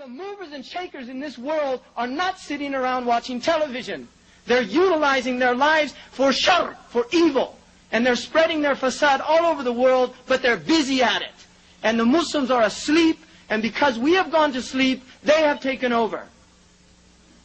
the movers and shakers in this world are not sitting around watching television. They're utilizing their lives for shar, for evil. And they're spreading their fasad all over the world, but they're busy at it. And the Muslims are asleep, and because we have gone to sleep, they have taken over.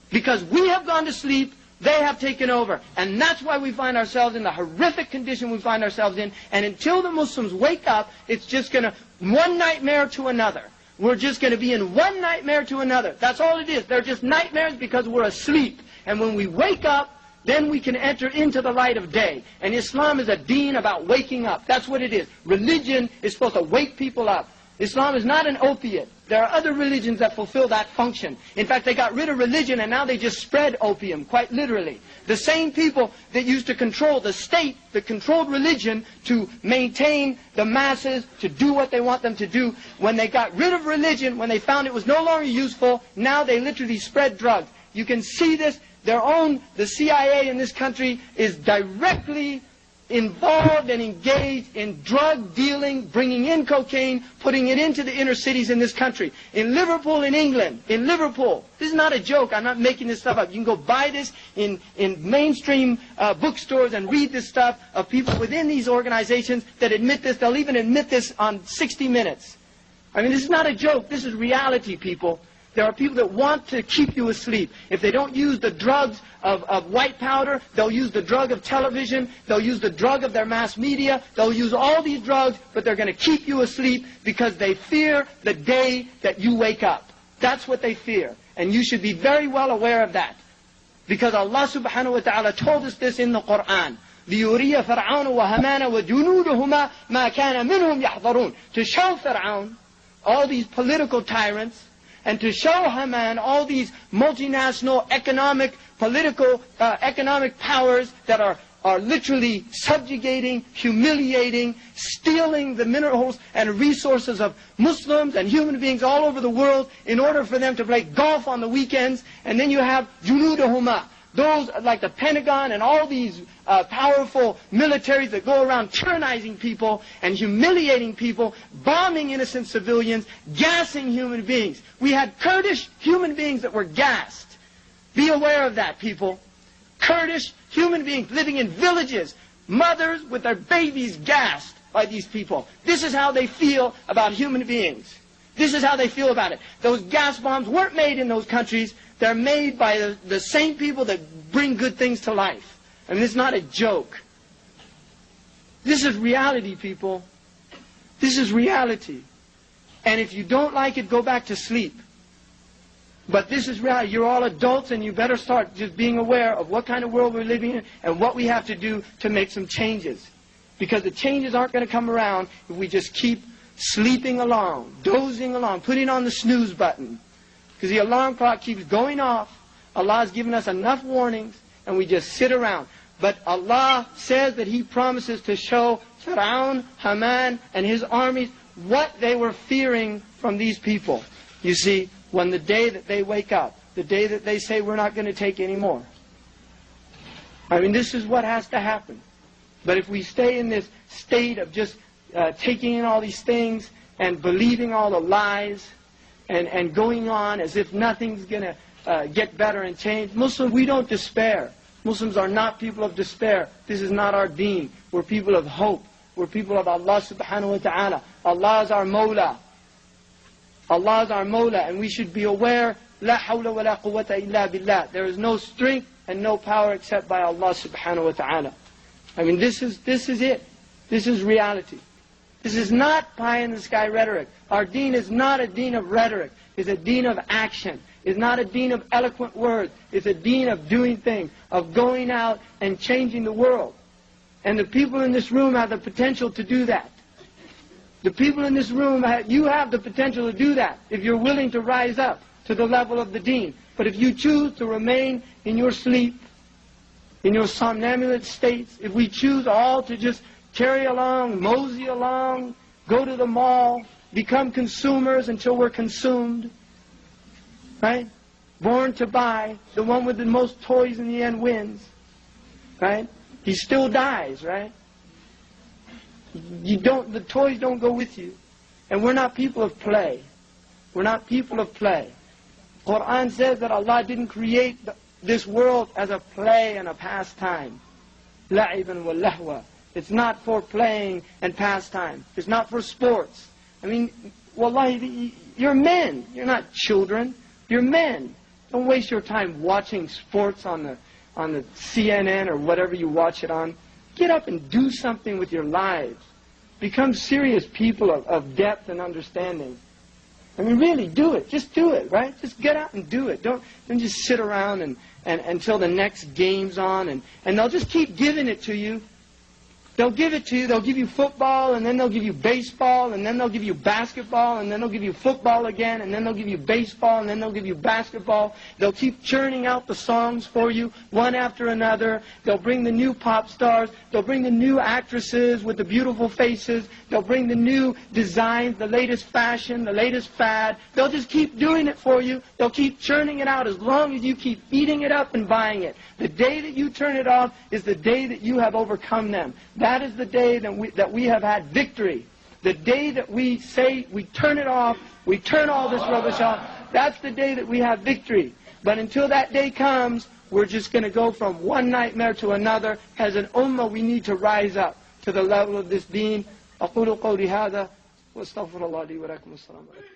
Because we have gone to sleep, they have taken over. And that's why we find ourselves in the horrific condition we find ourselves in. And until the Muslims wake up, it's just going to, one nightmare to another. We're just going to be in one nightmare to another. That's all it is. They're just nightmares because we're asleep. And when we wake up, then we can enter into the light of day. And Islam is a deen about waking up. That's what it is. Religion is supposed to wake people up. Islam is not an opiate. There are other religions that fulfill that function. In fact, they got rid of religion and now they just spread opium, quite literally. The same people that used to control the state, that controlled religion to maintain the masses, to do what they want them to do, when they got rid of religion, when they found it was no longer useful, now they literally spread drugs. You can see this. The CIA in this country is directly involved and engaged in drug dealing, bringing in cocaine, putting it into the inner cities in this country. In Liverpool, in England, in Liverpool, this is not a joke, I'm not making this stuff up. You can go buy this in mainstream bookstores and read this stuff of people within these organizations that admit this. They'll even admit this on 60 Minutes. I mean, this is not a joke, this is reality, people. There are people that want to keep you asleep. If they don't use the drugs of white powder, they'll use the drug of television, they'll use the drug of their mass media, they'll use all these drugs, but they're going to keep you asleep because they fear the day that you wake up. That's what they fear. And you should be very well aware of that. Because Allah subhanahu wa ta'ala told us this in the Qur'an. لِيُرِيَ فَرْعَوْنُ وَهَمَانَ وَجُنُودُهُمَا مَا كَانَ مِنْهُمْ يَحْضَرُونَ. To show Fir'aun, all these political tyrants, and to show Haman all these multinational economic, political, economic powers that are literally subjugating, humiliating, stealing the minerals and resources of Muslims and human beings all over the world in order for them to play golf on the weekends. And then you have Junudahuma, those like the Pentagon and all these powerful militaries that go around tyrannizing people and humiliating people, bombing innocent civilians, gassing human beings. We had Kurdish human beings that were gassed. Be aware of that, people. Kurdish human beings living in villages, mothers with their babies gassed by these people. This is how they feel about human beings. This is how they feel about it. Those gas bombs weren't made in those countries. They're made by the same people that bring good things to life. I mean, it's not a joke. This is reality, people. This is reality. And if you don't like it, go back to sleep. But this is reality. You're all adults and you better start just being aware of what kind of world we're living in and what we have to do to make some changes. Because the changes aren't going to come around if we just keep sleeping along, dozing along, putting on the snooze button. Because the alarm clock keeps going off. Allah has given us enough warnings and we just sit around. But Allah says that He promises to show Fir'aun, Haman, and his armies what they were fearing from these people. You see, when the day that they wake up, the day that they say we're not going to take any more. I mean, this is what has to happen. But if we stay in this state of just taking in all these things and believing all the lies and going on as if nothing's going to get better and change, Muslims, we don't despair. Muslims are not people of despair. This is not our deen. We're people of hope. We're people of Allah subhanahu wa ta'ala. Allah is our Mawla. Allah is our Mawla, and we should be aware, La hawla wa la quwwata illa billah. There is no strength and no power except by Allah subhanahu wa ta'ala. I mean, this is it. This is reality. This is not pie-in-the-sky rhetoric. Our deen is not a deen of rhetoric. It's a deen of action. It's not a deen of eloquent words. It's a deen of doing things, of going out and changing the world. And the people in this room have the potential to do that. The people in this room, you have the potential to do that if you're willing to rise up to the level of the deen. But if you choose to remain in your sleep, in your somnambulent states, if we choose all to just carry along, mosey along, go to the mall, become consumers until we're consumed, right? Born to buy, the one with the most toys in the end wins, right? He still dies, right? The toys don't go with you. And we're not people of play. We're not people of play. Qur'an says that Allah didn't create this world as a play and a pastime. لَعِبًا وَلَهْوًا. It's not for playing and pastime. It's not for sports. I mean, wallahi, you're men. You're not children. You're men. Don't waste your time watching sports on the CNN or whatever you watch it on. Get up and do something with your lives. Become serious people of depth and understanding. I mean, really, do it. Just do it, right? Just get out and do it. Don't just sit around and until the next game's on, and they'll just keep giving it to you. They'll give it to you. They'll give you football, and then they'll give you baseball, and then they'll give you basketball, and then they'll give you football again, and then they'll give you baseball, and then they'll give you basketball. They'll keep churning out the songs for you, one after another. They'll bring the new pop stars. They'll bring the new actresses with the beautiful faces. They'll bring the new designs, the latest fashion, the latest fad. They'll just keep doing it for you. They'll keep churning it out as long as you keep eating it up and buying it. The day that you turn it off is the day that you have overcome them. That is the day that we have had victory. The day that we say we turn it off, we turn all this rubbish off, that's the day that we have victory. But until that day comes, we're just going to go from one nightmare to another. As an ummah, we need to rise up to the level of this deen. أقول قولي هذا واستغفر الله لي ولكم السلام عليكم.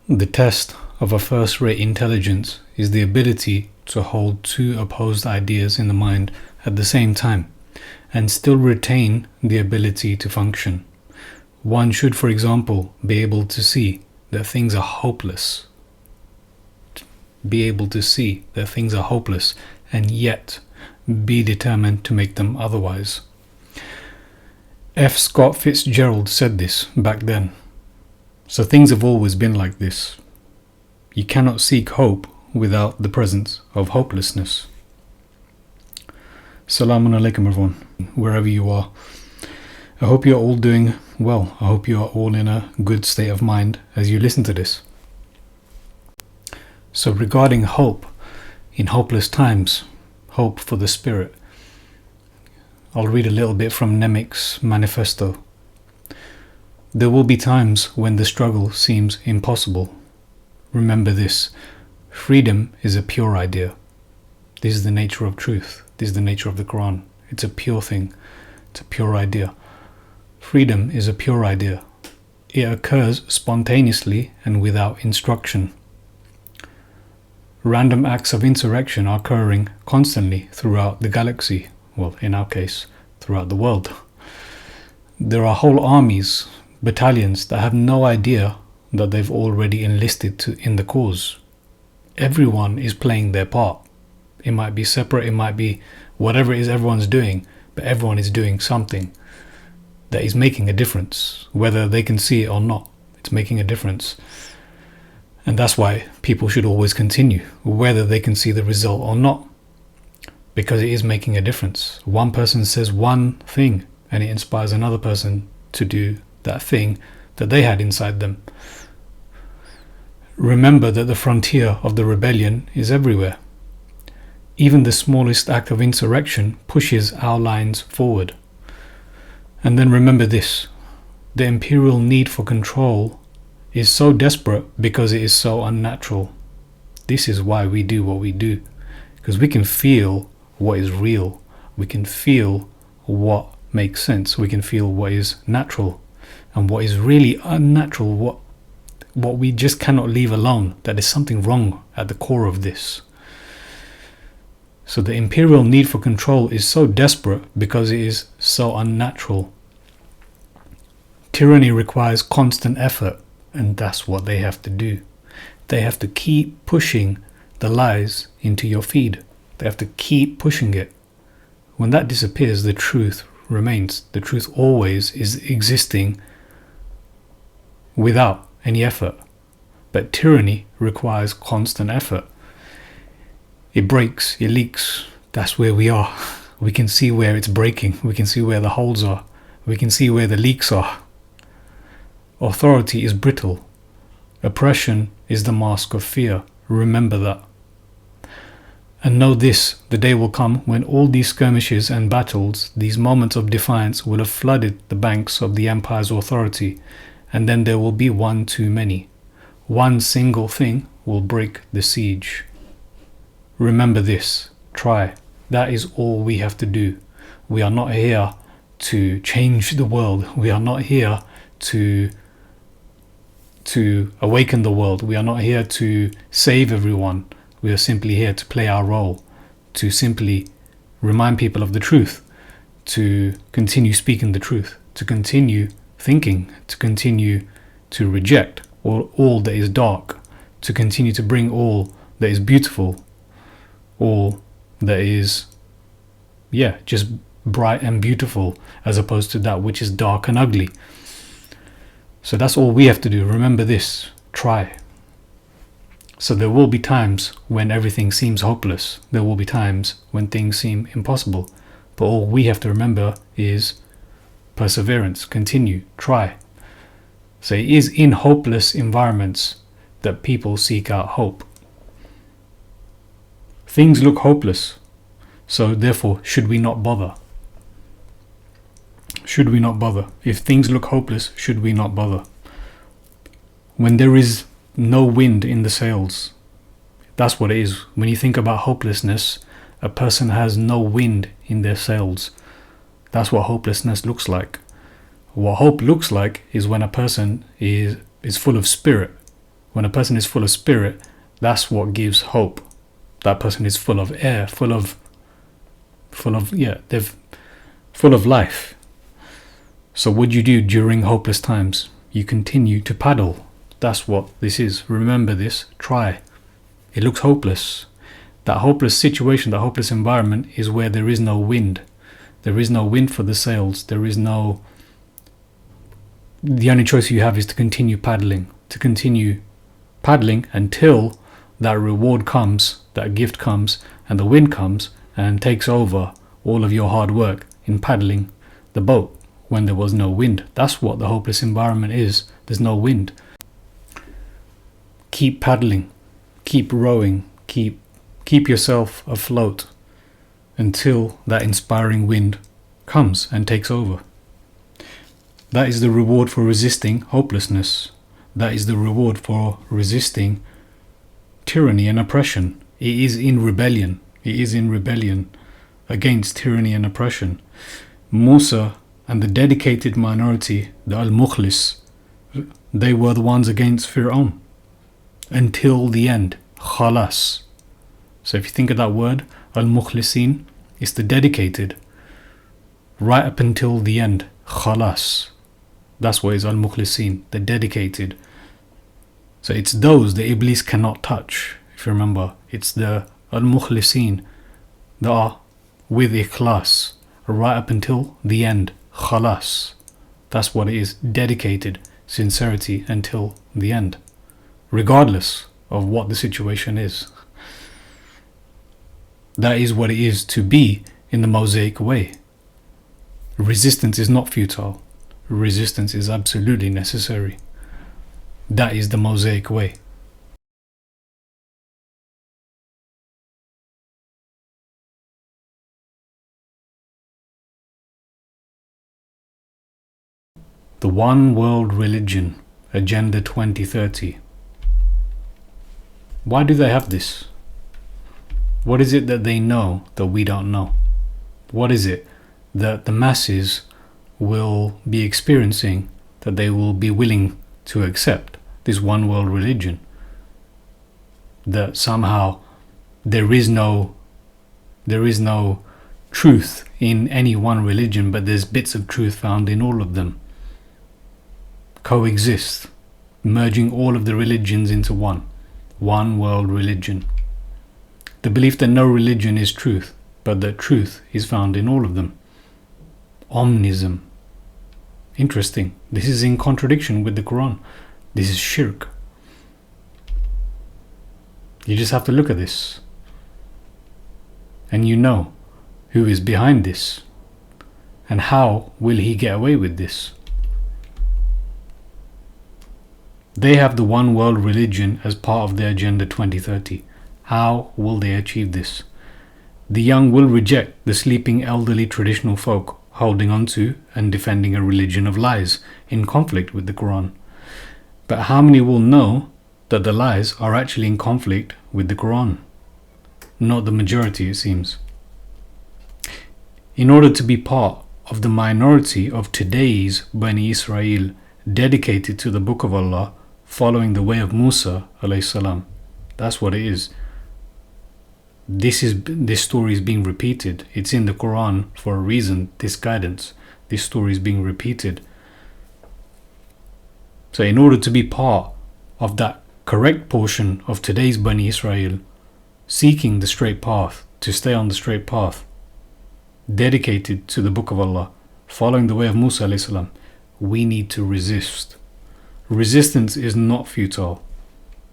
The test of a first-rate intelligence is the ability to hold two opposed ideas in the mind at the same time and still retain the ability to function. One should, for example, be able to see that things are hopeless. Be able to see that things are hopeless and yet be determined to make them otherwise. F. Scott Fitzgerald said this back then. So things have always been like this. You cannot seek hope without the presence of hopelessness. Assalamu alaikum everyone, wherever you are. I hope you're all doing well. I hope you are all in a good state of mind as you listen to this. So regarding hope in hopeless times, hope for the spirit, I'll read a little bit from Nemik's manifesto. There will be times when the struggle seems impossible. Remember this, freedom is a pure idea. This is the nature of truth. This is the nature of the Qur'an. It's a pure thing. It's a pure idea. Freedom is a pure idea. It occurs spontaneously and without instruction. Random acts of insurrection are occurring constantly throughout the galaxy. Well, in our case, throughout the world. There are whole armies, battalions that have no idea that they've already enlisted in the cause. Everyone is playing their part. It might be separate, it might be whatever it is everyone's doing, but everyone is doing something that is making a difference. Whether they can see it or not, it's making a difference. And that's why people should always continue, whether they can see the result or not, because it is making a difference. One person says one thing and it inspires another person to do that thing that they had inside them. Remember that the frontier of the rebellion is everywhere. Even the smallest act of insurrection pushes our lines forward. And then remember this: the imperial need for control is so desperate because it is so unnatural. This is why we do what we do, because we can feel what is real, we can feel what makes sense, we can feel what is natural, and what is really unnatural, what we just cannot leave alone, that there's something wrong at the core of this. So the imperial need for control is so desperate because it is so unnatural. Tyranny requires constant effort, and that's what they have to do. They have to keep pushing the lies into your feed. They have to keep pushing it. When that disappears, the truth remains. The truth always is existing without any effort. But tyranny requires constant effort. It breaks, it leaks. That's where we are. We can see where it's breaking. We can see where the holes are. We can see where the leaks are. Authority is brittle. Oppression is the mask of fear. Remember that. And know this: the day will come when all these skirmishes and battles, these moments of defiance, will have flooded the banks of the empire's authority, and then there will be one too many. One single thing will break the siege. Remember this. Try. That is all we have to do. We are not here to change the world. We are not here to awaken the world. We are not here to save everyone. We are simply here to play our role, to simply remind people of the truth, to continue speaking the truth, to continue thinking, to continue to reject all that is dark, to continue to bring all that is beautiful, all that is, just bright and beautiful, as opposed to that which is dark and ugly. So that's all we have to do. Remember this. Try. So there will be times when everything seems hopeless. There will be times when things seem impossible. But all we have to remember is perseverance. Continue. Try. So it is in hopeless environments that people seek out hope. Things look hopeless. So therefore, should we not bother? Should we not bother? If things look hopeless, should we not bother? When there is no wind in the sails, that's what it is. When you think about hopelessness, a person has no wind in their sails. That's what hopelessness looks like. What hope looks like is when a person is full of spirit. When a person is full of spirit, that's what gives hope. That person is full of air, full of life. So what do you do during hopeless times? You continue to paddle. That's what this is. Remember this. Try. It looks hopeless. That hopeless situation, that hopeless environment is where there is no wind. There is no wind for the sails. The only choice you have is to continue paddling. To continue paddling until that reward comes, that gift comes, and the wind comes and takes over all of your hard work in paddling the boat when there was no wind. That's what the hopeless environment is. There's no wind. Keep paddling, keep rowing, keep yourself afloat until that inspiring wind comes and takes over. That is the reward for resisting hopelessness. That is the reward for resisting tyranny and oppression. It is in rebellion. It is in rebellion against tyranny and oppression. Musa and the dedicated minority, the Al-Mukhlis, they were the ones against Fir'aun until the end. Khalas. So if you think of that word, Al-Mukhlisin, it's the dedicated, right up until the end. Khalas. That's what is Al-Mukhlisin, the dedicated. So it's those that Iblis cannot touch. If you remember, it's the al-mukhlisin that are with ikhlas right up until the end. Khalas. That's what it is. Dedicated sincerity until the end, regardless of what the situation is. That is what it is to be in the Mosaic way. Resistance is not futile. Resistance is absolutely necessary. That is the Mosaic way. The One World Religion, Agenda 2030. Why do they have this? What is it that they know that we don't know? What is it that the masses will be experiencing that they will be willing to accept this one world religion? That somehow there is no truth in any one religion, but there's bits of truth found in all of them. Coexist, merging all of the religions into one world religion. The belief that no religion is truth, but that truth is found in all of them. Omnism. Interesting. This is in contradiction with the Quran. This is shirk. You just have to look at this, and you know who is behind this, and how will he get away with this. They have the one world religion as part of their Agenda 2030. How will they achieve this? The young will reject the sleeping elderly traditional folk holding on to and defending a religion of lies in conflict with the Quran. But how many will know that the lies are actually in conflict with the Quran? Not the majority, it seems. In order to be part of the minority of today's Bani Israel dedicated to the Book of Allah, following the way of Musa alayhi salam. That's what it is. This story is being repeated. It's in the Quran for a reason, this guidance. This story is being repeated. So in order to be part of that correct portion of today's Bani Israel, seeking the straight path, to stay on the straight path, dedicated to the Book of Allah, following the way of Musa alayhi salam, we need to resist. Resistance is not futile.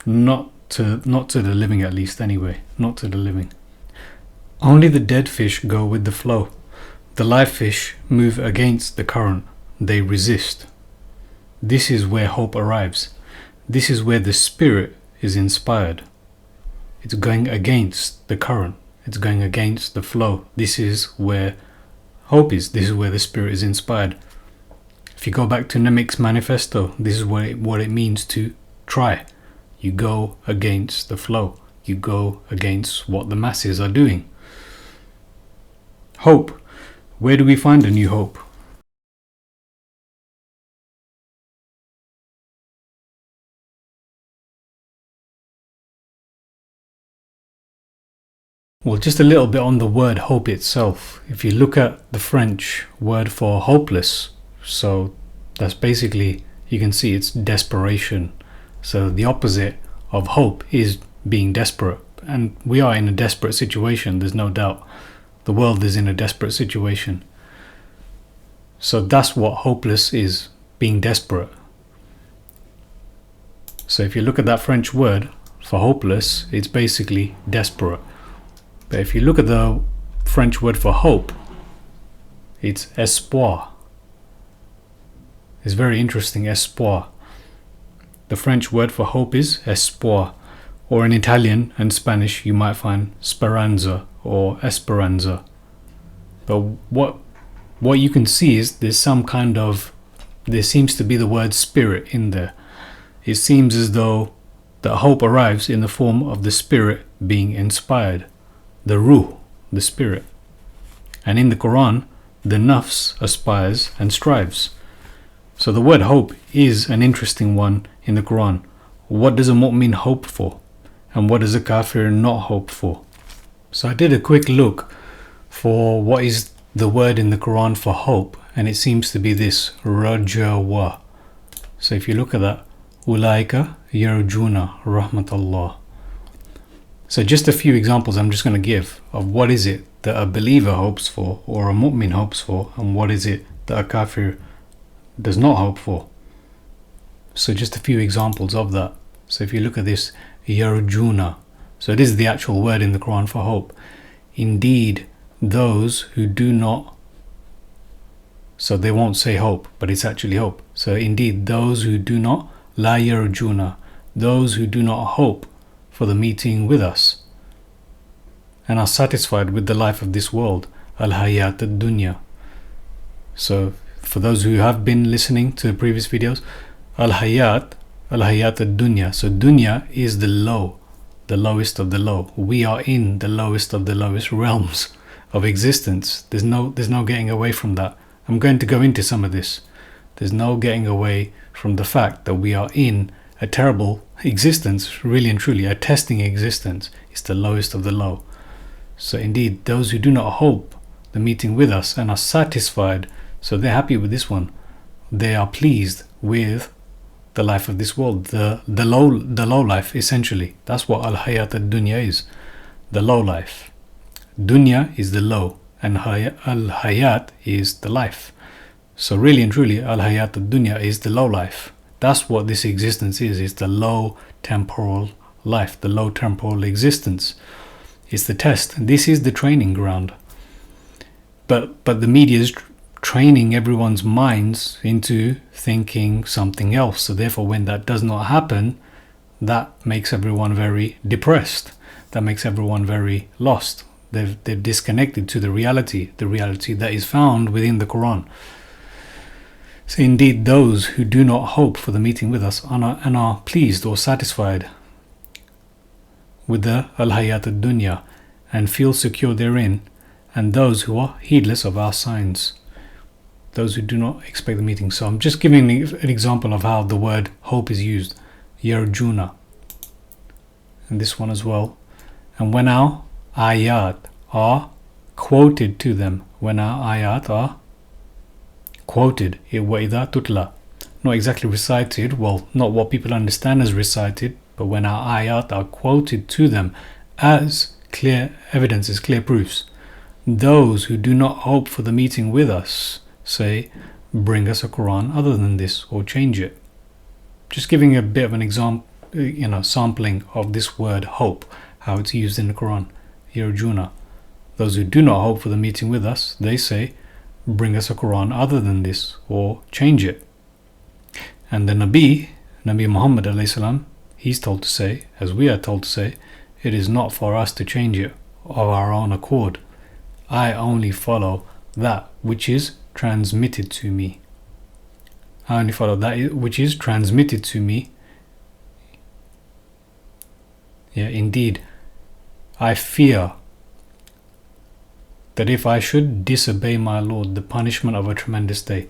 Not to the living, at least, anyway. Not to the living. Only the dead fish go with the flow. The live fish move against the current. They resist. This is where hope arrives. This is where the spirit is inspired. It's going against the current. It's going against the flow. This is where hope is. This is where the spirit is inspired. If you go back to Nemik's manifesto, this is what it means to try. You go against the flow. You go against what the masses are doing. Hope. Where do we find a new hope? Well, just a little bit on the word hope itself. If you look at the French word for hopeless, so that's basically, you can see it's desperation. So the opposite of hope is being desperate. And we are in a desperate situation, there's no doubt. The world is in a desperate situation. So that's what hopeless is, being desperate. So if you look at that French word for hopeless, it's basically desperate. But if you look at the French word for hope, it's espoir. It's very interesting, espoir. The French word for hope is espoir, or in Italian and Spanish you might find speranza or esperanza. But what you can see is there seems to be the word spirit in there. It seems as though that hope arrives in the form of the spirit being inspired, the ruh, the spirit. And in the Quran, the nafs aspires and strives. So the word hope is an interesting one in the Quran. What does a mu'min hope for? And what does a kafir not hope for? So I did a quick look for what is the word in the Quran for hope, and it seems to be this, rajawa. So if you look at that, ulaika yarjuna rahmatullah. So just a few examples I'm just going to give of what is it that a believer hopes for or a mu'min hopes for, and what is it that a kafir does not hope for. So just a few examples of that. So if you look at this, yarjuna, so it is the actual word in the Quran for hope. Indeed, those who do not, so they won't say hope, but it's actually hope. So indeed, those who do not, la yarjuna, those who do not hope for the meeting with us, and are satisfied with the life of this world, al-hayat ad-dunya. So for those who have been listening to the previous videos, al-hayat ad-dunya. So dunya is the low, the lowest of the low. We are in the lowest of the lowest realms of existence. There's no getting away from that. I'm going to go into some of this. There's no getting away from the fact that we are in a terrible existence, really and truly, a testing existence. It's the lowest of the low. So indeed, those who do not hope the meeting with us and are satisfied, so they're happy with this one, they are pleased with the life of this world, the low life, essentially. That's what al-hayat ad-dunya is, the low life. Dunya is the low, and al-hayat is the life. So really and truly, al-hayat ad-dunya is the low life. That's what this existence is. It's the low temporal life, the low temporal existence. It's the test. This is the training ground. But the media is training everyone's minds into thinking something else. So therefore, when that does not happen, that makes everyone very depressed. That makes everyone very lost. They've disconnected to the reality that is found within the Quran. So indeed, those who do not hope for the meeting with us and are pleased or satisfied with the al-hayat ad-dunya and feel secure therein, and those who are heedless of our signs, those who do not expect the meeting. So I'm just giving an example of how the word hope is used, yarjuna, and this one as well. And when our ayat are quoted to them, when our ayat are quoted, وَإِذَا تُتْلَى, not exactly recited, well, not what people understand as recited, but when our ayat are quoted to them as clear evidences, clear proofs, those who do not hope for the meeting with us say, bring us a Quran other than this, or change it. Just giving a bit of an example, sampling of this word hope, how it's used in the Quran, yarjuna. Those who do not hope for the meeting with us, they say, bring us a Quran other than this, or change it. And the Nabi Muhammad alayhi salam, he's told to say, as we are told to say, it is not for us to change it of our own accord. I only follow that which is transmitted to me. I only follow that which is transmitted to me. Yeah, indeed, I fear that if I should disobey my Lord, the punishment of a tremendous day.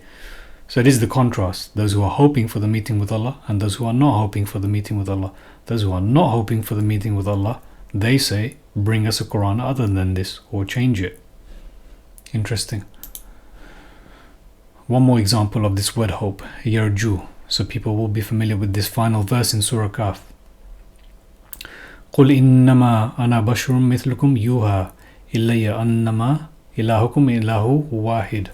So it is the contrast, those who are hoping for the meeting with Allah and those who are not hoping for the meeting with Allah. Those who are not hoping for the meeting with Allah, they say, bring us a Quran other than this, or change it. Interesting. One more example of this word hope, yarju. So people will be familiar with this final verse in Surah Al-kahf. قُلْ إِنَّمَا أَنَا بَشْرٌ مِثْلُكُمْ يُوحَى إِلَّيَّ أَنَّمَا إِلَهُكُمْ إِلَهُ وَاحِدٌ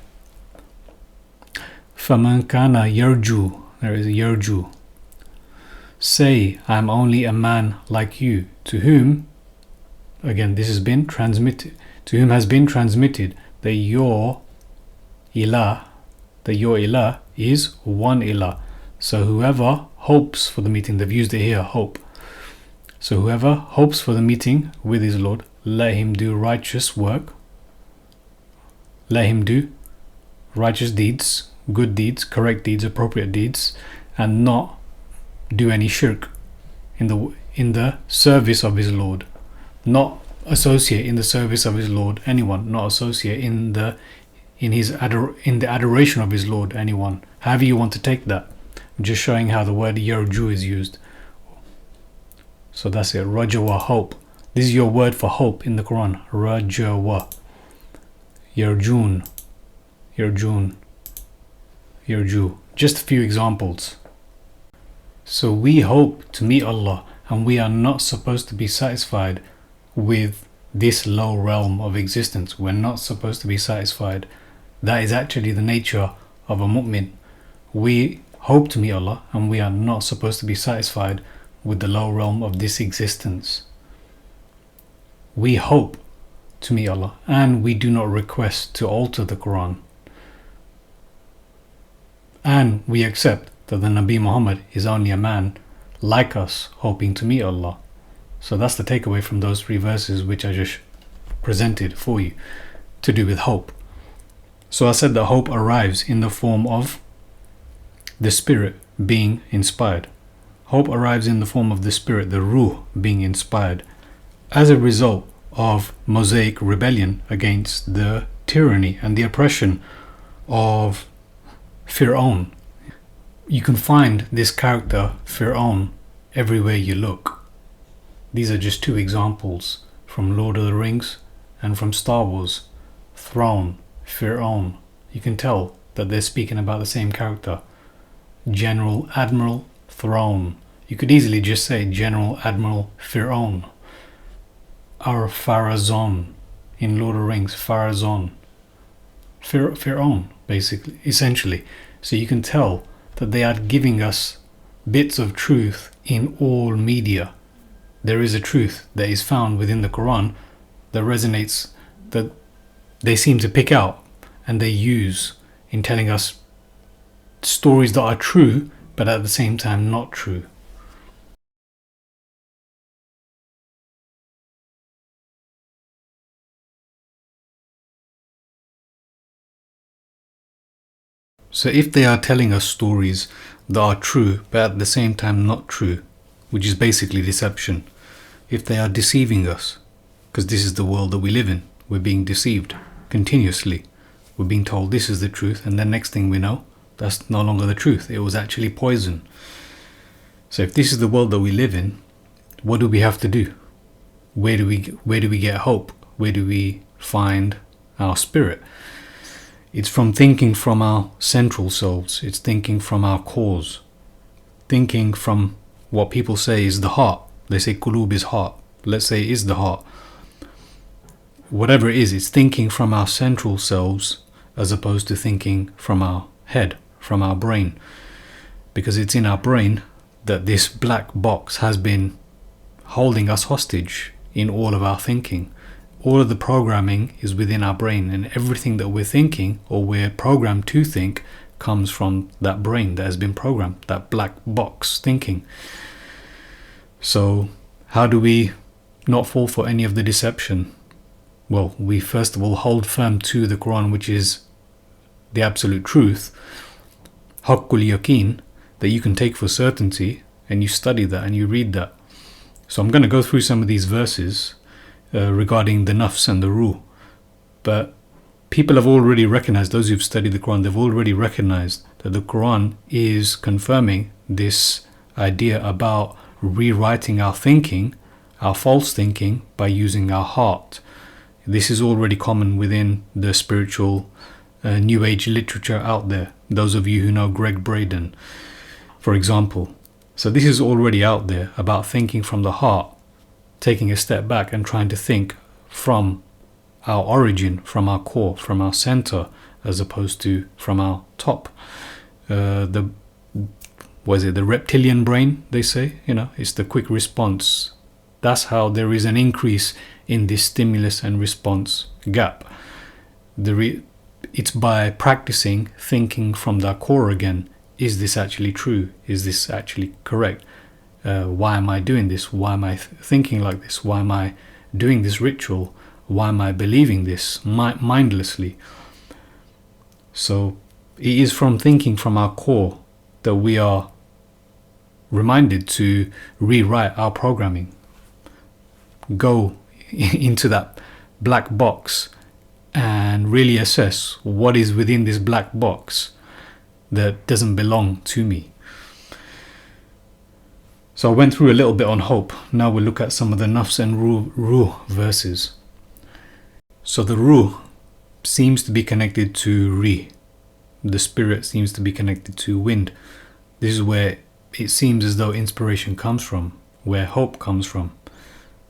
فَمَنْ كَانَ يَرْجُو, there is a yarju. Say, I am only a man like you, to whom, again this has been transmitted, to whom has been transmitted that your ilah is one ilah. So whoever hopes for the meeting, they've used it here, hope. So whoever hopes for the meeting with his Lord, let him do righteous work, let him do righteous deeds, good deeds, correct deeds, appropriate deeds, and not do any shirk in the service of his Lord. Not associate in the service of his Lord anyone, not associate in the adoration of his Lord anyone. However you want to take that. I'm just showing how the word yarju is used. So that's it, rajawa, hope. This is your word for hope in the Quran, rajawa. Yarjun, yarju. Just a few examples. So we hope to meet Allah, and we are not supposed to be satisfied with this low realm of existence. We're not supposed to be satisfied. That is actually the nature of a mu'min. We hope to meet Allah, and we are not supposed to be satisfied with the low realm of this existence. We hope to meet Allah, and we do not request to alter the Qur'an. And we accept that the Nabi Muhammad is only a man like us, hoping to meet Allah. So that's the takeaway from those 3 verses which I just presented for you, to do with hope. So I said that hope arrives in the form of the spirit being inspired. Hope arrives in the form of the spirit, the ruh, being inspired as a result of Mosaic rebellion against the tyranny and the oppression of Fir'aun. You can find this character, Fir'aun, everywhere you look. These are just 2 examples from Lord of the Rings and from Star Wars. Throne, Fir'aun. You can tell that they're speaking about the same character. General Admiral Throne. You could easily just say General Admiral Fir'aun. Our Pharazon in Lord of the Rings, Pharazon. Fir'aun, basically, essentially. So you can tell that they are giving us bits of truth in all media. There is a truth that is found within the Quran that resonates, that they seem to pick out and they use in telling us stories that are true, but at the same time not true. So if they are telling us stories that are true, but at the same time not true, which is basically deception, if they are deceiving us, because this is the world that we live in, we're being deceived continuously. We're being told this is the truth, and then next thing we know, that's no longer the truth. It was actually poison. So if this is the world that we live in, what do we have to do? Where do we get hope? Where do we find our spirit? It's from thinking from our central selves. It's thinking from our cause. Thinking from what people say is the heart. They say qulub is heart. Let's say it is the heart. Whatever it is, it's thinking from our central selves as opposed to thinking from our head, from our brain. Because it's in our brain that this black box has been holding us hostage in all of our thinking. All of the programming is within our brain, and everything that we're thinking or we're programmed to think comes from that brain that has been programmed, that black box thinking. So how do we not fall for any of the deception? Well, we first of all hold firm to the Quran, which is the absolute truth, haqqul yaqeen, that you can take for certainty, and you study that and you read that. So I'm going to go through some of these verses regarding the nafs and the ruh, but people have already recognized, those who've studied the Quran, they've already recognized that the Quran is confirming this idea about rewriting our thinking, our false thinking, by using our heart. This is already common within the spiritual New Age literature out there. Those of you who know Greg Braden, for example. So this is already out there about thinking from the heart, taking a step back and trying to think from our origin, from our core, from our center, as opposed to from our top. The reptilian brain, they say, it's the quick response. That's how there is an increase in this stimulus and response gap. It's by practicing thinking from the core again. Is this actually true? Is this actually correct? Why am I doing this? Why am I thinking like this? Why am I doing this ritual? Why am I believing this mindlessly? So it is from thinking from our core that we are reminded to rewrite our programming. Go into that black box and really assess what is within this black box that doesn't belong to me. So I went through a little bit on hope. Now we'll look at some of the nafs and ruh verses. So the ruh seems to be connected to ri. The spirit seems to be connected to wind. This is where it seems as though inspiration comes from, where hope comes from.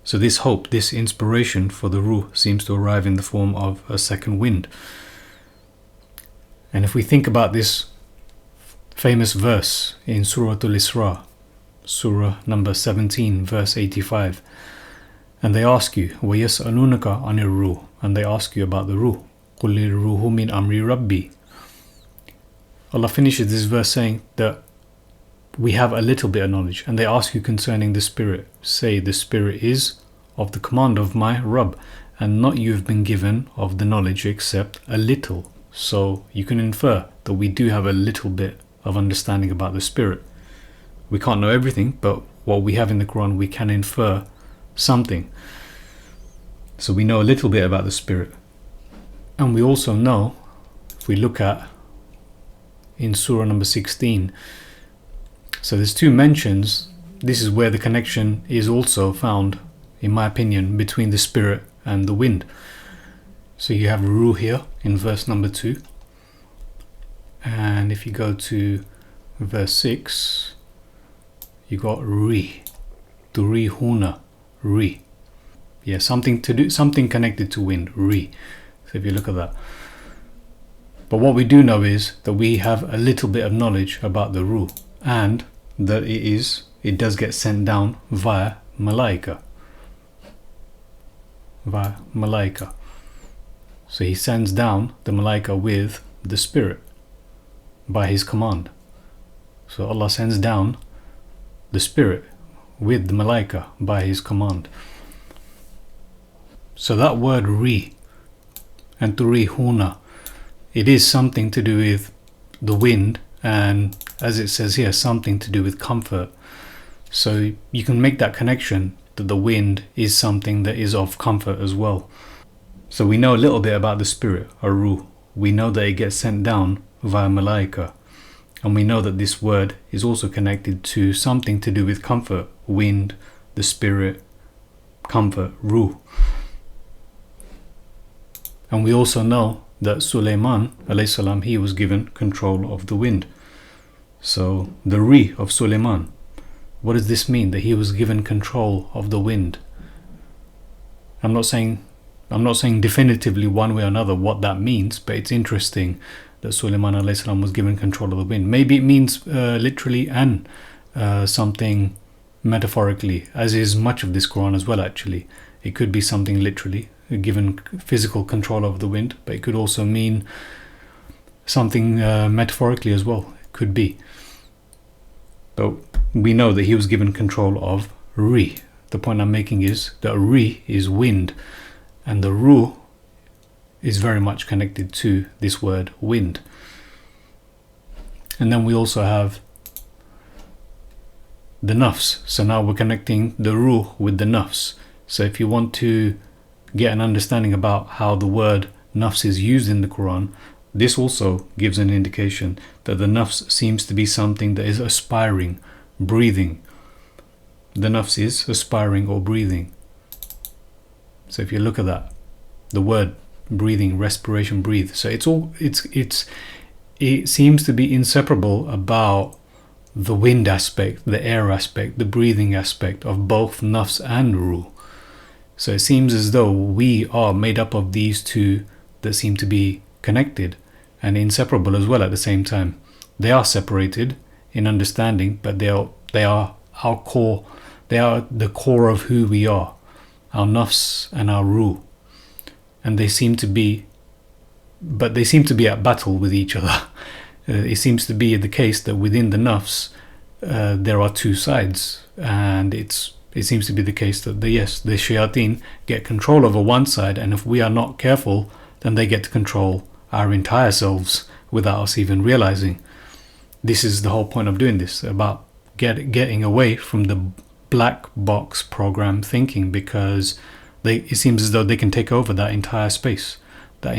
So this hope, this inspiration for the ruh seems to arrive in the form of a second wind. And if we think about this famous verse in Surah Al-Isra, Surah number 17, verse 85, and they ask you, وَيَسْأَلُونَكَ عَنِ الرُّوحِ, and they ask you about the ruh. قُلِ الرُّوحُ مِنْ أَمْرِ رَبِّي. Allah finishes this verse saying that we have a little bit of knowledge, and they ask you concerning the spirit. Say, the spirit is of the command of my Rabb, and not you have been given of the knowledge except a little. So you can infer that we do have a little bit of understanding about the spirit. We can't know everything, but what we have in the Quran, we can infer something. So we know a little bit about the spirit. And we also know, if we look at in Surah number 16, so there's two mentions. This is where the connection is also found, in my opinion, between the spirit and the wind. So you have ruh here in verse number 2. And if you go to verse 6, you got ri, turihuna, ri. Yeah, something to do, something connected to wind, ri. So if you look at that. But what we do know is that we have a little bit of knowledge about the ruh, and that it does get sent down via malaika. Via malaika. So he sends down the malaika with the spirit by his command. So Allah sends down the spirit with the malaika by his command. So that word ri and turihuna, it is something to do with the wind, and as it says here, something to do with comfort. So you can make that connection that the wind is something that is of comfort as well. So we know a little bit about the spirit, or ruh. We know that it gets sent down via malaika. And we know that this word is also connected to something to do with comfort, wind, the spirit, comfort, ruh. And we also know that Sulaiman alayhi salam, he was given control of the wind. So the Rih of Sulaiman, what does this mean, that he was given control of the wind? I'm not saying definitively one way or another what that means, but it's interesting that Sulaiman alayhi salam was given control of the wind. Maybe it means literally and something metaphorically, as is much of this Quran as well actually. It could be something literally, given physical control of the wind, but it could also mean something metaphorically as well. It could be. But we know that he was given control of Ri. The point I'm making is that Ri is wind, and the Ruh is very much connected to this word wind. And then we also have the nafs. So now we're connecting the Ruh with the nafs. So if you want to get an understanding about how the word nafs is used in the Quran, this also gives an indication that the nafs seems to be something that is aspiring, breathing. The nafs is aspiring or breathing. So if you look at that, the word breathing, respiration, breathe. So it seems to be inseparable about the wind aspect, the air aspect, the breathing aspect of both nafs and ruh. So it seems as though we are made up of these two that seem to be connected and inseparable as well at the same time. They are separated in understanding, but they are our core. They are the core of who we are, our nafs and our ruh. And they seem to be at battle with each other. It seems to be the case that within the nafs there are two sides, and it seems to be the case that the shayateen get control over one side, and if we are not careful, then they get to control our entire selves without us even realizing. This is the whole point of doing this, about getting away from the black box program thinking, because it seems as though they can take over that entire space, our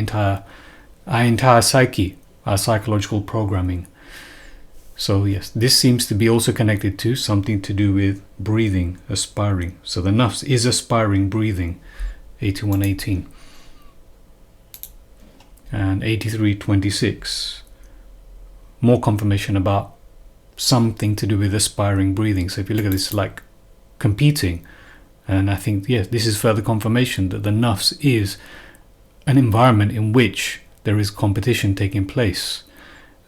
entire psyche, our psychological programming. So yes, this seems to be also connected to something to do with breathing, aspiring. So the nafs is aspiring, breathing. 81:18 and 83:26. More confirmation about something to do with aspiring breathing. So if you look at this like competing, and I think, yes, this is further confirmation that the nafs is an environment in which there is competition taking place.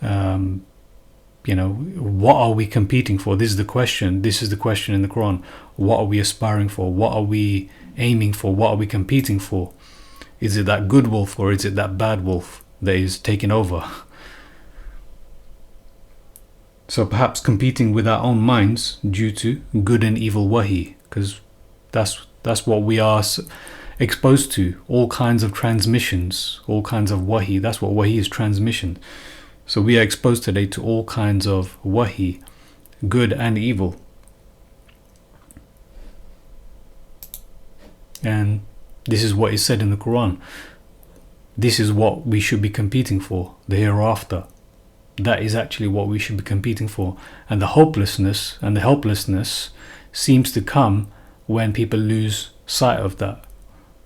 What are we competing for? This is the question. This is the question in the Quran. What are we aspiring for? What are we aiming for? What are we competing for? Is it that good wolf or is it that bad wolf that is taking over? So perhaps competing with our own minds due to good and evil wahi, because that's what we are exposed to. All kinds of transmissions, all kinds of wahi. That's what wahi is, transmission. So we are exposed today to all kinds of wahi, good and evil. And this is what is said in the Quran. This is what we should be competing for, the hereafter. That is actually what we should be competing for. And the hopelessness and the helplessness seems to come when people lose sight of that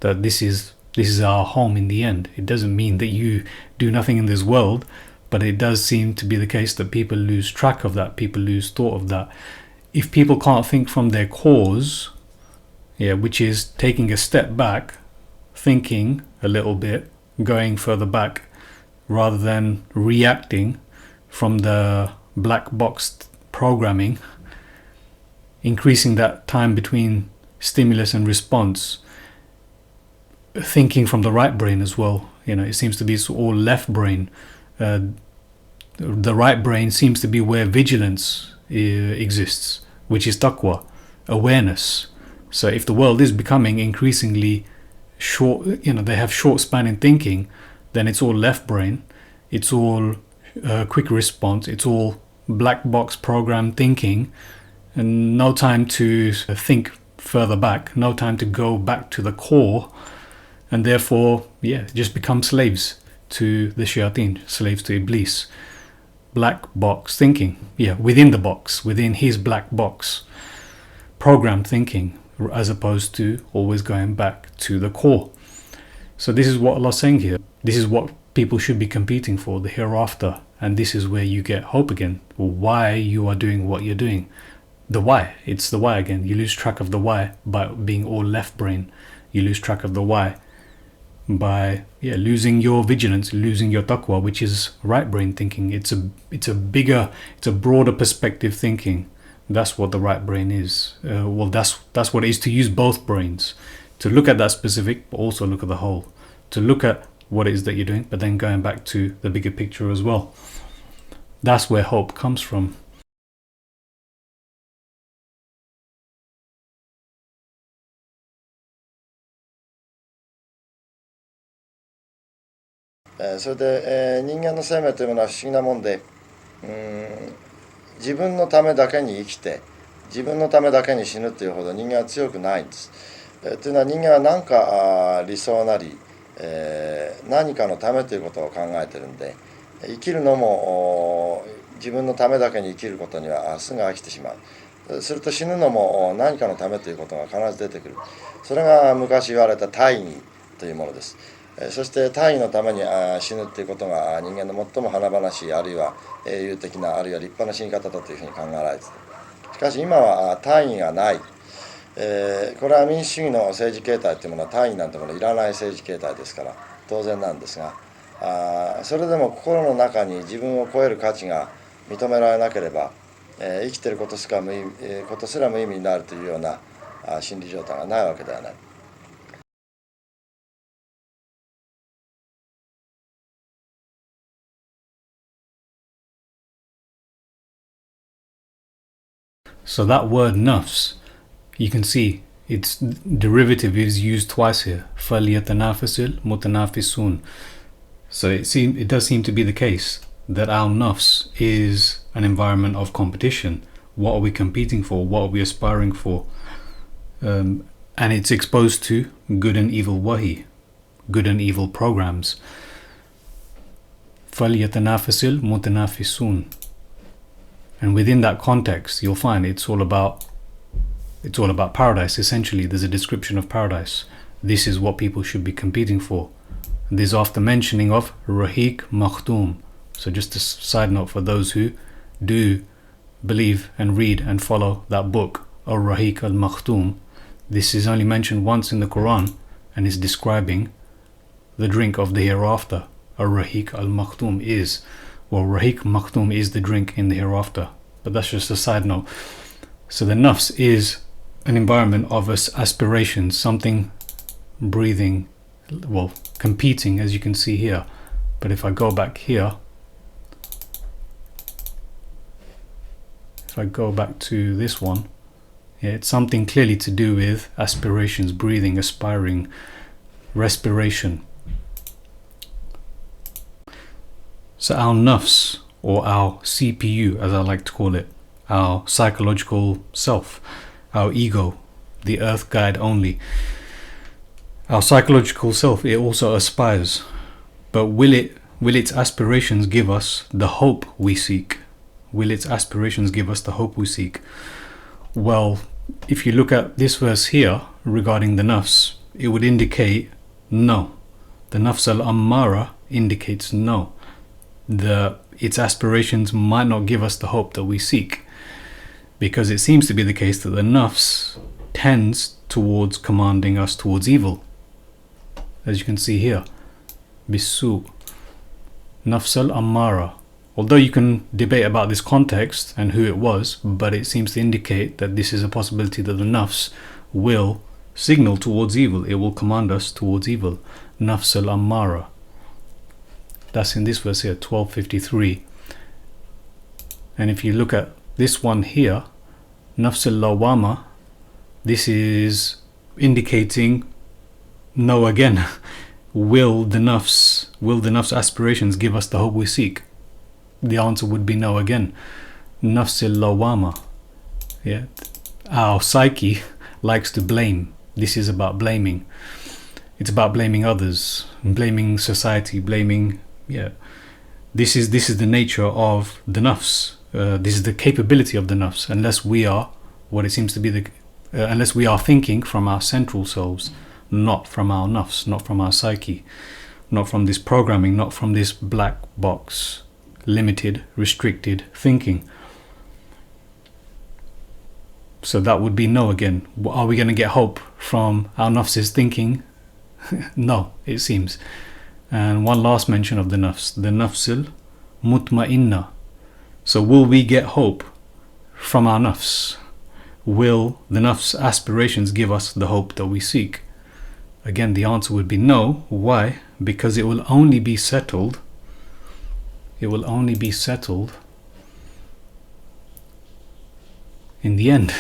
this is our home in the end. It doesn't mean that you do nothing in this world, but it does seem to be the case that people lose track of that, people lose thought of that. If people can't think from their cause, which is taking a step back, thinking a little bit, going further back, rather than reacting from the black box programming, increasing that time between stimulus and response, thinking from the right brain as well. It seems to be all left brain. The right brain seems to be where vigilance exists, which is taqwa, awareness. So if the world is becoming increasingly short, they have short span in thinking, then it's all left brain, it's all quick response, it's all black box program thinking, and no time to think further back, no time to go back to the core, and therefore just become slaves to the shayateen, slaves to Iblis. Black box thinking, within the box, within his black box, programmed thinking, as opposed to always going back to the core. So this is what Allah is saying here. This is what people should be competing for, the hereafter. And this is where you get hope again, why you are doing what you're doing. The why, it's the why again. You lose track of the why by being all left brain. You lose track of the why by losing your vigilance, losing your taqwa, which is right brain thinking. It's a broader perspective thinking. That's what the right brain is. That's what it is, to use both brains, to look at that specific, but also look at the whole, to look at what it is that you're doing, but then going back to the bigger picture as well. That's where hope comes from.それで、人間の生命というものは不思議なもんで、自分のためだけに生きて自分のためだけに死ぬというほど人間は強くないんです。というのは、人間は何か理想なり、何かのためということを考えてるんで、生きるのも自分のためだけに生きることにはすぐ飽きてしまう。すると死ぬのも何かのためということが必ず出てくる。それが昔言われた大義というものです。そして大義のために死ぬということが人間の最も華々しい、あるいは英雄的な、あるいは立派な死に方だというふうに考えられている。しかし今は大義がない。これは民主主義の政治形態というものは大義なんてものいらない政治形態ですから当然なんですが、それでも心の中に自分を超える価値が認められなければ、生きていることすら無意味になるというような心理状態がないわけではない。So that word nafs, you can see its derivative is used twice here. فَلْيَتَنَافَسِ الْمُتَنَافِسُونَ. So it does seem to be the case that our nafs is an environment of competition. What are we competing for? What are we aspiring for? And it's exposed to good and evil wahi, good and evil programs. فَلْيَتَنَافَسِ الْمُتَنَافِسُونَ. And within that context, you'll find it's all about paradise. Essentially, there's a description of paradise. This is what people should be competing for. This after mentioning of Rahiq Makhtum. So just a side note for those who do believe and read and follow that book, Al-Rahiq al-Makhtum. This is only mentioned once in the Qur'an and is describing the drink of the hereafter. Al-Rahiq al-Makhtum is, well, Rahiq Makhtum is the drink in the hereafter. But that's just a side note. So the nafs is an environment of aspirations, something breathing, well, competing, as you can see here. But if I go back here, if I go back to this one, yeah, it's something clearly to do with aspirations, breathing, aspiring, respiration. So our nafs, or our CPU as I like to call it, our psychological self, our ego, the earth guide only, our psychological self, it also aspires. But will its aspirations give us the hope we seek? Will its aspirations give us the hope we seek? Well, if you look at this verse here regarding the nafs, it would indicate no. The nafs al-ammara indicates no. Its aspirations might not give us the hope that we seek, because it seems to be the case that the nafs tends towards commanding us towards evil, as you can see here, bisu, nafs al-ammara. Although you can debate about this context and who it was, but it seems to indicate that this is a possibility that the nafs will signal towards evil, it will command us towards evil, nafs al-ammara. That's in this verse here, 1253. And if you look at this one here, nafs al-lawama, this is indicating no again. Will the nafs aspirations give us the hope we seek? The answer would be no again. Nafs al-lawama. Yeah, our psyche likes to blame. This is about blaming. It's about blaming others, blaming society, blaming. Yeah, this is the nature of the nafs. This is the capability of the nafs. Unless we are what it seems to be unless we are thinking from our central selves, not from our nafs, not from our psyche, not from this programming, not from this black box, limited, restricted thinking. So that would be no again. Are we going to get hope from our nafs's thinking? No, it seems. And one last mention of the nafs, the nafsil mutma'inna. So will we get hope from our nafs? Will the nafs aspirations give us the hope that we seek? Again, the answer would be no. Why? Because it will only be settled. It will only be settled in the end.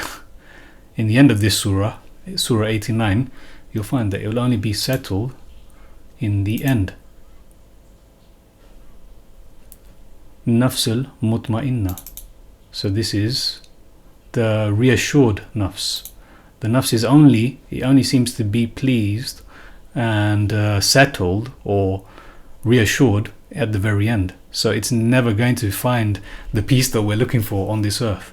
In the end of this surah, Surah 89, you'll find that it will only be settled in the end. Nafsul mutma'inna. So this is the reassured nafs. The nafs is it only seems to be pleased and settled or reassured at the very end. So it's never going to find the peace that we're looking for on this earth.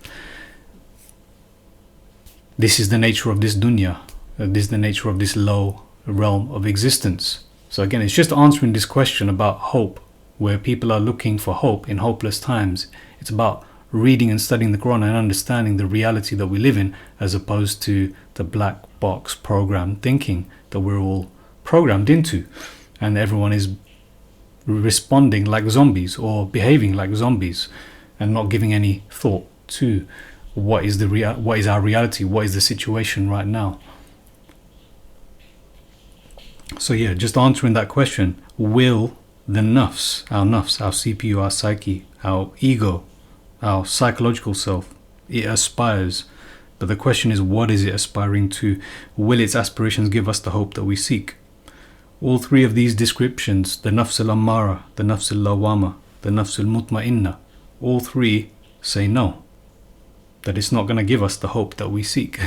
This is the nature of this dunya. This is the nature of this low realm of existence. So again, it's just answering this question about hope, where people are looking for hope in hopeless times. It's about reading and studying the Quran and understanding the reality that we live in, as opposed to the black box program thinking that we're all programmed into, and everyone is responding like zombies or behaving like zombies and not giving any thought to what is our reality, what is the situation right now. So yeah, just answering that question, will the nafs, our CPU, our psyche, our ego, our psychological self, it aspires. But the question is, what is it aspiring to? Will its aspirations give us the hope that we seek? All three of these descriptions, the nafs al-ammara, the nafs al-lawama, the nafs al-mutma'inna, all three say no. That it's not going to give us the hope that we seek.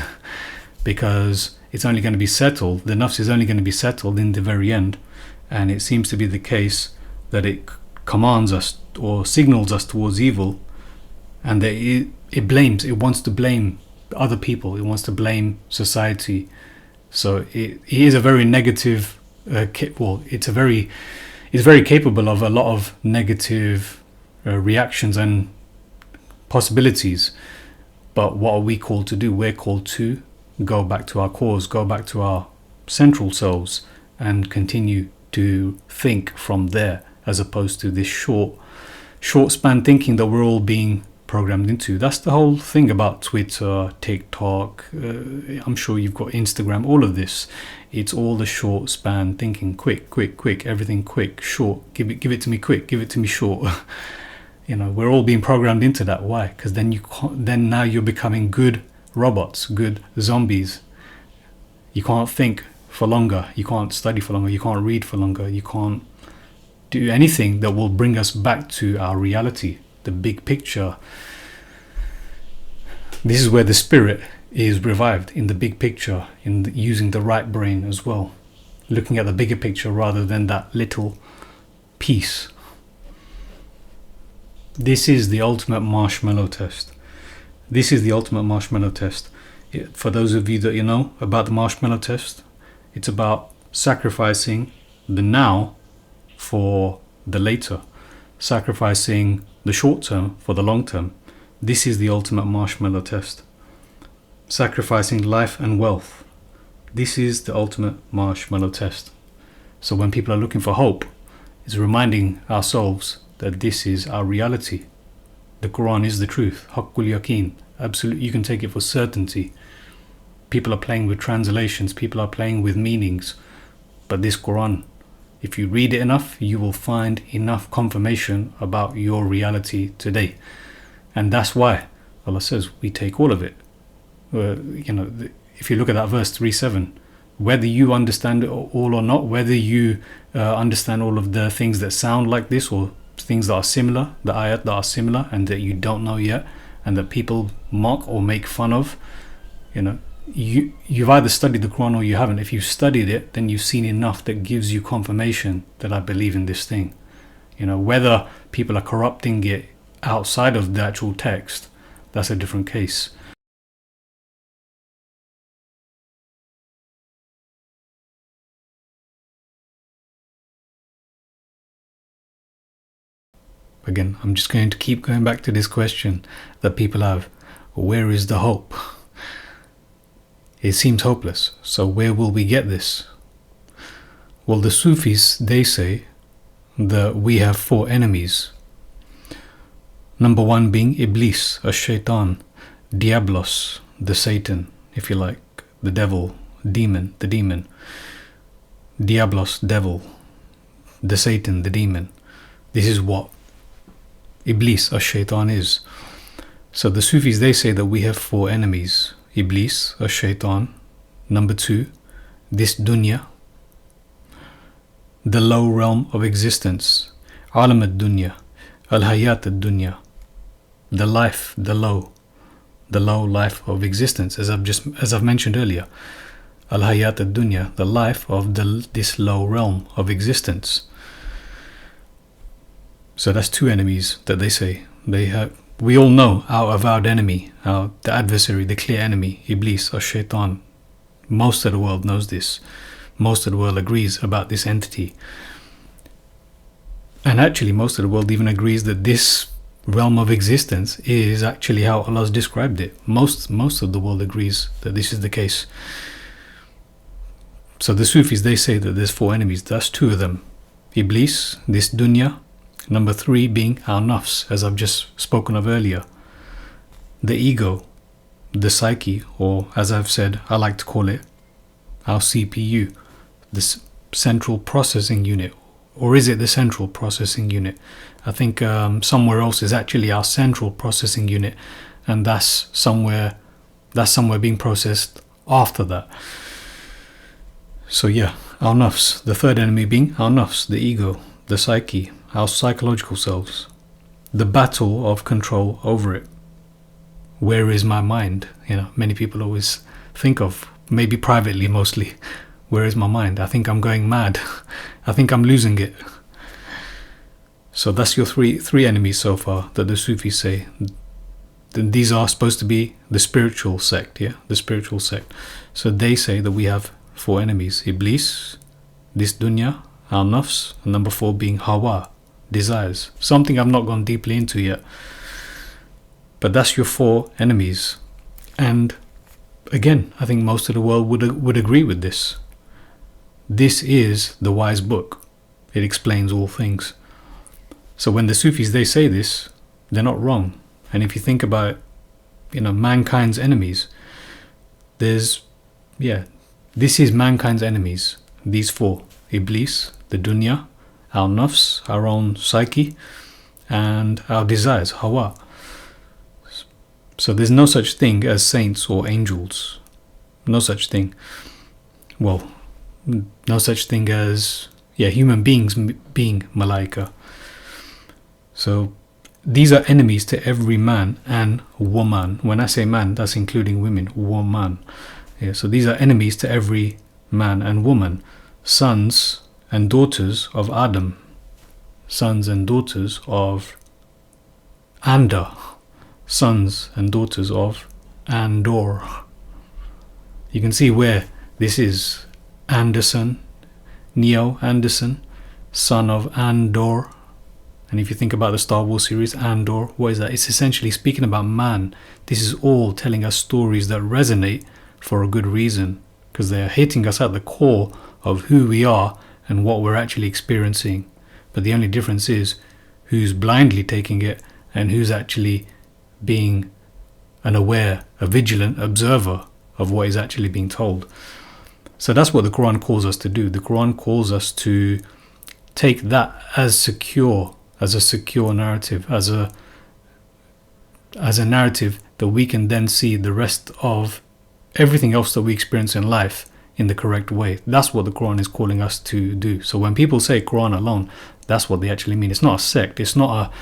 Because it's only going to be settled, the nafs is only going to be settled in the very end. And it seems to be the case that it commands us or signals us towards evil, and that it wants to blame other people, it wants to blame society. So it is a very negative, it's very capable of a lot of negative reactions and possibilities. But what are we called to do? We're called to go back to our cause, go back to our central selves, and continue to think from there, as opposed to this short span thinking that we're all being programmed into. That's the whole thing about Twitter, TikTok, I'm sure you've got Instagram, all of this. It's all the short span thinking, quick, everything quick, short, give it to me quick, give it to me short. We're all being programmed into that. Why? Because then now you're becoming good robots, good zombies. You can't think for longer, you can't study for longer, you can't read for longer, you can't do anything that will bring us back to our reality, the big picture. This is where the spirit is revived, in the big picture, using the right brain as well, looking at the bigger picture rather than that little piece. This is the ultimate marshmallow test. For those of you that you know about the marshmallow test, it's about sacrificing the now for the later, sacrificing the short term for the long term. This is the ultimate marshmallow test. Sacrificing life and wealth. This is the ultimate marshmallow test. So when people are looking for hope, it's reminding ourselves that this is our reality. The Qur'an is the truth. Haqqul yaqeen. Absolute, you can take it for certainty. People are playing with translations, people are playing with meanings. But this Qur'an, if you read it enough, you will find enough confirmation about your reality today. And that's why Allah says we take all of it. If you look at that verse 3:7, whether you understand it all or not, whether you understand all of the things that sound like this or things that are similar, the ayat that are similar and that you don't know yet, and that people mock or make fun of, you've either studied the Quran or you haven't. If you've studied it, then you've seen enough that gives you confirmation that I believe in this thing. Whether people are corrupting it outside of the actual text, that's a different case. Again, I'm just going to keep going back to this question that people have. Where is the hope? It seems hopeless. So where will we get this? Well, the Sufis, they say that we have 4 enemies. Number 1 being Iblis, a shaitan, Diablos, the Satan, if you like, the devil, demon, the demon. Diablos, devil, the Satan, the demon. This is what Iblis, a shaitan, is. So the Sufis, they say that we have 4 enemies. Iblis, a shaitan. Number 2, this dunya, the low realm of existence. Alam ad-dunya, al-hayat ad-dunya, the life, the low life of existence, as I've mentioned earlier. Al-hayat ad-dunya, the life of this low realm of existence. So that's 2 enemies that they say they have. We all know our avowed enemy, the adversary, the clear enemy, Iblis or Shaitan. Most of the world knows this. Most of the world agrees about this entity. And actually most of the world even agrees that this realm of existence is actually how Allah's described it. Most of the world agrees that this is the case. So the Sufis, they say that there's 4 enemies. That's 2 of them. Iblis, this dunya. Number 3 being our nafs, as I've just spoken of earlier. The ego, the psyche, or as I've said, I like to call it our CPU, the central processing unit. Or is it the central processing unit? I think somewhere else is actually our central processing unit, and that's somewhere being processed after that. So yeah, our nafs, the 3rd enemy being our nafs, the ego, the psyche, our psychological selves, the battle of control over it. Where is my mind? Many people always think of, maybe privately mostly, where is my mind? I think I'm going mad. I think I'm losing it. So that's your three enemies so far that the Sufis say. These are supposed to be the spiritual sect, the spiritual sect. So they say that we have 4 enemies: Iblis, this dunya, our nafs, and number 4 being hawa, desires. Something I've not gone deeply into yet. But that's your 4 enemies. And again, I think most of the world would agree with this. This is the wise book. It explains all things. So when the Sufis, they say this, they're not wrong. And if you think about, mankind's enemies, this is mankind's enemies. These 4: Iblis, the dunya, our nafs, our own psyche, and our desires, hawa. So there's no such thing as saints or angels. No such thing. Well, no such thing as human beings being malaika. So these are enemies to every man and woman. When I say man, that's including women, woman. So these are enemies to every man and woman, sons and daughters of Adam, sons and daughters of Anda, sons and daughters of Andor. You can see where this is. Anderson, Neo Anderson, son of Andor. And if you think about the Star Wars series, Andor, what is that? It's essentially speaking about man. This is all telling us stories that resonate for a good reason, because they are hitting us at the core of who we are and what we're actually experiencing. But the only difference is who's blindly taking it and who's actually being an aware, a vigilant observer of what is actually being told. So that's what the Quran calls us to do. The Quran calls us to take that as a secure narrative, as a narrative that we can then see the rest of everything else that we experience in life in the correct way. That's what the Quran is calling us to do. So when people say Quran alone, that's what they actually mean. It's not a sect. It's not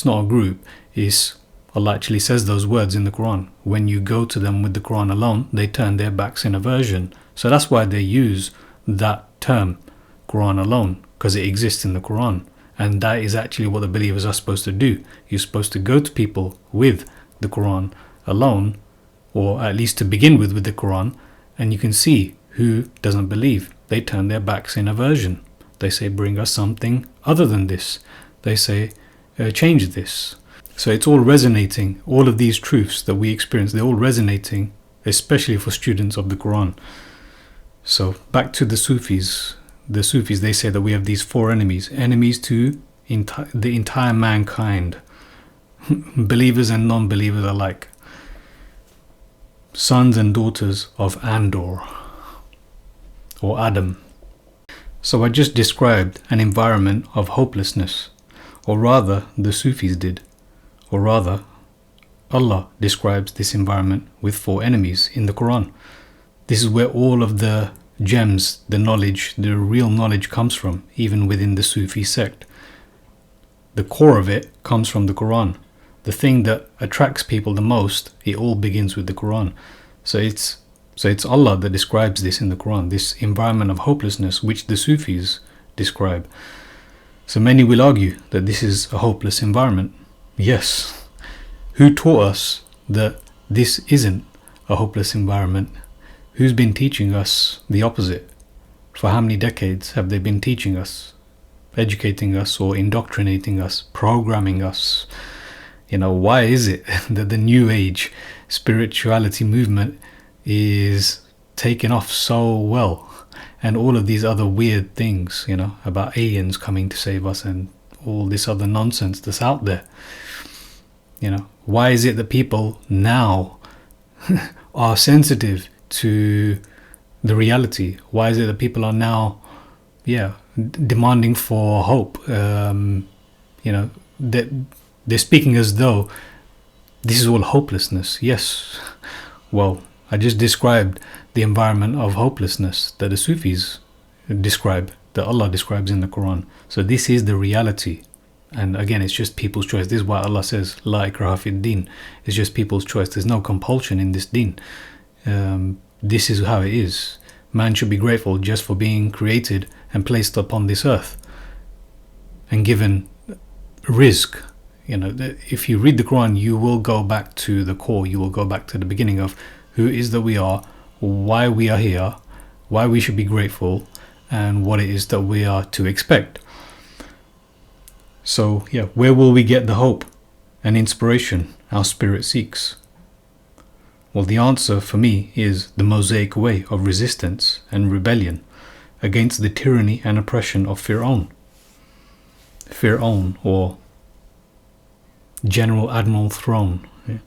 a group. Allah actually says those words in the Quran. When you go to them with the Quran alone, they turn their backs in aversion. So that's why they use that term, Quran alone, because it exists in the Quran. And that is actually what the believers are supposed to do. You're supposed to go to people with the Quran alone, or at least to begin with the Quran, and you can see who doesn't believe. They turn their backs in aversion. They say, bring us something other than this. They say, change this. So it's all resonating. All of these truths that we experience, they're all resonating, especially for students of the Quran. So back to the Sufis. The Sufis, they say that we have these 4 enemies. Enemies to the entire mankind. Believers and non-believers alike. Sons and daughters of Andor. Or Adam. So I just described an environment of hopelessness. Or rather, the Sufis did. Or rather, Allah describes this environment with 4 enemies in the Quran. This is where all of the gems, the knowledge, the real knowledge comes from, even within the Sufi sect. The core of it comes from the Quran. The thing that attracts people the most, it all begins with the Quran. So it's Allah that describes this in the Quran, this environment of hopelessness which the Sufis describe. So many will argue that this is a hopeless environment. Yes. Who taught us that this isn't a hopeless environment? Who's been teaching us the opposite? For how many decades have they been teaching us, educating us, or indoctrinating us, programming us? Why is it that the New Age spirituality movement is taking off so well? And all of these other weird things, about aliens coming to save us and all this other nonsense that's out there. Why is it that people now are sensitive to the reality? Why is it that people are now, demanding for hope? They're speaking as though this is all hopelessness. Yes. Well, I just described the environment of hopelessness that the Sufis describe, that Allah describes in the Quran. So this is the reality. And again, it's just people's choice. This is why Allah says, La ikraha fid din. It's just people's choice. There's no compulsion in this deen. This is how it is. Man should be grateful just for being created and placed upon this earth and given rizq. If you read the Quran, you will go back to the core. You will go back to the beginning of who it is that we are, why we are here, why we should be grateful, and what it is that we are to expect. So, where will we get the hope? and inspiration our spirit seeks? Well, the answer for me is the Mosaic way of resistance and rebellion against the tyranny and oppression of Fir'aun. Fir'aun, or General Admiral Throne. Yeah.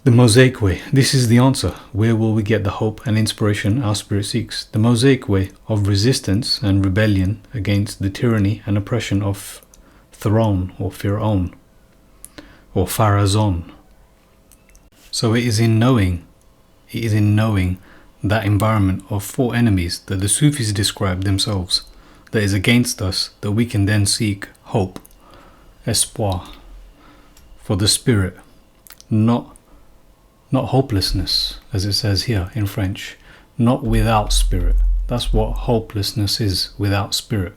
The Mosaic way. This is the answer. Where will we get the hope and inspiration our spirit seeks? The Mosaic way of resistance and rebellion against the tyranny and oppression of Throne, or Fir'aun, or Pharazon. So it is in knowing that environment of four enemies that the Sufis describe themselves, that is against us, that we can then seek hope, espoir, for the spirit, not hopelessness, as it says here in French, not without spirit. That's what hopelessness is, without spirit.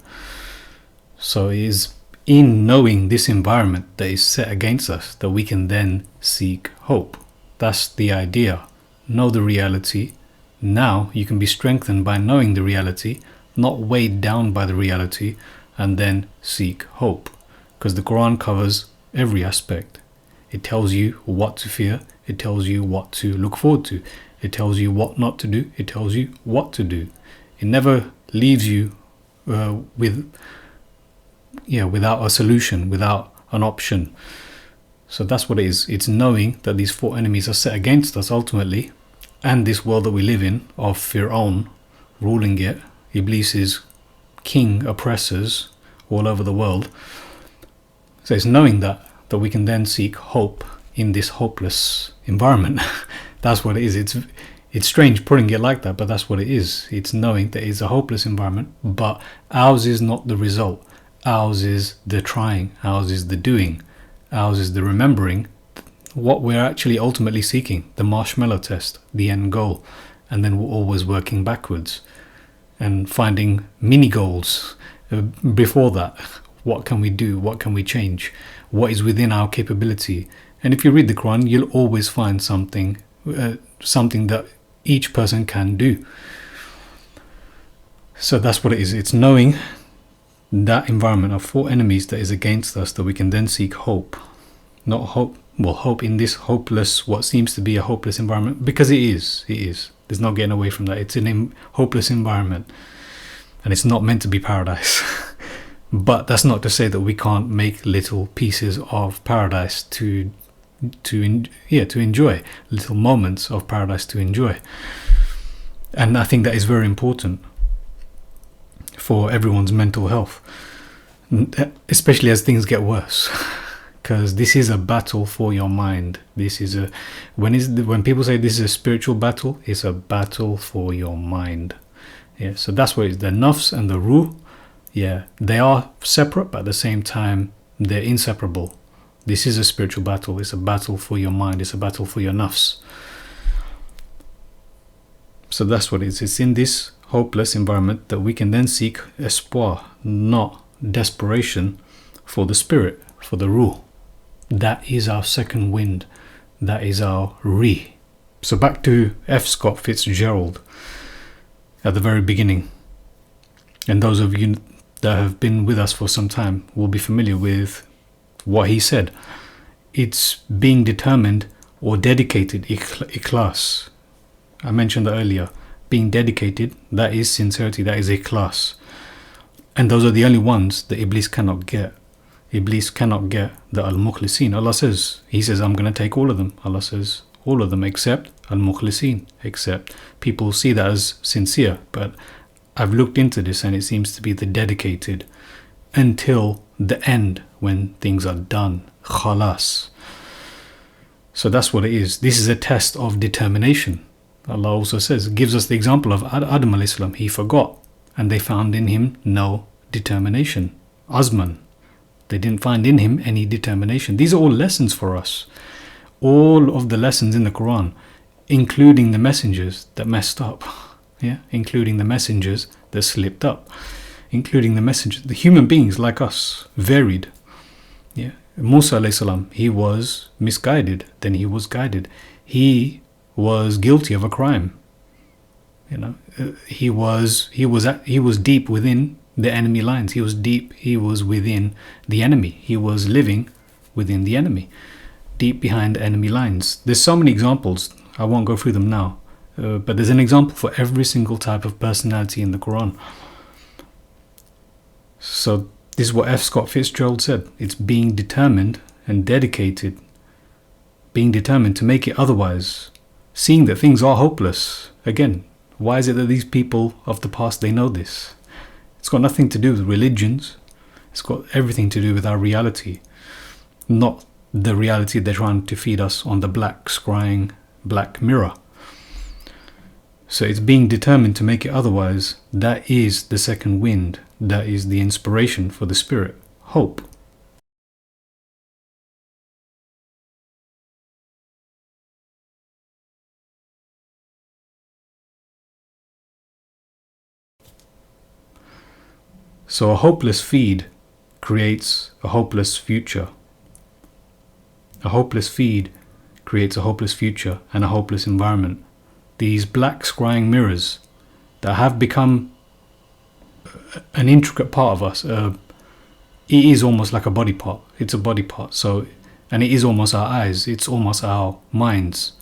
So it is in knowing this environment that is set against us that we can then seek hope. That's the idea. Know the reality. Now you can be strengthened by knowing the reality, not weighed down by the reality, and then seek hope. Because the Qur'an covers every aspect. It tells you what to fear. It tells you what to look forward to. It tells you what not to do. It tells you what to do. It never leaves you without a solution, without an option. So that's what it is. It's knowing that these four enemies are set against us ultimately, and this world that we live in of Fir'aun ruling it, Iblis's king oppressors all over the world. So it's knowing that we can then seek hope in this hopeless environment. That's what it is. It's strange putting it like that, but that's what it is. It's knowing that it's a hopeless environment, but ours is not the result. Ours is the trying. Ours is the doing. Ours is the remembering what we're actually ultimately seeking, the marshmallow test, the end goal. And then we're always working backwards and finding mini goals before that. What can we do? What can we change? What is within our capability? And if you read the Quran, you'll always find something that each person can do. So that's what it is. It's knowing that environment of four enemies that is against us, that we can then seek hope. Not hope, well, hope in this hopeless, what seems to be a hopeless environment, because it is. There's no getting away from that. It's a hopeless environment, and it's not meant to be paradise. But that's not to say that we can't make little pieces of paradise to enjoy, little moments of paradise to enjoy. And I think that is very important for everyone's mental health, especially as things get worse. Because this is a battle for your mind. When people say this is a spiritual battle, it's a battle for your mind. Yeah, so that's what it is. The nafs and the ruh, yeah, they are separate, but at the same time, they're inseparable. This is a spiritual battle. It's a battle for your mind. It's a battle for your nafs. So that's what it is. It's in this hopeless environment that we can then seek espoir, not desperation, for the spirit, for the ruh. That is our second wind. That is our re. So back to F. Scott Fitzgerald at the very beginning. And those of you that have been with us for some time will be familiar with what he said. It's being determined or dedicated, ikhlas. I mentioned that earlier. Being dedicated, that is sincerity, that is ikhlas. And those are the only ones that Iblis cannot get. Iblis cannot get the al-mukhlisin. Allah says, he says, I'm going to take all of them. Allah says, all of them except al-mukhlisin, except people see that as sincere. But I've looked into this and it seems to be the dedicated until the end when things are done. Khalas. So that's what it is. This is a test of determination. Allah also says, gives us the example of Adam alayhi salam. He forgot and they found in him no determination. Azman. They didn't find in him any determination. These are all lessons for us. All of the lessons in the Quran, including the messengers that messed up. Yeah, including the messengers that slipped up. Including the messengers, the human beings like us, varied. Yeah. Musa alayhi salam, he was misguided, then he was guided. He was guilty of a crime. You know, he was deep within the enemy lines. He was deep. He was within the enemy. He was living within the enemy, deep behind enemy lines. There's so many examples. I won't go through them now. But there's an example for every single type of personality in the Quran. So this is what F. Scott Fitzgerald said. It's being determined and dedicated, being determined to make it otherwise, seeing that things are hopeless. Again, why is it that these people of the past, they know this? It's got nothing to do with religions. It's got everything to do with our reality, not the reality they're trying to feed us on the black, scrying black mirror. So it's being determined to make it otherwise. That is the second wind. That is the inspiration for the spirit. Hope. So a hopeless feed creates a hopeless future. A hopeless feed creates a hopeless future and a hopeless environment. These black scrying mirrors that have become an intricate part of us. It is almost like a body part. It's a body part. So, and it is almost our eyes. It's almost our minds.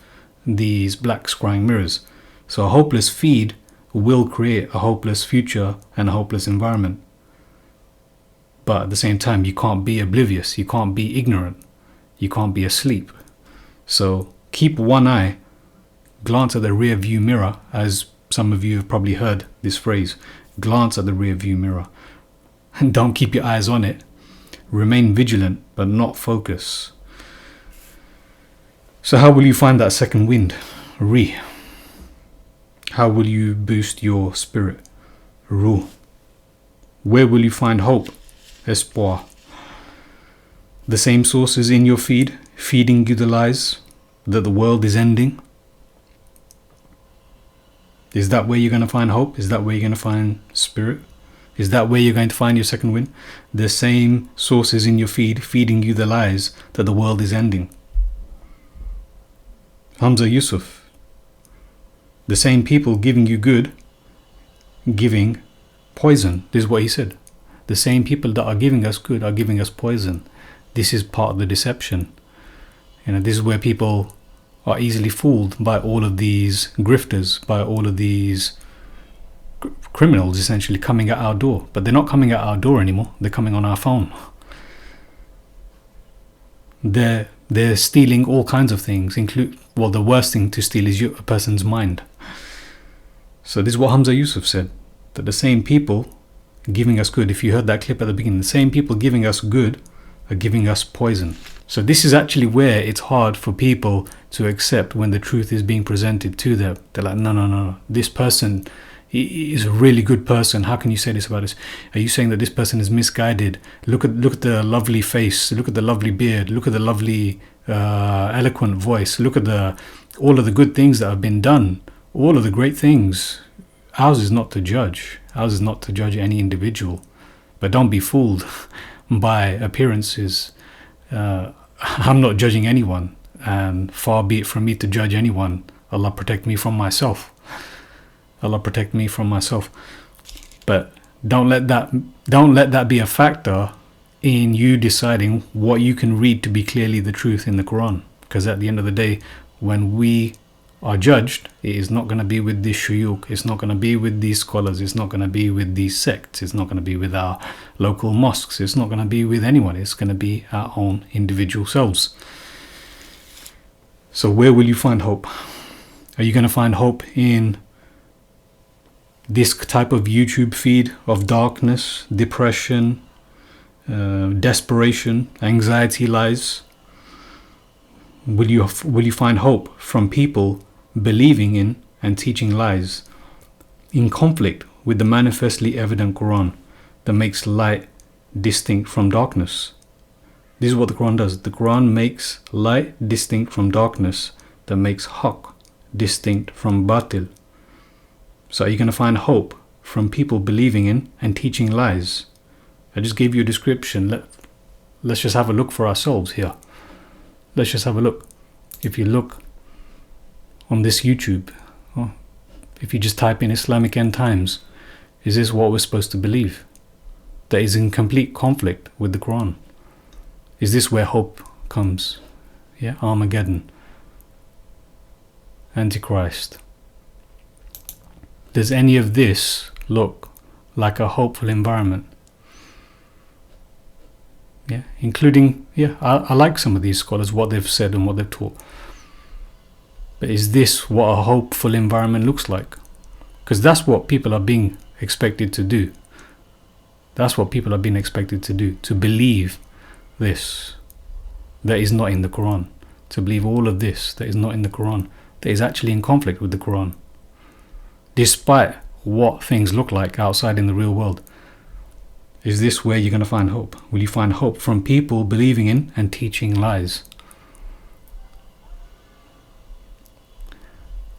These black scrying mirrors. So a hopeless feed will create a hopeless future and a hopeless environment. But at the same time, you can't be oblivious. You can't be ignorant. You can't be asleep. So keep one eye, glance at the rear view mirror, as some of you have probably heard this phrase, glance at the rear view mirror. And don't keep your eyes on it. Remain vigilant, but not focus. So how will you find that second wind? Re. How will you boost your spirit? Ruh. Where will you find hope? Espoir. The same sources in your feed, feeding you the lies that the world is ending. Is that where you're going to find hope? Is that where you're going to find spirit? Is that where you're going to find your second wind? The same sources in your feed, feeding you the lies that the world is ending. Hamza Yusuf. The same people giving you good, giving poison. This is what he said. The same people that are giving us good are giving us poison. This is part of the deception. This is where people are easily fooled by all of these grifters, by all of these criminals essentially coming at our door. But they're not coming at our door anymore. They're coming on our phone. They're stealing all kinds of things. The worst thing to steal is a person's mind. So this is what Hamza Yusuf said, that the same people giving us good, if you heard that clip at the beginning, the same people giving us good are giving us poison. So this is actually where it's hard for people to accept when the truth is being presented to them. They're like, no, this person is a really good person. How can you say this about us? Are you saying that this person is misguided? Look at the lovely face. Look at the lovely beard. Look at the lovely eloquent voice. Look at all of the good things that have been done. All of the great things. Ours is not to judge. Ours is not to judge any individual. But don't be fooled by appearances. I'm not judging anyone, and far be it from me to judge anyone. Allah protect me from myself. Allah protect me from myself. But don't let that be a factor in you deciding what you can read to be clearly the truth in the Quran. Because at the end of the day, when we are judged, it is not going to be with these shuyukh, it's not going to be with these scholars, it's not going to be with these sects, it's not going to be with our local mosques, it's not going to be with anyone, it's going to be our own individual selves. So where will you find hope? Are you going to find hope in this type of YouTube feed of darkness, depression, desperation, anxiety lies? Will you find hope from people believing in and teaching lies, in conflict with the manifestly evident Quran that makes light distinct from darkness? This is what the Quran does. The Quran makes light distinct from darkness, that makes haqq distinct from batil. So are you going to find hope from people believing in and teaching lies? I just gave you a description. Let's just have a look for ourselves here. Let's just have a look. If you look on this YouTube, if you just type in Islamic end times, is this what we're supposed to believe? that is in complete conflict with the Qur'an? Is this where hope comes? Yeah, Armageddon, Antichrist. Does any of this look like a hopeful environment? Yeah, including, I like some of these scholars, what they've said and what they've taught. But is this what a hopeful environment looks like? Because that's what people are being expected to do. That's what people are being expected to do. To believe this that is not in the Quran. To believe all of this that is not in the Quran. That is actually in conflict with the Quran. Despite what things look like outside in the real world. Is this where you're going to find hope? Will you find hope from people believing in and teaching lies?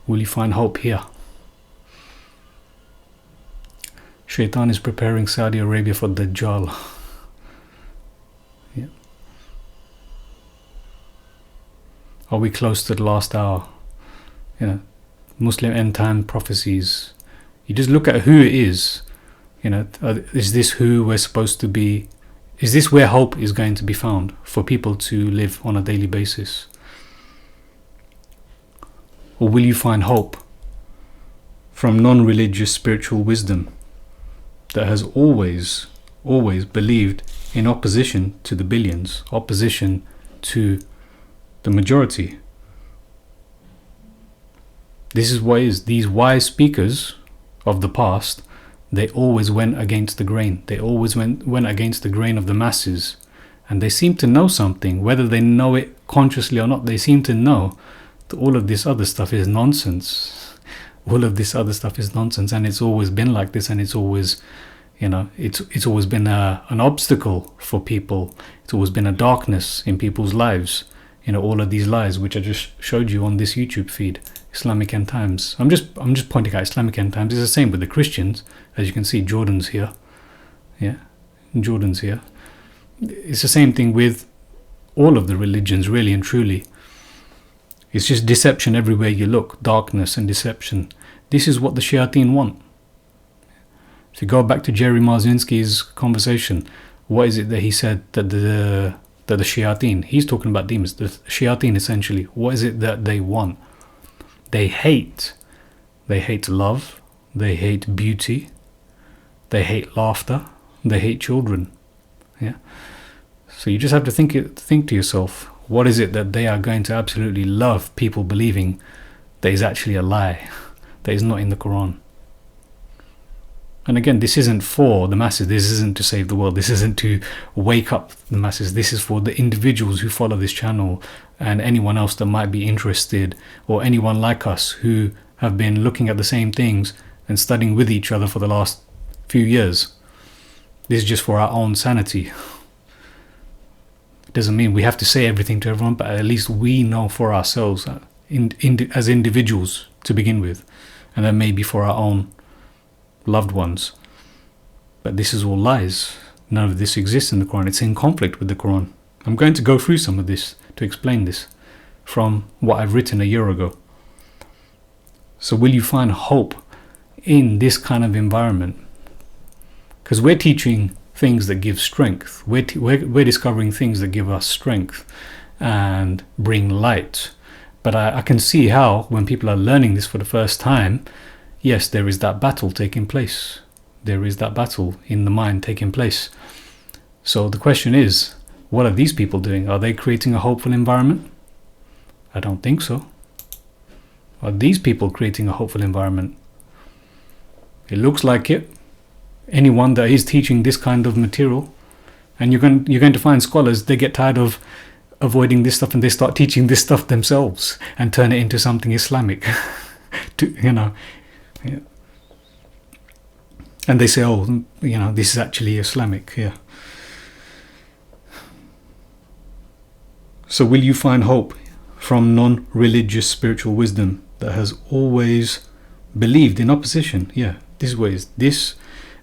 Will you find hope here? Shaitan is preparing Saudi Arabia for Dajjal. Yeah. Are we close to the last hour? Muslim end time prophecies. You just look at who it is. Is this who we're supposed to be? Is this where hope is going to be found for people to live on a daily basis? Or will you find hope from non-religious spiritual wisdom that has always believed in opposition to the billions, opposition to the majority? This is what is. These wise speakers of the past, they always went against the grain. They always went against the grain of the masses. And they seem to know something, whether they know it consciously or not. They seem to know that all of this other stuff is nonsense. All of this other stuff is nonsense, and it's always been like this, and it's always, it's always been an obstacle for people. It's always been a darkness in people's lives. All of these lies, which I just showed you on this YouTube feed, Islamic End Times. I'm just pointing out Islamic End Times. It's the same with the Christians. As you can see, Jordan's here. Yeah, Jordan's here. It's the same thing with all of the religions, really and truly. It's just deception everywhere you look. Darkness and deception. This is what the shayateen want. If you go back to Jerry Marzinski's conversation, what is it that he said that the shayateen, he's talking about demons, the shayateen essentially, what is it that they want? They hate love, they hate beauty, they hate laughter, they hate children. Yeah. So you just have to think to yourself, what is it that they are going to absolutely love people believing that is actually a lie, that is not in the Quran? And again, this isn't for the masses. This isn't to save the world. This isn't to wake up the masses. This is for the individuals who follow this channel and anyone else that might be interested, or anyone like us who have been looking at the same things and studying with each other for the last few years. This is just for our own sanity. It doesn't mean we have to say everything to everyone, but at least we know for ourselves as individuals to begin with, and then maybe for our own loved ones. But this is all lies. None of this exists in the Quran. It's in conflict with the Quran. I'm going to go through some of this to explain this from what I've written a year ago. So will you find hope in this kind of environment? Because we're teaching things that give strength. We're discovering things that give us strength and bring light. But I can see how when people are learning this for the first time, yes, there is that battle taking place. There is that battle in the mind taking place. So the question is, what are these people doing? Are they creating a hopeful environment? I don't think so. Are these people creating a hopeful environment? It looks like it. Anyone that is teaching this kind of material, and you're going to find scholars, they get tired of avoiding this stuff and they start teaching this stuff themselves and turn it into something Islamic. Yeah. And they say, oh, this is actually Islamic. Yeah. So will you find hope from non-religious spiritual wisdom that has always believed in opposition? Yeah, this way is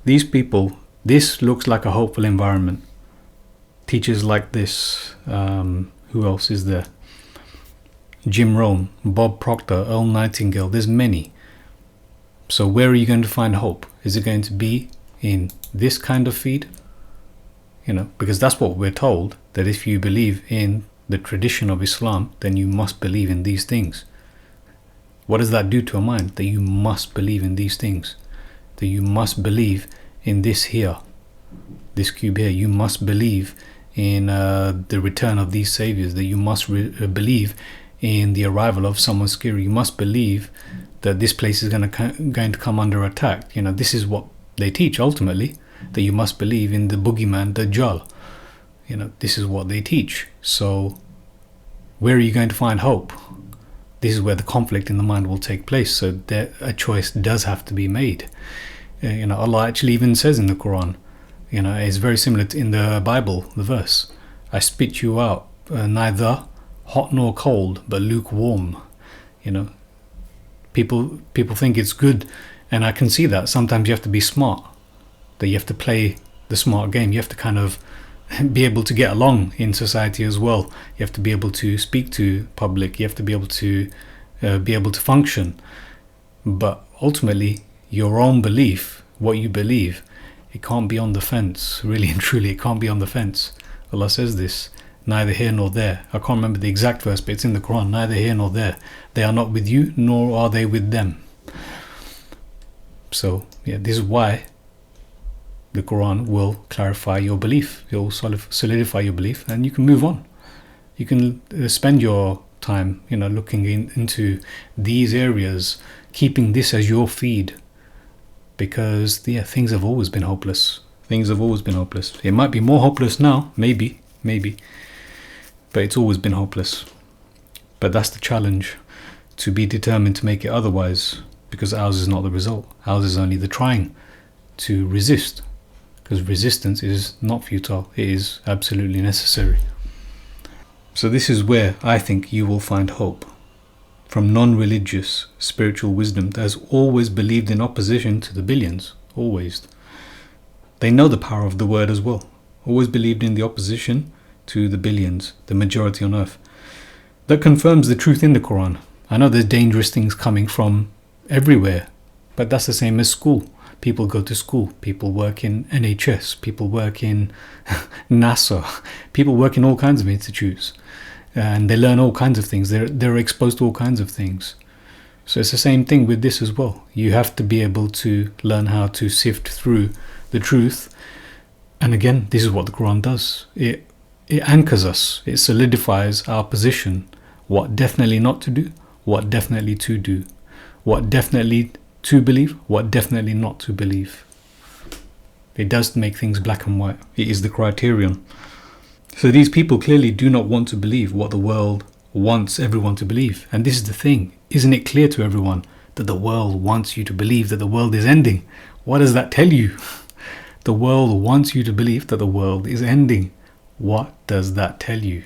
these people, this looks like a hopeful environment. Teachers like this, who else is there? Jim Rohn, Bob Proctor, Earl Nightingale, there's many. So where are you going to find hope? Is it going to be in this kind of feed because that's what we're told, that if you believe in the tradition of Islam, then you must believe in these things. What does that do to a mind? That you must believe in these things. That you must believe in this here, this cube here. You must believe in the return of these saviors. That you must believe in the arrival of someone scary. You must believe that this place is going to come under attack. This is what they teach ultimately. That you must believe in the boogeyman, Dajjal. This is what they teach. So where are you going to find hope? This is where the conflict in the mind will take place. So a choice does have to be made. Allah actually even says in the Qur'an, it's very similar to in the Bible, the verse, I spit you out, neither hot nor cold, but lukewarm. People think it's good, and I can see that. Sometimes you have to be smart, that you have to play the smart game. You have to kind of be able to get along in society as well. You have to be able to speak to public. You have to be able to function. But ultimately, your own belief, what you believe, it can't be on the fence. Really and truly, it can't be on the fence. Allah says this, neither here nor there. I can't remember the exact verse, but it's in the Quran. Neither here nor there. They are not with you, nor are they with them. So, this is why the Quran will clarify your belief. It will solidify your belief, and you can move on. You can spend your time, looking into these areas, keeping this as your feed, because things have always been hopeless. Things have always been hopeless. It might be more hopeless now, maybe, but it's always been hopeless. But that's the challenge, to be determined to make it otherwise, because ours is not the result. Ours is only the trying to resist. Because resistance is not futile, it is absolutely necessary. So this is where I think you will find hope. From non-religious spiritual wisdom that has always believed in opposition to the billions. Always. They know the power of the word as well. Always believed in the opposition to the billions, the majority on earth. That confirms the truth in the Quran. I know there's dangerous things coming from everywhere, but that's the same as school. People go to school, people work in NHS, people work in NASA, people work in all kinds of institutes, and they learn all kinds of things. They're exposed to all kinds of things. So it's the same thing with this as well. You have to be able to learn how to sift through the truth. And again, this is what the Quran does. It anchors us, it solidifies our position, what definitely not to do, what definitely to do, what definitely to believe, what definitely not to believe. It does make things black and white. It is the criterion. So these people clearly do not want to believe what the world wants everyone to believe. And this is the thing. Isn't it clear to everyone that the world wants you to believe that the world is ending? What does that tell you? The world wants you to believe that the world is ending. What does that tell you?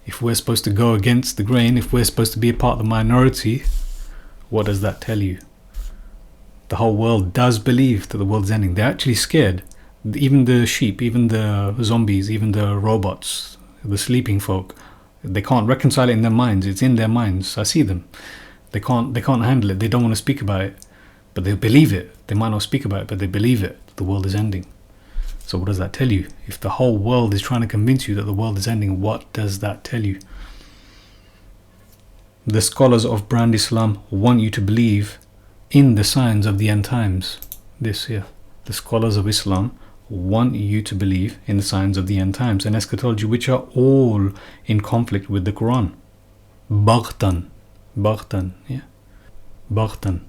If we're supposed to go against the grain, if we're supposed to be a part of the minority, what does that tell you? The whole world does believe that the world is ending. They're actually scared. Even the sheep, even the zombies, even the robots, the sleeping folk, they can't reconcile it in their minds. It's in their minds. I see them. They can't handle it. They don't want to speak about it, but they believe it. They might not speak about it, but they believe it. The world is ending. So what does that tell you? If the whole world is trying to convince you that the world is ending, what does that tell you? The scholars of Brand Islam want you to believe in the signs of the end times. This here. The scholars of Islam want you to believe in the signs of the end times and eschatology, which are all in conflict with the Quran. Baghtan. Yeah. Baghtan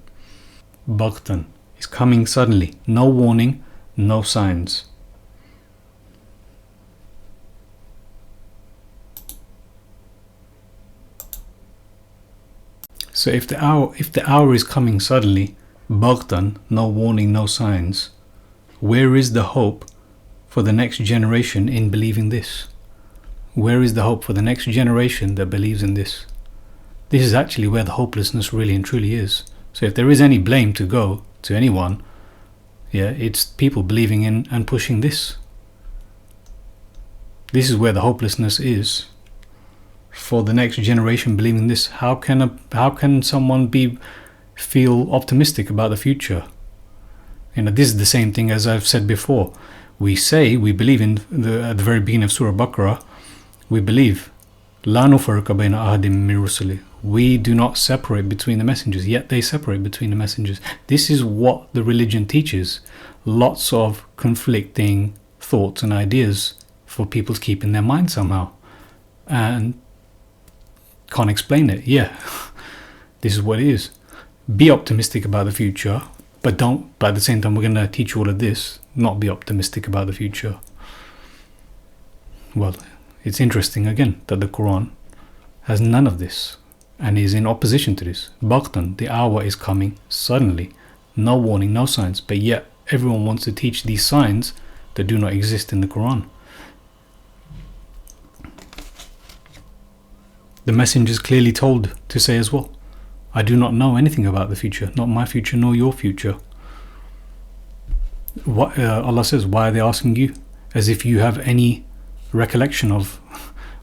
is coming suddenly. No warning, no signs. So if the hour is coming suddenly, baghtan, no warning, no signs, where is the hope for the next generation in believing this? Where is the hope for the next generation that believes in this? This is actually where the hopelessness really and truly is. So if there is any blame to go to anyone, it's people believing in and pushing this. This is where the hopelessness is. For the next generation believing this, how can someone feel optimistic about the future? This is the same thing as I've said before. We say, we believe at the very beginning of Surah Baqarah, we believe, لا نفرق بين أحد من رسله. We do not separate between the messengers, yet they separate between the messengers. This is what the religion teaches. Lots of conflicting thoughts and ideas for people to keep in their mind somehow. And can't explain it. Yeah, this is what it is. Be optimistic about the future, but at the same time, we're going to teach you all of this. Not be optimistic about the future. Well, it's interesting again that the Quran has none of this and is in opposition to this. Baqtan, the hour is coming suddenly. No warning, no signs, but yet everyone wants to teach these signs that do not exist in the Quran. The messengers clearly told to say as well, I do not know anything about the future, not my future nor your future. What, Allah says, why are they asking you? As if you have any recollection of,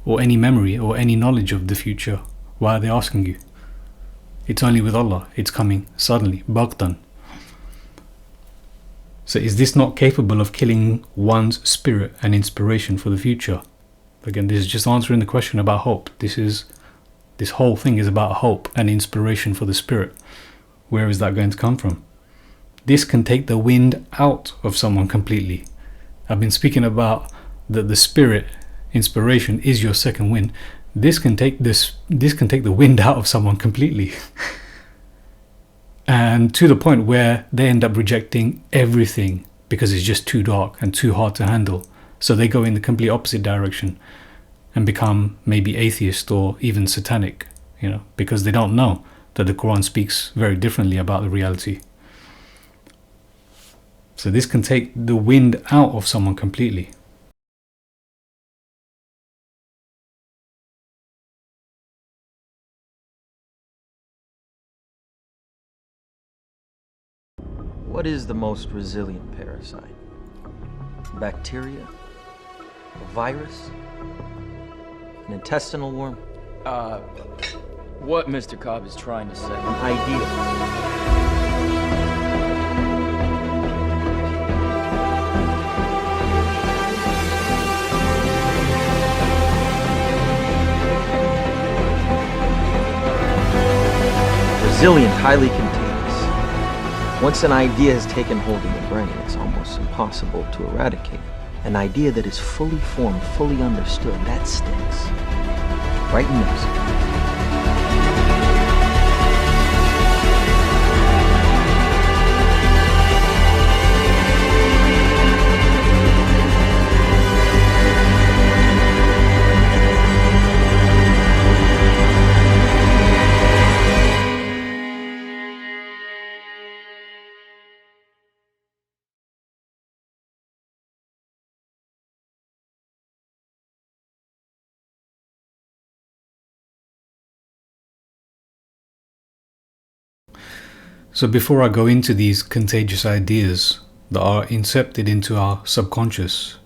or any memory, or any knowledge of the future. Why are they asking you? It's only with Allah. It's coming suddenly, Baqtan. So is this not capable of killing one's spirit and inspiration for the future? Again, this is just answering the question about hope. This whole thing is about hope and inspiration for the spirit. Where is that going to come from? This can take the wind out of someone completely. I've been speaking about that the spirit, inspiration, is your second wind. This can take the wind out of someone completely. And to the point where they end up rejecting everything because it's just too dark and too hard to handle. So they go in the complete opposite direction and become maybe atheist or even satanic, because they don't know that the Quran speaks very differently about the reality. So this can take the wind out of someone completely. What is the most resilient parasite? Bacteria? A virus? An intestinal worm? What Mr. Cobb is trying to say. An idea. Resilient, highly contagious. Once an idea has taken hold in the brain, it's almost impossible to eradicate. An idea that is fully formed, fully understood, that sticks. Right next to you. So before I go into these contagious ideas that are incepted into our subconscious,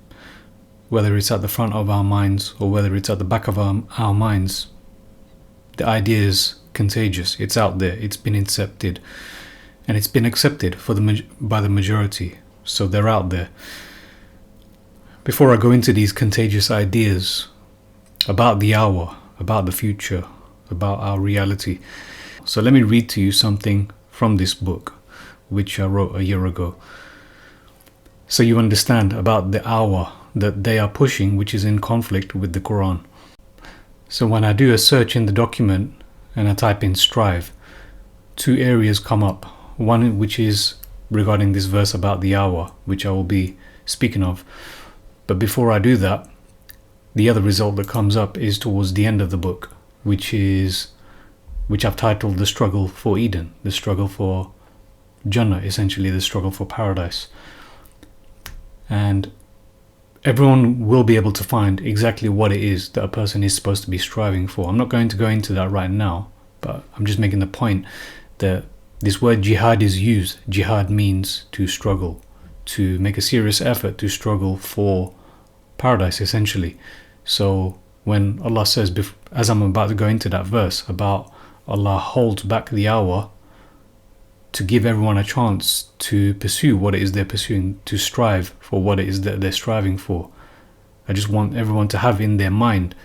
whether it's at the front of our minds or whether it's at the back of our minds, the idea is contagious. It's out there. It's been incepted, and it's been accepted by the majority. So they're out there. Before I go into these contagious ideas about the hour, about the future, about our reality, so let me read to you something from this book, which I wrote a year ago, so you understand about the hour that they are pushing, which is in conflict with the Quran. So when I do a search in the document and I type in strive, two areas come up. One which is regarding this verse about the hour, which I will be speaking of. But before I do that, the other result that comes up is towards the end of the book, which I've titled The Struggle for Eden, the struggle for Jannah, essentially the struggle for paradise. And everyone will be able to find exactly what it is that a person is supposed to be striving for. I'm not going to go into that right now, but I'm just making the point that this word jihad is used. Jihad means to struggle, to make a serious effort to struggle for paradise, essentially. So when Allah says, as I'm about to go into that verse about Allah holds back the hour, to give everyone a chance to pursue what it is they're pursuing, to strive for what it is that they're striving for. I just want everyone to have in their mind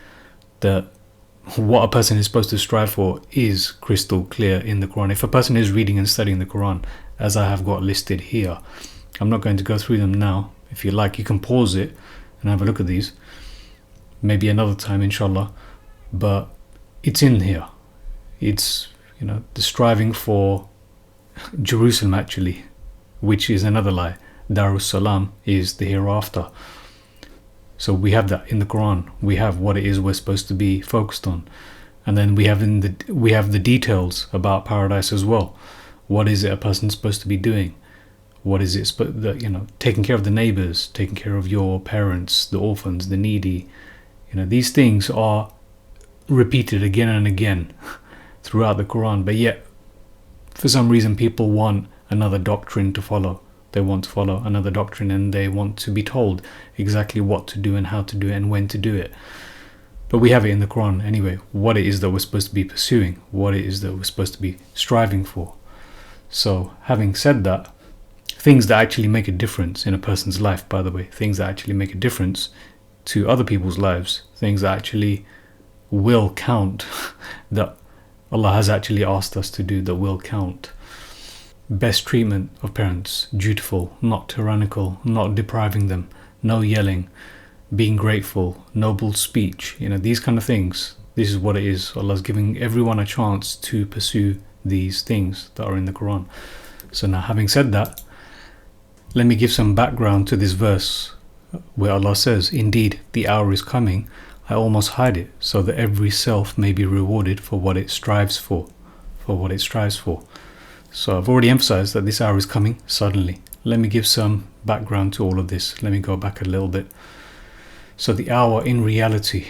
that what a person is supposed to strive for is crystal clear in the Quran. If a person is reading and studying the Quran, as I have got listed here, I'm not going to go through them now. If you like, you can pause it and have a look at these. Maybe another time, inshallah. But it's in here. It's, the striving for Jerusalem, actually, which is another lie. Darus Salam is the hereafter. So we have that in the Quran. We have what it is we're supposed to be focused on, and then we have the details about paradise as well. What is it a person's supposed to be doing? What is it taking care of the neighbors, taking care of your parents, the orphans, the needy. These things are repeated again and again throughout the Quran, but yet for some reason people want another doctrine to follow. They want to follow another doctrine, and they want to be told exactly what to do and how to do it and when to do it. But we have it in the Quran anyway, what it is that we're supposed to be pursuing, what it is that we're supposed to be striving for. So having said that, things that actually make a difference in a person's life, by the way, things that actually make a difference to other people's lives, things that actually will count, that Allah has actually asked us to do, that will count. Best treatment of parents, dutiful, not tyrannical, not depriving them, no yelling, being grateful, noble speech, these kind of things. This is what it is. Allah's giving everyone a chance to pursue these things that are in the Quran. So now, having said that, let me give some background to this verse where Allah says, "Indeed, the hour is coming, I almost hide it, so that every self may be rewarded for what it strives for." So I've already emphasized that this hour is coming suddenly. Let me give some background to all of this. Let me go back a little bit. So the hour in reality.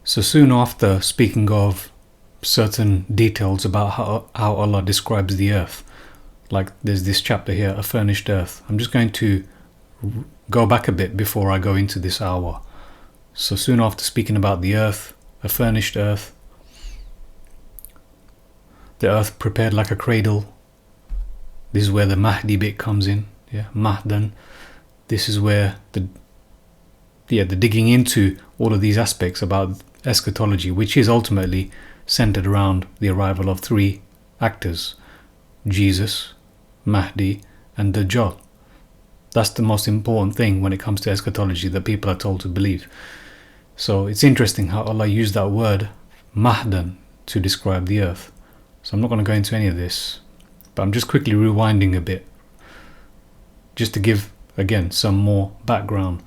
So soon after speaking of certain details about how Allah describes the earth, like there's this chapter here, a furnished earth. I'm just going to go back a bit before I go into this hour. So soon after speaking about the earth, a furnished earth, the earth prepared like a cradle. This is where the Mahdi bit comes in. Mahdan. This is where the digging into all of these aspects about eschatology, which is ultimately centered around the arrival of three actors: Jesus, Mahdi, and Dajjal. That's the most important thing when it comes to eschatology that people are told to believe. So it's interesting how Allah used that word Mahdan to describe the earth. So I'm not going to go into any of this, but I'm just quickly rewinding a bit just to give again some more background.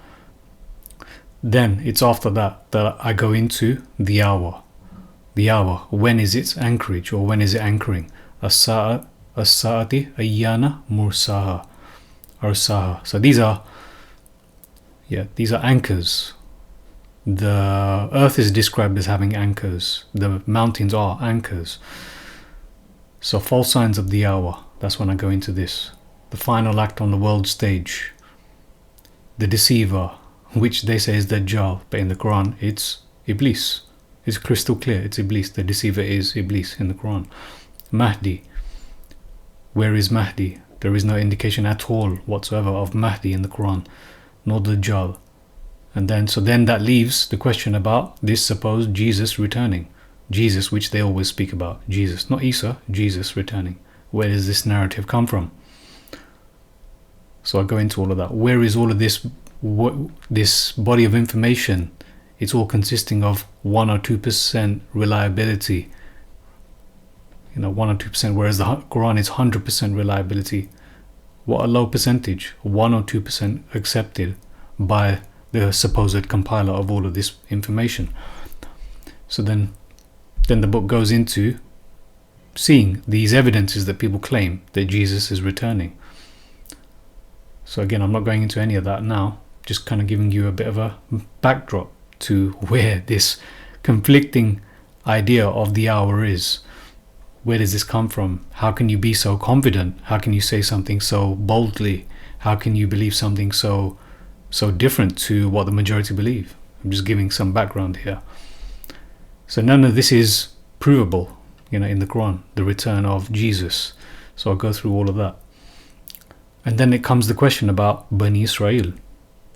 Then it's after that I go into the hour. The hour, when is its anchorage, or when is it anchoring? As-sa'ati ayyana mursaha, arsaha. So these are anchors. The earth is described as having anchors. The mountains are anchors. So false signs of the hour, that's when I go into this. The final act on the world stage. The deceiver, which they say is Dajjal, but in the Quran it's Iblis. It's crystal clear, it's Iblis. The deceiver is Iblis in the Quran. Mahdi. Where is Mahdi? There is no indication at all whatsoever of Mahdi in the Quran, nor Dajjal. And then that leaves the question about this supposed Jesus returning. Jesus, which they always speak about. Jesus, not Isa, Jesus returning. Where does this narrative come from? So I go into all of that. Where is all of this body of information? It's all consisting of 1 or 2% reliability. 1 or 2%, whereas the Quran is 100% reliability. What a low percentage, 1 or 2% accepted by the supposed compiler of all of this information. So then the book goes into seeing these evidences that people claim that Jesus is returning. So again, I'm not going into any of that now. just kind of giving you a bit of a backdrop to where this conflicting idea of the hour is. Where does this come from? How can you be so confident? How can you say something so boldly? How can you believe something so different to what the majority believe? I'm just giving some background here. So none of this is provable, in the Quran, the return of Jesus. So I'll go through all of that. And then it comes the question about Bani Israel.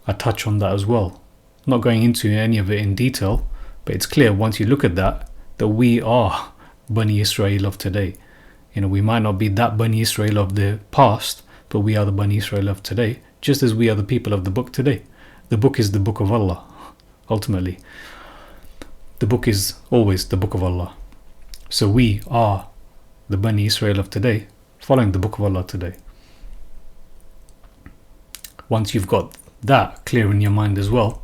I touch on that as well. Not going into any of it in detail, but it's clear once you look at that we are Bani Israel of today. We might not be that Bani Israel of the past, but we are the Bani Israel of today, just as we are the people of the book today. The book is the book of Allah, ultimately. The book is always the book of Allah. So we are the Bani Israel of today, following the book of Allah today. Once you've got that clear in your mind as well,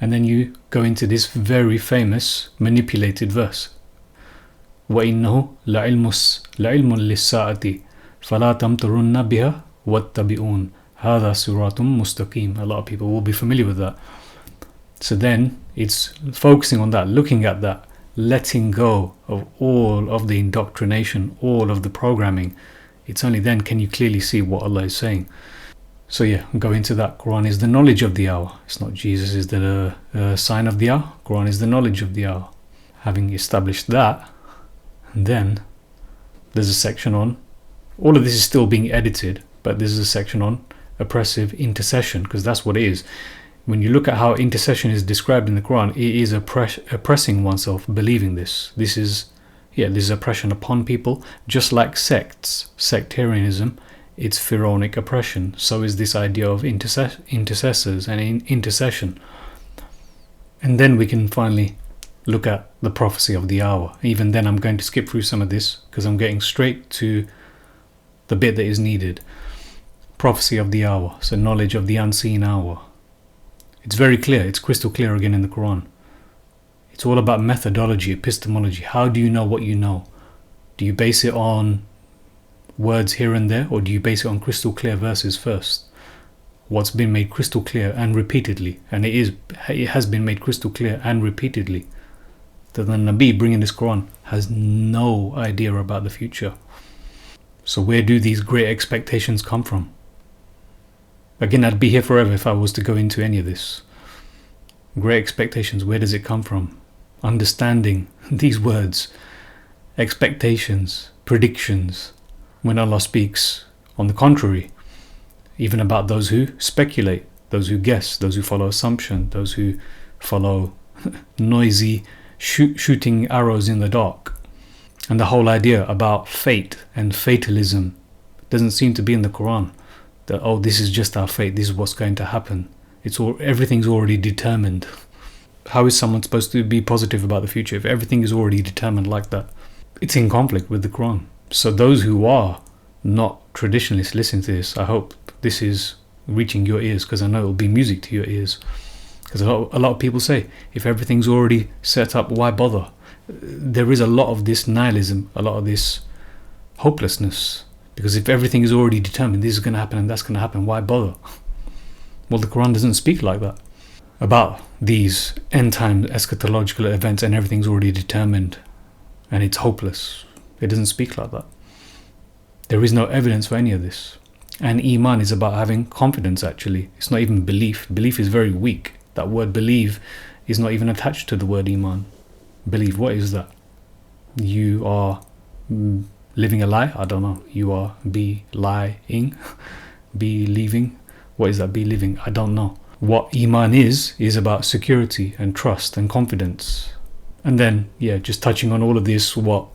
and then you go into this very famous manipulated verse. وَإِنَّهُ لَعِلْمٌ لِلسَّاعَةِ فَلَا تَمْتَرُنَّ بِهَا وَاتَّبِعُونَ هَذَا صِرَاطٌ مُسْتَقِيمٌ. A lot of people will be familiar with that. So then it's focusing on that, looking at that, letting go of all of the indoctrination, all of the programming. It's only then can you clearly see what Allah is saying. So yeah, go into that. Quran is the knowledge of the hour. It's not Jesus is the sign of the hour. Quran is the knowledge of the hour. Having established that, and then there's a section on, all of this is still being edited, but this is a section on oppressive intercession, because that's what it is. When you look at how intercession is described in the Quran, it is oppressing oneself, believing this. This is oppression upon people, just like sects, sectarianism. It's pharaonic oppression. So is this idea of intercessors and intercession. And then we can finally look at the prophecy of the hour. Even then I'm going to skip through some of this because I'm getting straight to the bit that is needed. Prophecy of the hour, so knowledge of the unseen hour. It's very clear, it's crystal clear again in the Quran. It's all about methodology, epistemology. How do you know what you know? Do you base it on words here and there, or do you base it on crystal clear verses first? What's been made crystal clear and repeatedly, and it has been made crystal clear and repeatedly, that the Nabi bringing this Quran has no idea about the future. So where do these great expectations come from? Again, I'd be here forever if I was to go into any of this. Great expectations, where does it come from? Understanding these words, expectations, predictions, when Allah speaks, on the contrary, even about those who speculate, those who guess, those who follow assumption, those who follow noisy shooting arrows in the dark. And the whole idea about fate and fatalism doesn't seem to be in the Quran. That, this is just our fate, this is what's going to happen. Everything's already determined. How is someone supposed to be positive about the future if everything is already determined like that? It's in conflict with the Quran. So those who are not traditionalists listening to this, I hope this is reaching your ears, because I know it'll be music to your ears. Because a lot of people say, if everything's already set up, why bother? There is a lot of this nihilism, a lot of this hopelessness. Because if everything is already determined, this is going to happen and that's going to happen, why bother? Well, the Quran doesn't speak like that. About these end-time eschatological events and everything's already determined and it's hopeless. It doesn't speak like that. There is no evidence for any of this. And Iman is about having confidence, actually. It's not even belief. Belief is very weak. That word believe is not even attached to the word Iman. Believe, what is that? You are living a lie? I don't know. You are lying? Believing? What is that? Believing? I don't know. What Iman is about security and trust and confidence. And then, just touching on all of this, what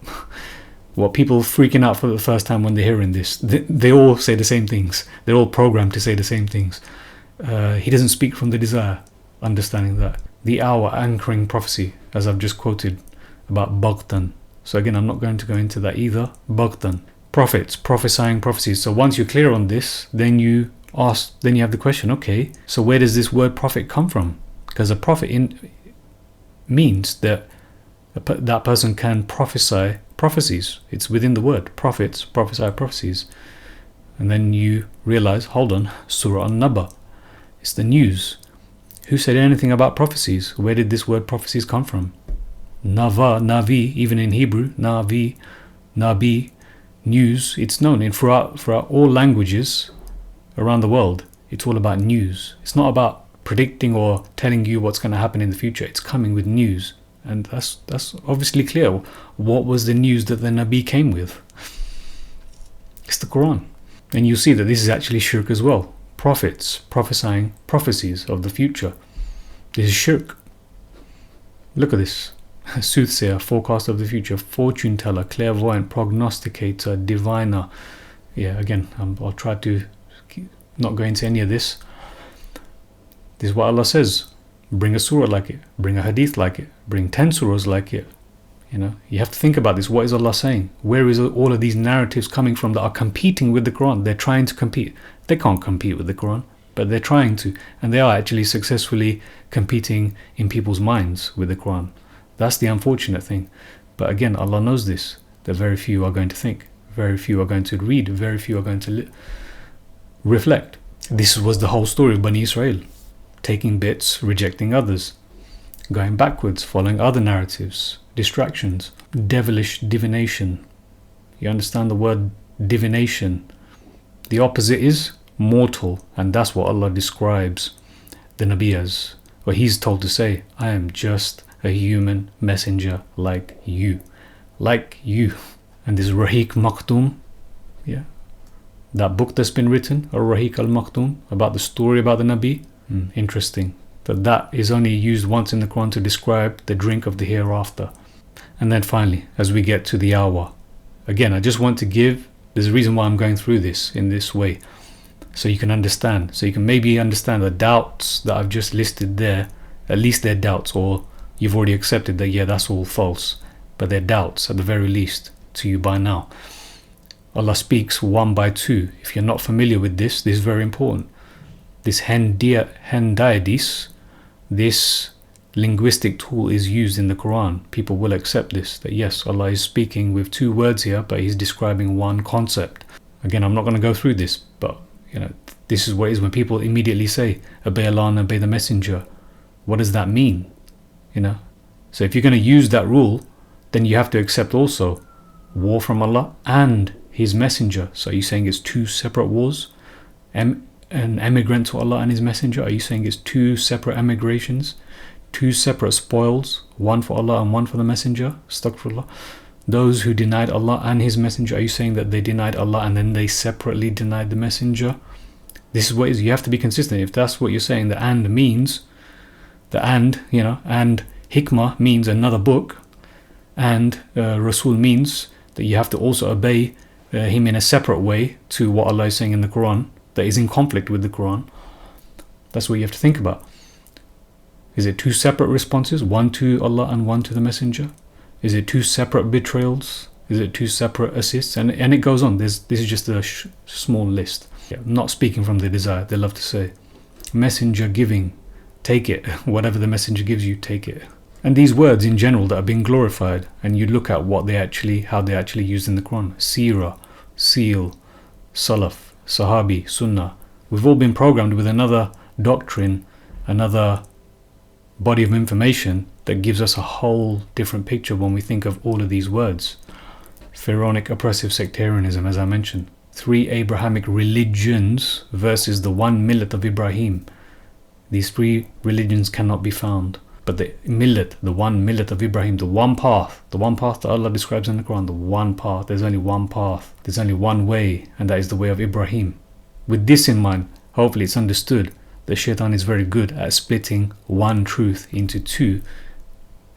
people freaking out for the first time when they're hearing this, they all say the same things. They're all programmed to say the same things. He doesn't speak from the desire, understanding that. The hour anchoring prophecy, as I've just quoted, about Baghtan. So again, I'm not going to go into that either. Baghtan. Prophets, prophesying prophecies. So once you're clear on this, then you have the question, okay, so where does this word prophet come from? Because a prophet means that that person can prophesy prophecies. It's within the word. Prophets prophesy prophecies. And then you realize, hold on, Surah An-Naba. It's the news. Who said anything about prophecies? Where did this word prophecies come from? Nava, Navi, even in Hebrew, Navi, Nabi, news. It's known throughout all languages around the world. It's all about news. It's not about predicting or telling you what's going to happen in the future. It's coming with news. And that's obviously clear. What was the news that the Nabi came with? It's the Quran. And you'll see that this is actually shirk as well. Prophets prophesying prophecies of the future. This is shirk. Look at this. Soothsayer, forecast of the future, fortune teller, clairvoyant, prognosticator, diviner. Yeah, again, I'll try to not go into any of this. This is what Allah says. Bring a surah like it. Bring a hadith like it. Bring 10 surahs like it. You know, you have to think about this. What is Allah saying? Where is all of these narratives coming from that are competing with the Quran? They're trying to compete. They can't compete with the Quran, but they're trying to. And they are actually successfully competing in people's minds with the Quran. That's the unfortunate thing. But again, Allah knows this. That very few are going to think. Very few are going to read. Very few are going to reflect. This was the whole story of Bani Israel. Taking bits, rejecting others. Going backwards, following other narratives. Distractions. Devilish divination. You understand the word divination? The opposite is mortal. And that's what Allah describes the Nabi as. Or He's told to say, I am just a human messenger like you. Like you. And this Rahiq Maktoum, yeah, that book that's been written, Rahiq al-Maktoum, about the story about the Nabi, interesting. That is only used once in the Quran to describe the drink of the hereafter. And then finally, as we get to the hour, again, I just want to give, there's a reason why I'm going through this in this way, so you can understand, so you can maybe understand the doubts that I've just listed there. At least they're doubts, or you've already accepted that, yeah, that's all false, but they're doubts at the very least to you by now. Allah speaks 1 by 2. If you're not familiar with this is very important. This hendiadis, this linguistic tool is used in the Quran. People will accept this, that yes, Allah is speaking with 2 words here, but He's describing one concept. Again, I'm not going to go through this, but you know, this is what it is when people immediately say, obey Allah and obey the Messenger. What does that mean? You know, so if you're going to use that rule, then you have to accept also war from Allah and His Messenger. So are you saying it's 2 separate wars? An emigrant to Allah and His Messenger? Are you saying it's 2 separate emigrations? 2 separate spoils? One for Allah and one for the Messenger? Astaghfirullah. Those who denied Allah and His Messenger, are you saying that they denied Allah and then they separately denied the Messenger? This is what it is. You have to be consistent. If that's what you're saying, the and means, the and, you know, and hikmah means another book, and Rasul means that you have to also obey him in a separate way to what Allah is saying in the Quran that is in conflict with the Quran. That's what you have to think about. Is it 2 separate responses, one to Allah and one to the Messenger? Is it 2 separate betrayals? Is it 2 separate assists? And it goes on. This is just a small list. Yeah, I'm not speaking from the desire. They love to say, messenger giving, take it. Whatever the messenger gives you, take it. And these words in general that are being glorified, and you look at how they actually used in the Quran. Seerah, seal, salaf, sahabi, sunnah. We've all been programmed with another doctrine, another body of information that gives us a whole different picture when we think of all of these words. Pharaonic oppressive sectarianism, as I mentioned. 3 Abrahamic religions versus the 1 millet of Ibrahim. These 3 religions cannot be found. But the millet, the 1 millet of Ibrahim, the one path that Allah describes in the Quran, the one path, there's only one path, there's only one way, and that is the way of Ibrahim. With this in mind, hopefully it's understood that Shaitan is very good at splitting one truth into 2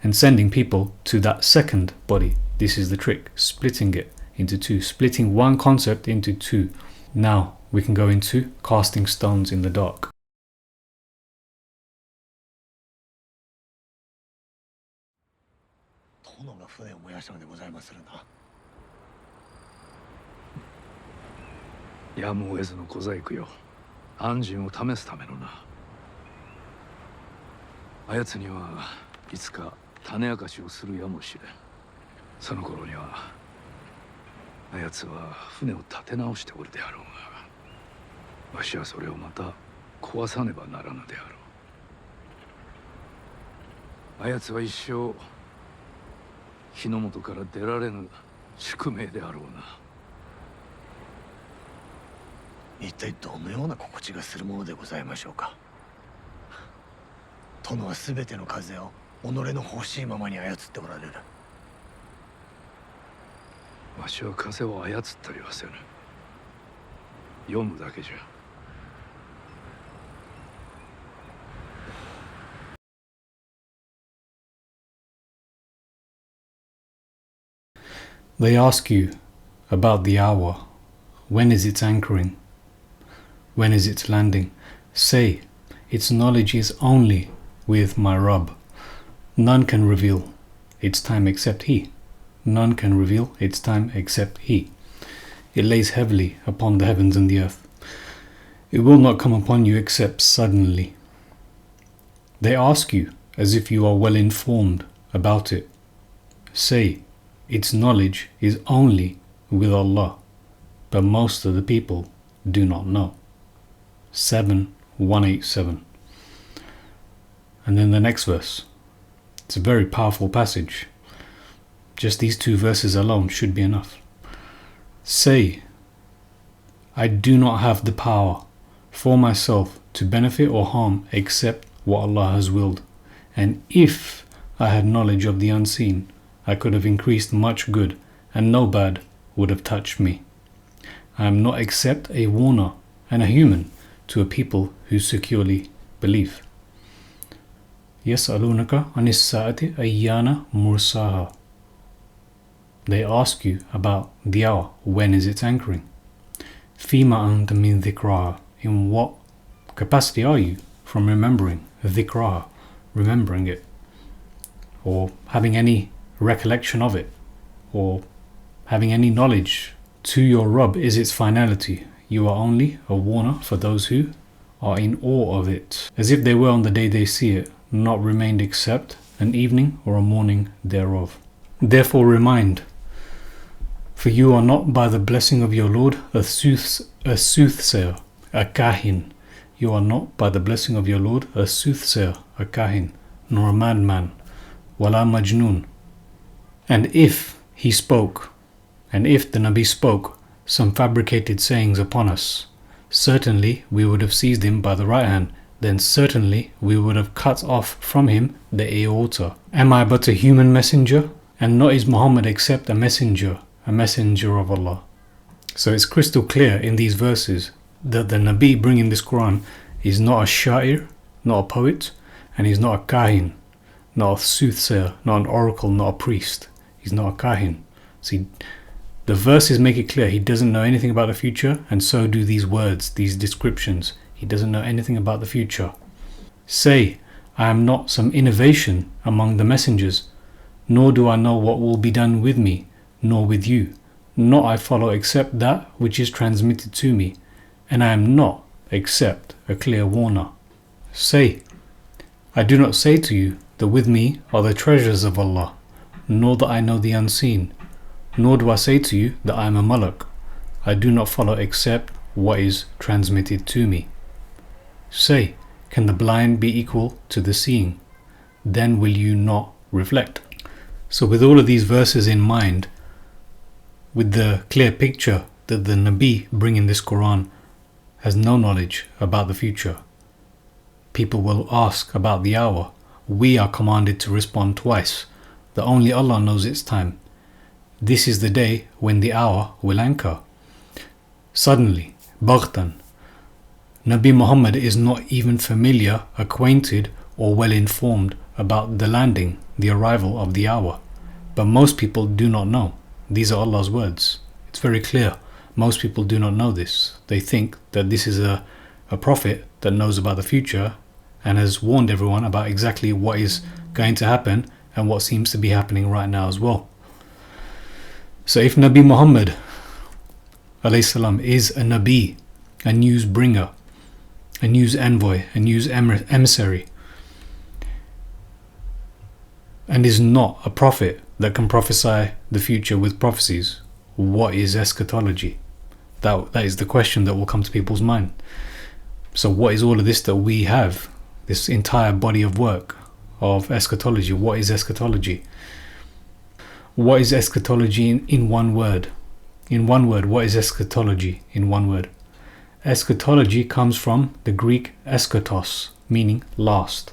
and sending people to that second body. This is the trick, splitting it into 2, splitting one concept into 2. Now we can go into casting stones in the dark. 壊さねばならぬであろう。あやつは一生日の本から出られぬ宿命であろうな。一体どのような心地がするものでございましょうか。殿は全ての風を己の欲しいままに操っておられる。わしは風を操ったりはせぬ。読むだけじゃ。They ask you about the hour. When is its anchoring? When is its landing? Say, its knowledge is only with my Rabb. None can reveal its time except He. None can reveal its time except He. It lays heavily upon the heavens and the earth. It will not come upon you except suddenly. They ask you as if you are well informed about it. Say, its knowledge is only with Allah, but most of the people do not know. 7:187. And then the next verse. It's a very powerful passage. Just these two verses alone should be enough. Say, I do not have the power for myself to benefit or harm except what Allah has willed. And if I had knowledge of the unseen, I could have increased much good, and no bad would have touched me. I am not except a warner and a human to a people who securely believe. يَسْأَلُونَكَ عَنِ السَّاعَةِ أَيَّانَ مُرْسَاهَا. They ask you about the hour. When is its anchoring? فِيمَا أَنْتَ مِنْ ذِكْرَاهَا. In what capacity are you from remembering ذِكْرَاهَا, remembering it, or having any recollection of it, or having any knowledge? To your Rabb is its finality. You are only a warner for those who are in awe of it, as if they were on the day they see it, not remained except an evening or a morning thereof. Therefore remind, for you are not by the blessing of your Lord a soothsayer, a kahin. You are not by the blessing of your Lord a soothsayer, a kahin, nor a madman, wala majnoon. And if he spoke, and if the Nabi spoke some fabricated sayings upon us, certainly we would have seized him by the right hand, then certainly we would have cut off from him the aorta. Am I but a human messenger? And not is Muhammad except a messenger of Allah. So it's crystal clear in these verses that the Nabi bringing this Qur'an is not a sha'ir, not a poet, and he's not a kahin, not a soothsayer, not an oracle, not a priest. He's not a kahin. See, the verses make it clear he doesn't know anything about the future, and so do these words, these descriptions. He doesn't know anything about the future. Say, I am not some innovation among the messengers, nor do I know what will be done with me, nor with you. Not I follow except that which is transmitted to me, and I am not except a clear warner. Say, I do not say to you that with me are the treasures of Allah, nor that I know the unseen, nor do I say to you that I am a malak. I do not follow except what is transmitted to me. Say, can the blind be equal to the seeing? Then will you not reflect? So with all of these verses in mind, with the clear picture that the Nabi bringing this Qur'an has no knowledge about the future, people will ask about the hour. We are commanded to respond twice, that only Allah knows its time. This is the day when the hour will anchor. Suddenly, Baghtan, Nabi Muhammad is not even familiar, acquainted, or well informed about the landing, the arrival of the hour. But most people do not know. These are Allah's words. It's very clear. Most people do not know this. They think that this is a prophet that knows about the future and has warned everyone about exactly what is going to happen and what seems to be happening right now as well. So if Nabi Muhammad alayhi salam is a Nabi, a news bringer, a news envoy, a news emissary, and is not a prophet that can prophesy the future with prophecies, what is eschatology? That is the question that will come to people's mind. So what is all of this that we have? This entire body of work of eschatology. What is eschatology? What is eschatology in one word? In one word, what is eschatology in one word? Eschatology comes from the Greek eschatos, meaning last,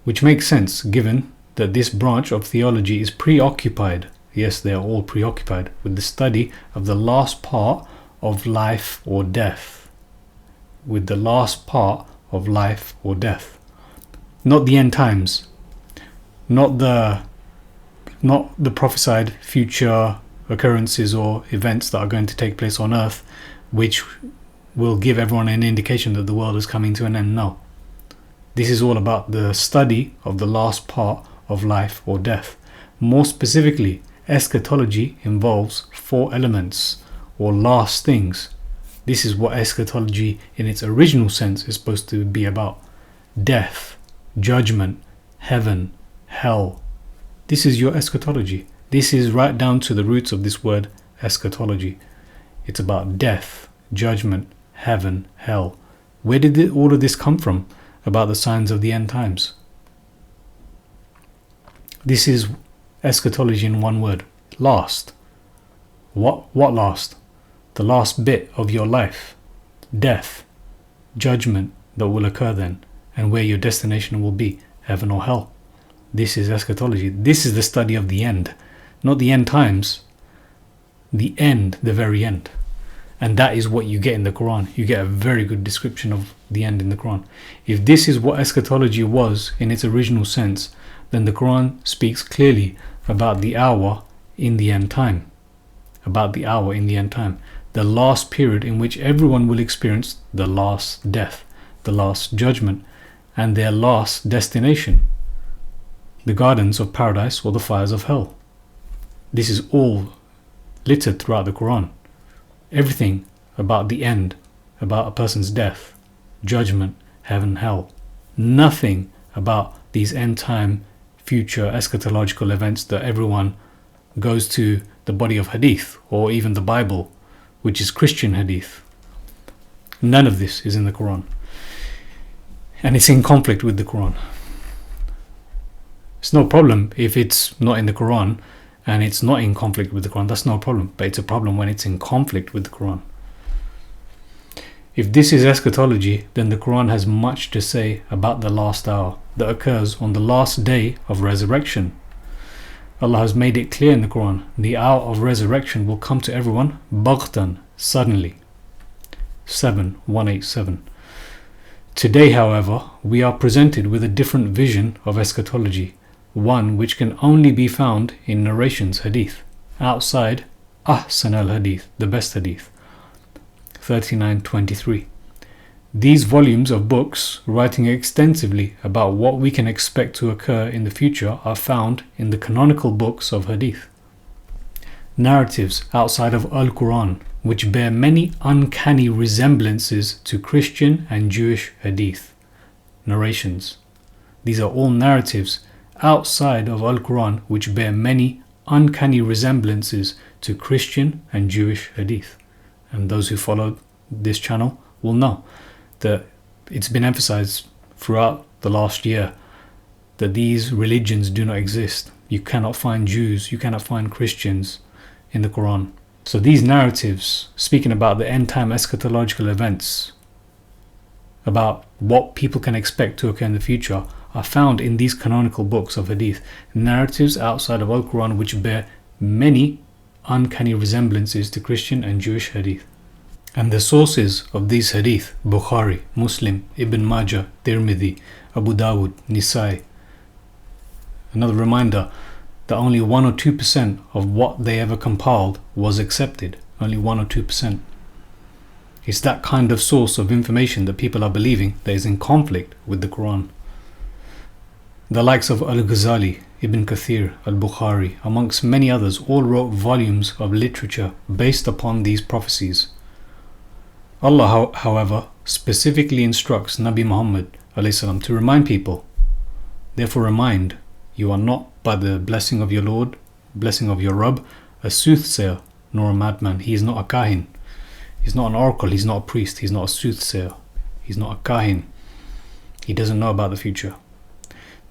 which makes sense given that this branch of theology is preoccupied, yes, they are all preoccupied, with the study of the last part of life or death. With the last part of life or death. Not the end times, not the prophesied future occurrences or events that are going to take place on earth, which will give everyone an indication that the world is coming to an end. No. This is all about the study of the last part of life or death. More specifically, eschatology involves 4 elements or last things. This is what eschatology in its original sense is supposed to be about. Death, judgment, heaven, hell. This is your eschatology. This is right down to the roots of this word eschatology. It's about death, judgment, heaven, hell. Where did all of this come from about the signs of the end times? This is eschatology in one word. Last. What last? The last bit of your life. Death, judgment that will occur then, and where your destination will be, heaven or hell. This is eschatology. This is the study of the end, not the end times. The end, the very end. And that is what you get in the Qur'an. You get a very good description of the end in the Qur'an. If this is what eschatology was in its original sense, then the Qur'an speaks clearly about the hour in the end time. About the hour in the end time. The last period in which everyone will experience the last death, the last judgment, and their last destination. The gardens of paradise or the fires of hell. This is all littered throughout the Qur'an. Everything about the end, about a person's death, judgment, heaven, hell. Nothing about these end time future eschatological events that everyone goes to the body of hadith or even the Bible, which is Christian hadith. None of this is in the Qur'an. And it's in conflict with the Qur'an. It's no problem if it's not in the Qur'an and it's not in conflict with the Qur'an. That's no problem. But it's a problem when it's in conflict with the Qur'an. If this is eschatology, then the Qur'an has much to say about the last hour that occurs on the last day of resurrection. Allah has made it clear in the Qur'an, the hour of resurrection will come to everyone baghtan, suddenly. 7:187. Today, however, we are presented with a different vision of eschatology, one which can only be found in narrations, hadith, outside ahsan al-hadith, the best hadith. 39:23. These volumes of books writing extensively about what we can expect to occur in the future are found in the canonical books of hadith. Narratives outside of Al-Quran, which bear many uncanny resemblances to Christian and Jewish hadith. Narrations. These are all narratives outside of Al-Quran which bear many uncanny resemblances to Christian and Jewish hadith. And those who follow this channel will know that it's been emphasized throughout the last year that these religions do not exist. You cannot find Jews, you cannot find Christians in the Quran. So these narratives speaking about the end time eschatological events, about what people can expect to occur in the future, are found in these canonical books of hadith, narratives outside of Al-Quran which bear many uncanny resemblances to Christian and Jewish hadith. And the sources of these hadith, Bukhari, Muslim, Ibn Majah, Tirmidhi, Abu Dawud, Nisai. Another reminder that only 1 or 2% of what they ever compiled was accepted. Only 1 or 2%. It's that kind of source of information that people are believing that is in conflict with the Quran. The likes of Al-Ghazali, Ibn Kathir, Al-Bukhari, amongst many others, all wrote volumes of literature based upon these prophecies. Allah, however, specifically instructs Nabi Muhammad ﷺ to remind people. Therefore remind, you are not, by the blessing of your Lord, blessing of your Rabb, a soothsayer, nor a madman. He is not a kahin. He's not an oracle, he's not a priest, he's not a soothsayer. He's not a kahin. He doesn't know about the future.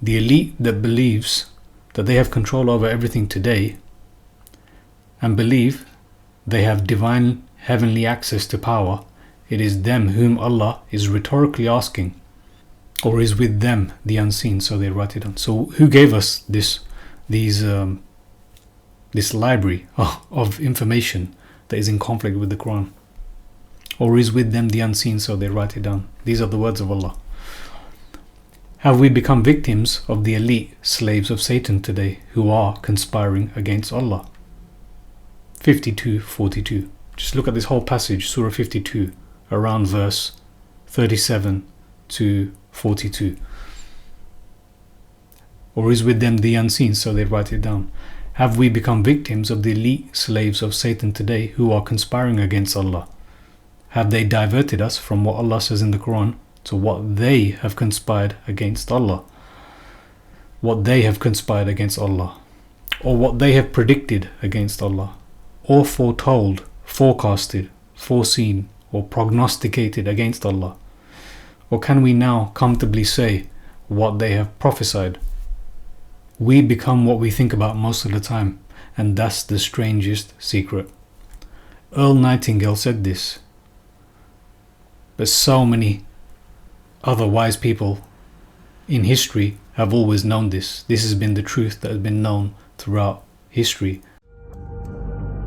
The elite that believes that they have control over everything today and believe they have divine heavenly access to power, it is them whom Allah is rhetorically asking, or is with them the unseen, so they write it down. So who gave us this library of information that is in conflict with the Quran? Or is with them the unseen, so they write it down. These are the words of Allah. Have we become victims of the elite slaves of Satan today who are conspiring against Allah? 52:42. Just look at this whole passage, Surah 52, around verse 37 to 42. Or is with them the unseen, so they write it down. Have we become victims of the elite slaves of Satan today who are conspiring against Allah? Have they diverted us from what Allah says in the Quran to what they have conspired against Allah? What they have conspired against Allah, or what they have predicted against Allah, or foretold, forecasted, foreseen, or prognosticated against Allah? Or can we now comfortably say what they have prophesied? We become what we think about most of the time, and that's the strangest secret. Earl Nightingale said this, but so many other wise people in history have always known this. This has been the truth that has been known throughout history.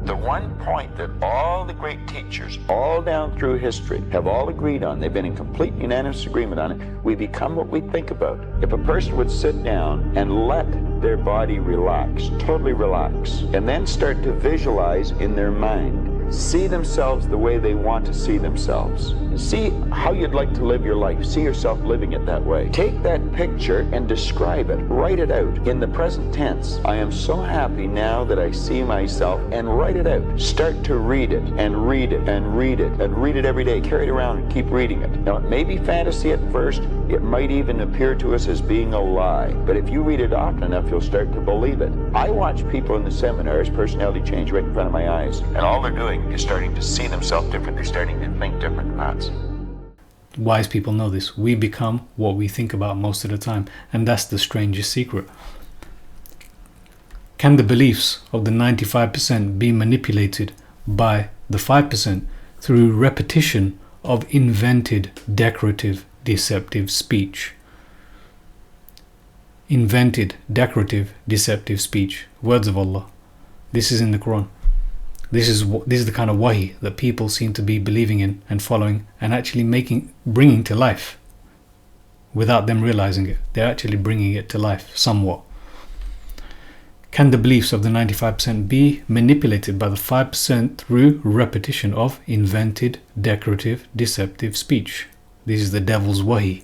The one point that all the great teachers, all down through history, have all agreed on, they've been in complete unanimous agreement on it, we become what we think about. If a person would sit down and let their body relax, totally relax, and then start to visualize in their mind, see themselves the way they want to see themselves. See how you'd like to live your life. See yourself living it that way. Take that picture and describe it. Write it out in the present tense. I am so happy now that I see myself, and write it out. Start to read it and read it and read it and read it every day. Carry it around and keep reading it. Now, it may be fantasy at first. It might even appear to us as being a lie. But if you read it often enough, you'll start to believe it. I watch people in the seminars, personality change right in front of my eyes. And all they're doing is starting to see themselves different. They're starting to think different thoughts. Wise people know this. We become what we think about most of the time, and that's the strangest secret. Can the beliefs of the 95% be manipulated by the 5% through repetition of invented, decorative, deceptive speech? Invented, decorative, deceptive speech. Words of Allah. This is in the Quran. This is the kind of wahi that people seem to be believing in and following and actually bringing to life without them realizing it. They're actually bringing it to life somewhat. Can the beliefs of the 95% be manipulated by the 5% through repetition of invented, decorative, deceptive speech? This is the devil's wahi.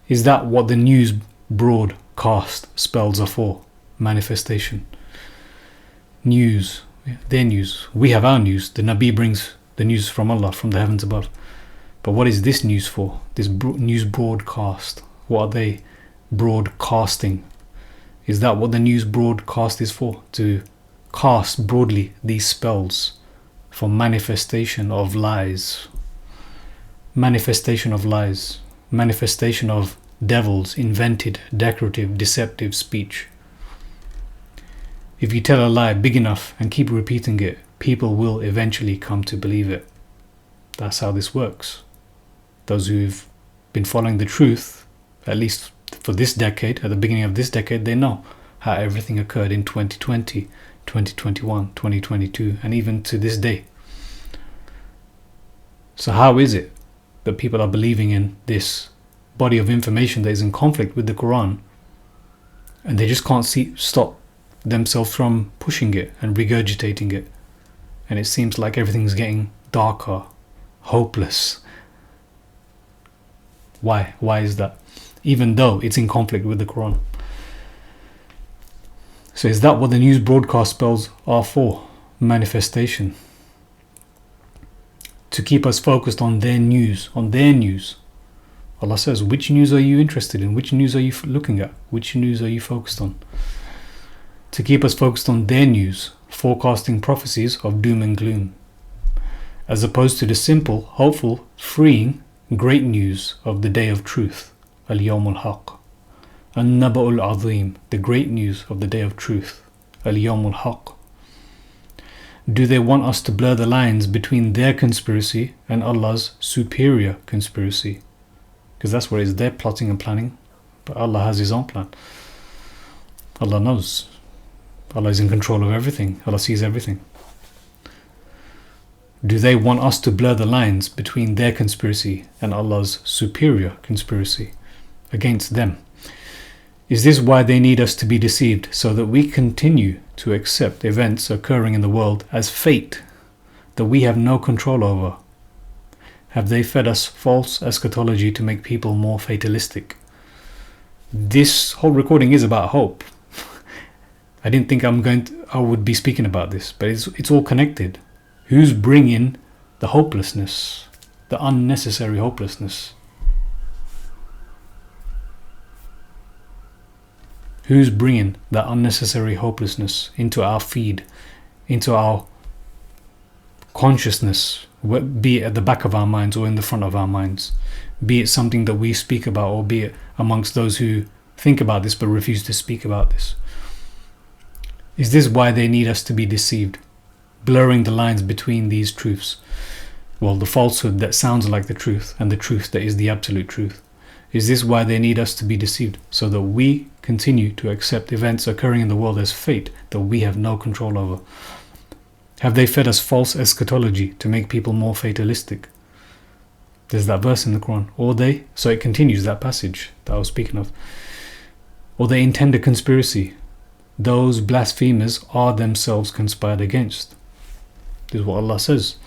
Is that what the news broadcast spells are for? Manifestation. News. Their news. We have our news. The Nabi brings the news from Allah, from the heavens above. But what is this news for? This news broadcast. What are they broadcasting? Is that what the news broadcast is for? To cast broadly these spells for manifestation of lies. Manifestation of lies. Manifestation of devils, invented, decorative, deceptive speech. If you tell a lie big enough and keep repeating it, people will eventually come to believe it. That's how this works. Those who've been following the truth, at least for this decade, at the beginning of this decade, they know how everything occurred in 2020, 2021, 2022, and even to this day. So how is it that people are believing in this body of information that is in conflict with the Quran, and they just can't stop themselves from pushing it and regurgitating it? And it seems like everything's getting darker, hopeless. Why is that? Even though it's in conflict with the Quran. So is that what the news broadcast spells are for? Manifestation. To keep us focused on their news, Allah says, which news are you interested in? Which news are you looking at? Which news are you focused on? To keep us focused on their news, forecasting prophecies of doom and gloom, as opposed to the simple, hopeful, freeing great news of the day of truth, al-yawm al-haq. An-naba al-azim, the great news of the day of truth, al-yawm al-haq. Do they want us to blur the lines between their conspiracy and Allah's superior conspiracy? Because that's what it is, they're plotting and planning, but Allah has His own plan. Allah knows. Allah is in control of everything. Allah sees everything. Do they want us to blur the lines between their conspiracy and Allah's superior conspiracy against them? Is this why they need us to be deceived, so that we continue to accept events occurring in the world as fate that we have no control over? Have they fed us false eschatology to make people more fatalistic? This whole recording is about hope. I didn't think I would be speaking about this, but it's all connected. Who's bringing the hopelessness, the unnecessary hopelessness? Who's bringing that unnecessary hopelessness into our feed, into our consciousness, be it at the back of our minds or in the front of our minds, be it something that we speak about, or be it amongst those who think about this but refuse to speak about this? Is this why they need us to be deceived, blurring the lines between these truths? Well, the falsehood that sounds like the truth and the truth that is the absolute truth. Is this why they need us to be deceived, so that we continue to accept events occurring in the world as fate that we have no control over? Have they fed us false eschatology to make people more fatalistic? There's that verse in the Qur'an. So it continues, that passage that I was speaking of. Or they intend a conspiracy. Those blasphemers are themselves conspired against. This is what Allah says.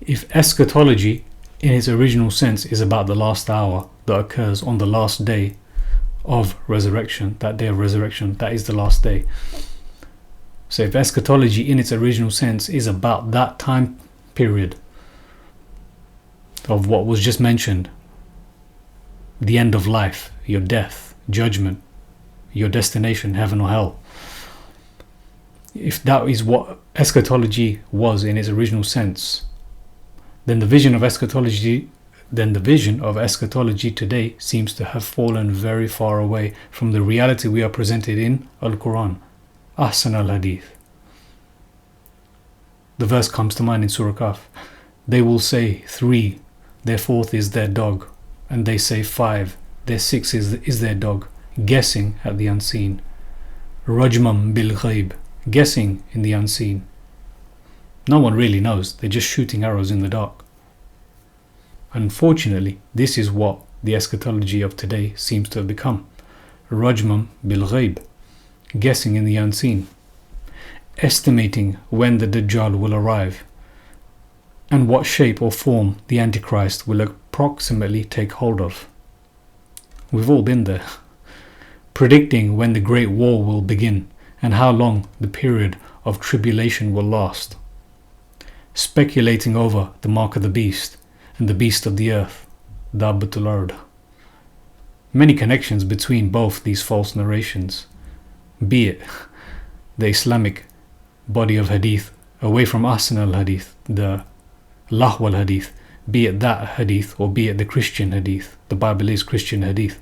If eschatology in its original sense is about the last hour that occurs on the last day of resurrection, that day of resurrection, that is the last day. So if eschatology in its original sense is about that time period of what was just mentioned, the end of life, your death, judgment, your destination, heaven or hell, if that is what eschatology was in its original sense, then the vision of eschatology today seems to have fallen very far away from the reality we are presented in Al-Quran. Ahsan al-Hadith. The verse comes to mind in Surah Al-kahf. They will say 3, their 4th is their dog, and they say 5, their 6th is their dog, guessing at the unseen. Rajmam bil ghaib, guessing in the unseen. No one really knows, they're just shooting arrows in the dark. Unfortunately, this is what the eschatology of today seems to have become. Rajmam bil ghaib, guessing in the unseen, estimating when the Dajjal will arrive and what shape or form the Antichrist will approximately take hold of. We've all been there. Predicting when the Great War will begin and how long the period of tribulation will last. Speculating over the mark of the beast and the beast of the earth, Dabbatul Ard. Many connections between both these false narrations, be it the Islamic body of hadith away from Ahsan al-Hadith, the Lahw al-Hadith, be it that hadith or be it the Christian hadith. The Bible is Christian hadith.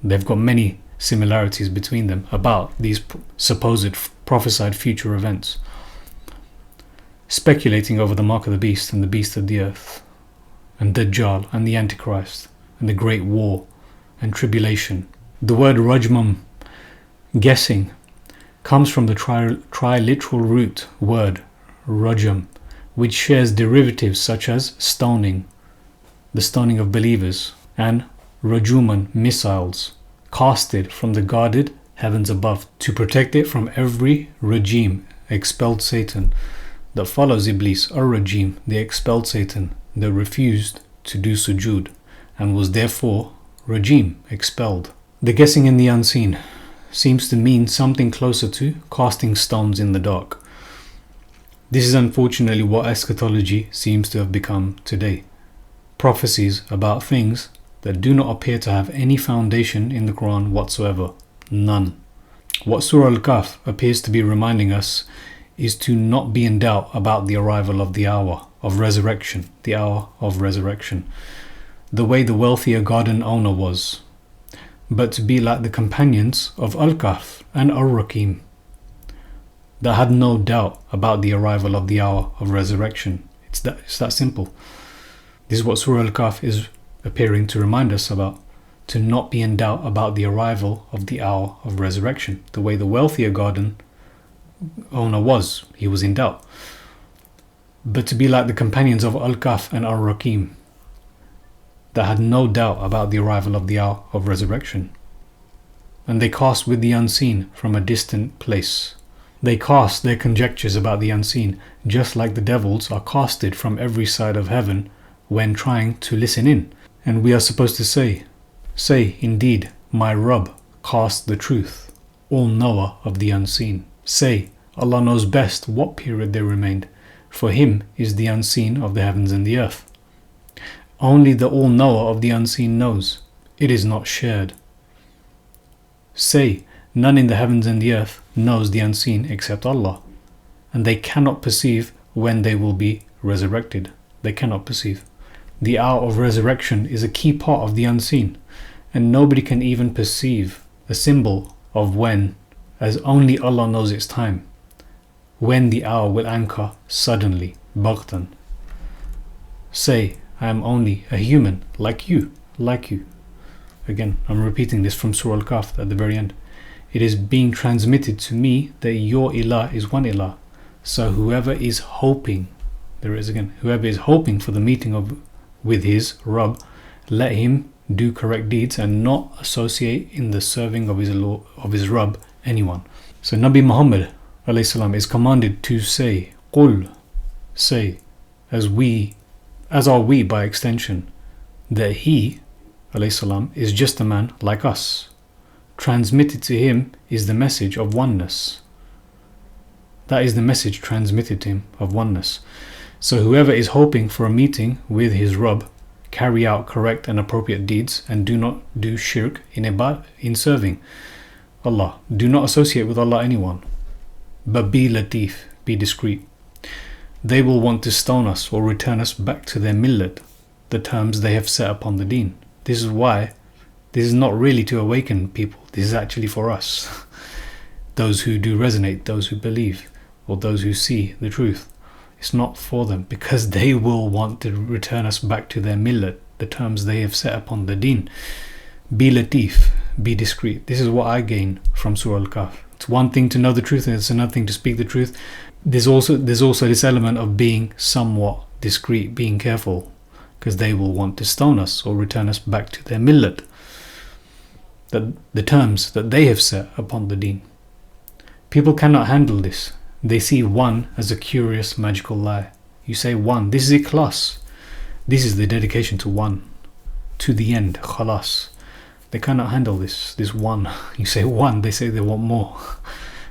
They've got many similarities between them about these supposed prophesied future events. Speculating over the mark of the beast and the beast of the earth, and Dajjal and the Antichrist and the Great War and tribulation. The word rajmam, guessing, comes from the triliteral root word rajam, which shares derivatives such as stoning, the stoning of believers, and rajuman, missiles, casted from the guarded heavens above to protect it from every regime, expelled Satan, that follows Iblis, or regime, the expelled Satan, that refused to do sujood, and was therefore regime, expelled. The guessing in the unseen seems to mean something closer to casting stones in the dark. This is unfortunately what eschatology seems to have become today. Prophecies about things that do not appear to have any foundation in the Quran whatsoever. None. What Surah Al-kahf appears to be reminding us is to not be in doubt about the arrival of the hour, of resurrection, the hour of resurrection, the way the wealthier garden owner was, but to be like the companions of Al-kahf and Ar-Rakim, that had no doubt about the arrival of the hour of resurrection. It's that simple. This is what Surah Al-kahf is appearing to remind us about, to not be in doubt about the arrival of the hour of resurrection. The way the wealthier garden owner was, he was in doubt. But to be like the companions of Al-kahf and Ar-Rakim, that had no doubt about the arrival of the hour of resurrection. And they cast with the unseen from a distant place. They cast their conjectures about the unseen, just like the devils are casted from every side of heaven when trying to listen in. And we are supposed to say, indeed, my Rabb casts the truth, all knower of the unseen. Say, Allah knows best what period they remained. For him is the unseen of the heavens and the earth. Only the all-knower of the unseen knows. It is not shared. Say, none in the heavens and the earth knows the unseen except Allah. And they cannot perceive when they will be resurrected. They cannot perceive. The hour of resurrection is a key part of the unseen. And nobody can even perceive a symbol of when, as only Allah knows its time. When the hour will anchor suddenly, baghtan. Say, I am only a human, like you. Again, I'm repeating this from Surah Al-kahf at the very end. It is being transmitted to me that your ilah is one ilah. So whoever is hoping, whoever is hoping for the meeting with his Rabb, let him do correct deeds and not associate in the serving of his Rabb anyone. So Nabi Muhammad ﷺ is commanded to say, Qul, say, as are we by extension, that he ﷺ is just a man like us. Transmitted to him is the message of oneness. That is the message transmitted to him of oneness. So whoever is hoping for a meeting with his Rabb, carry out correct and appropriate deeds and do not do shirk in serving Allah. Do not associate with Allah anyone. But be latif, be discreet. They will want to stone us or return us back to their millet, the terms they have set upon the deen. This is why this is not really to awaken people. This is actually for us. Those who do resonate, those who believe, or those who see the truth. It's not for them, because they will want to return us back to their millet, the terms they have set upon the deen. Be latif, be discreet. This is what I gain from Surah Al-kahf. It's one thing to know the truth and it's another thing to speak the truth. There's also this element of being somewhat discreet, being careful, because they will want to stone us or return us back to their millet, the terms that they have set upon the deen. People cannot handle this. They see one as a curious magical lie. You say one, this is ikhlas. This is the dedication to one, to the end, khalas. They cannot handle this one. You say one, they say they want more.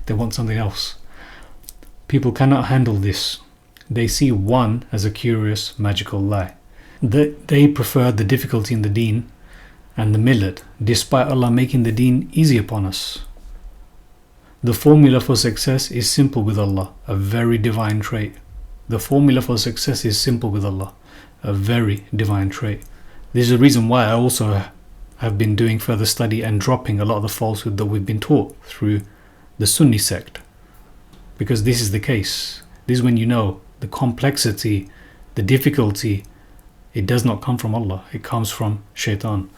They want something else. People cannot handle this. They see one as a curious magical lie. They prefer the difficulty in the deen and the millet, despite Allah making the deen easy upon us. The formula for success is simple with Allah, a very divine trait. The formula for success is simple with Allah, a very divine trait. This is the reason why I also have been doing further study and dropping a lot of the falsehood that we've been taught through the Sunni sect. Because this is the case. This is when you know the complexity, the difficulty, it does not come from Allah, it comes from shaitan.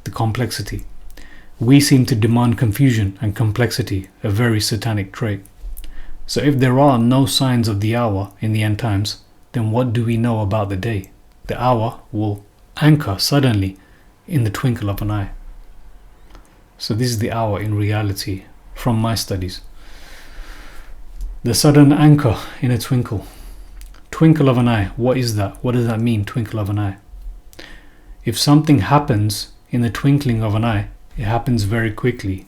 The complexity. We seem to demand confusion and complexity, a very satanic trait. So if there are no signs of the hour in the end times, then what do we know about the day? The hour will anchor suddenly in the twinkle of an eye. So this is the hour in reality from my studies. The sudden anchor in a twinkle. Twinkle of an eye, what is that? What does that mean, twinkle of an eye? If something happens in the twinkling of an eye, it happens very quickly.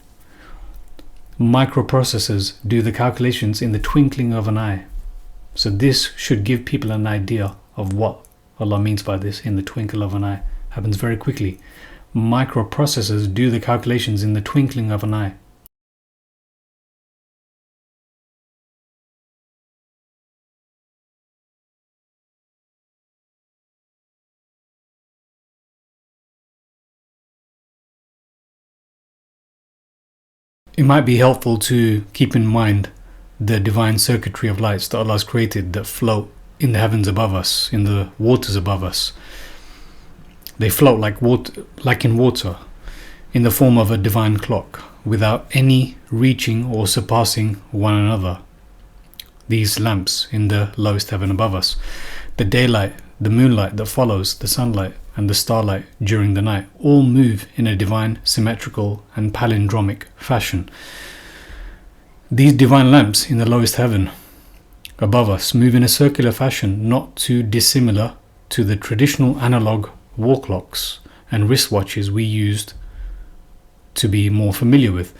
Microprocessors do the calculations in the twinkling of an eye. So this should give people an idea of what Allah means by this, in the twinkle of an eye. Happens very quickly. Microprocessors do the calculations in the twinkling of an eye. it might be helpful to keep in mind the divine circuitry of lights that Allah has created that float in the heavens above us, in the waters above us. They float like water, like in water, in the form of a divine clock, without any reaching or surpassing one another. These lamps in the lowest heaven above us, the daylight, the moonlight that follows the sunlight, and the starlight during the night, all move in a divine, symmetrical and palindromic fashion. These divine lamps in the lowest heaven above us move in a circular fashion, not too dissimilar to the traditional analog wall clocks and wristwatches we used to be more familiar with.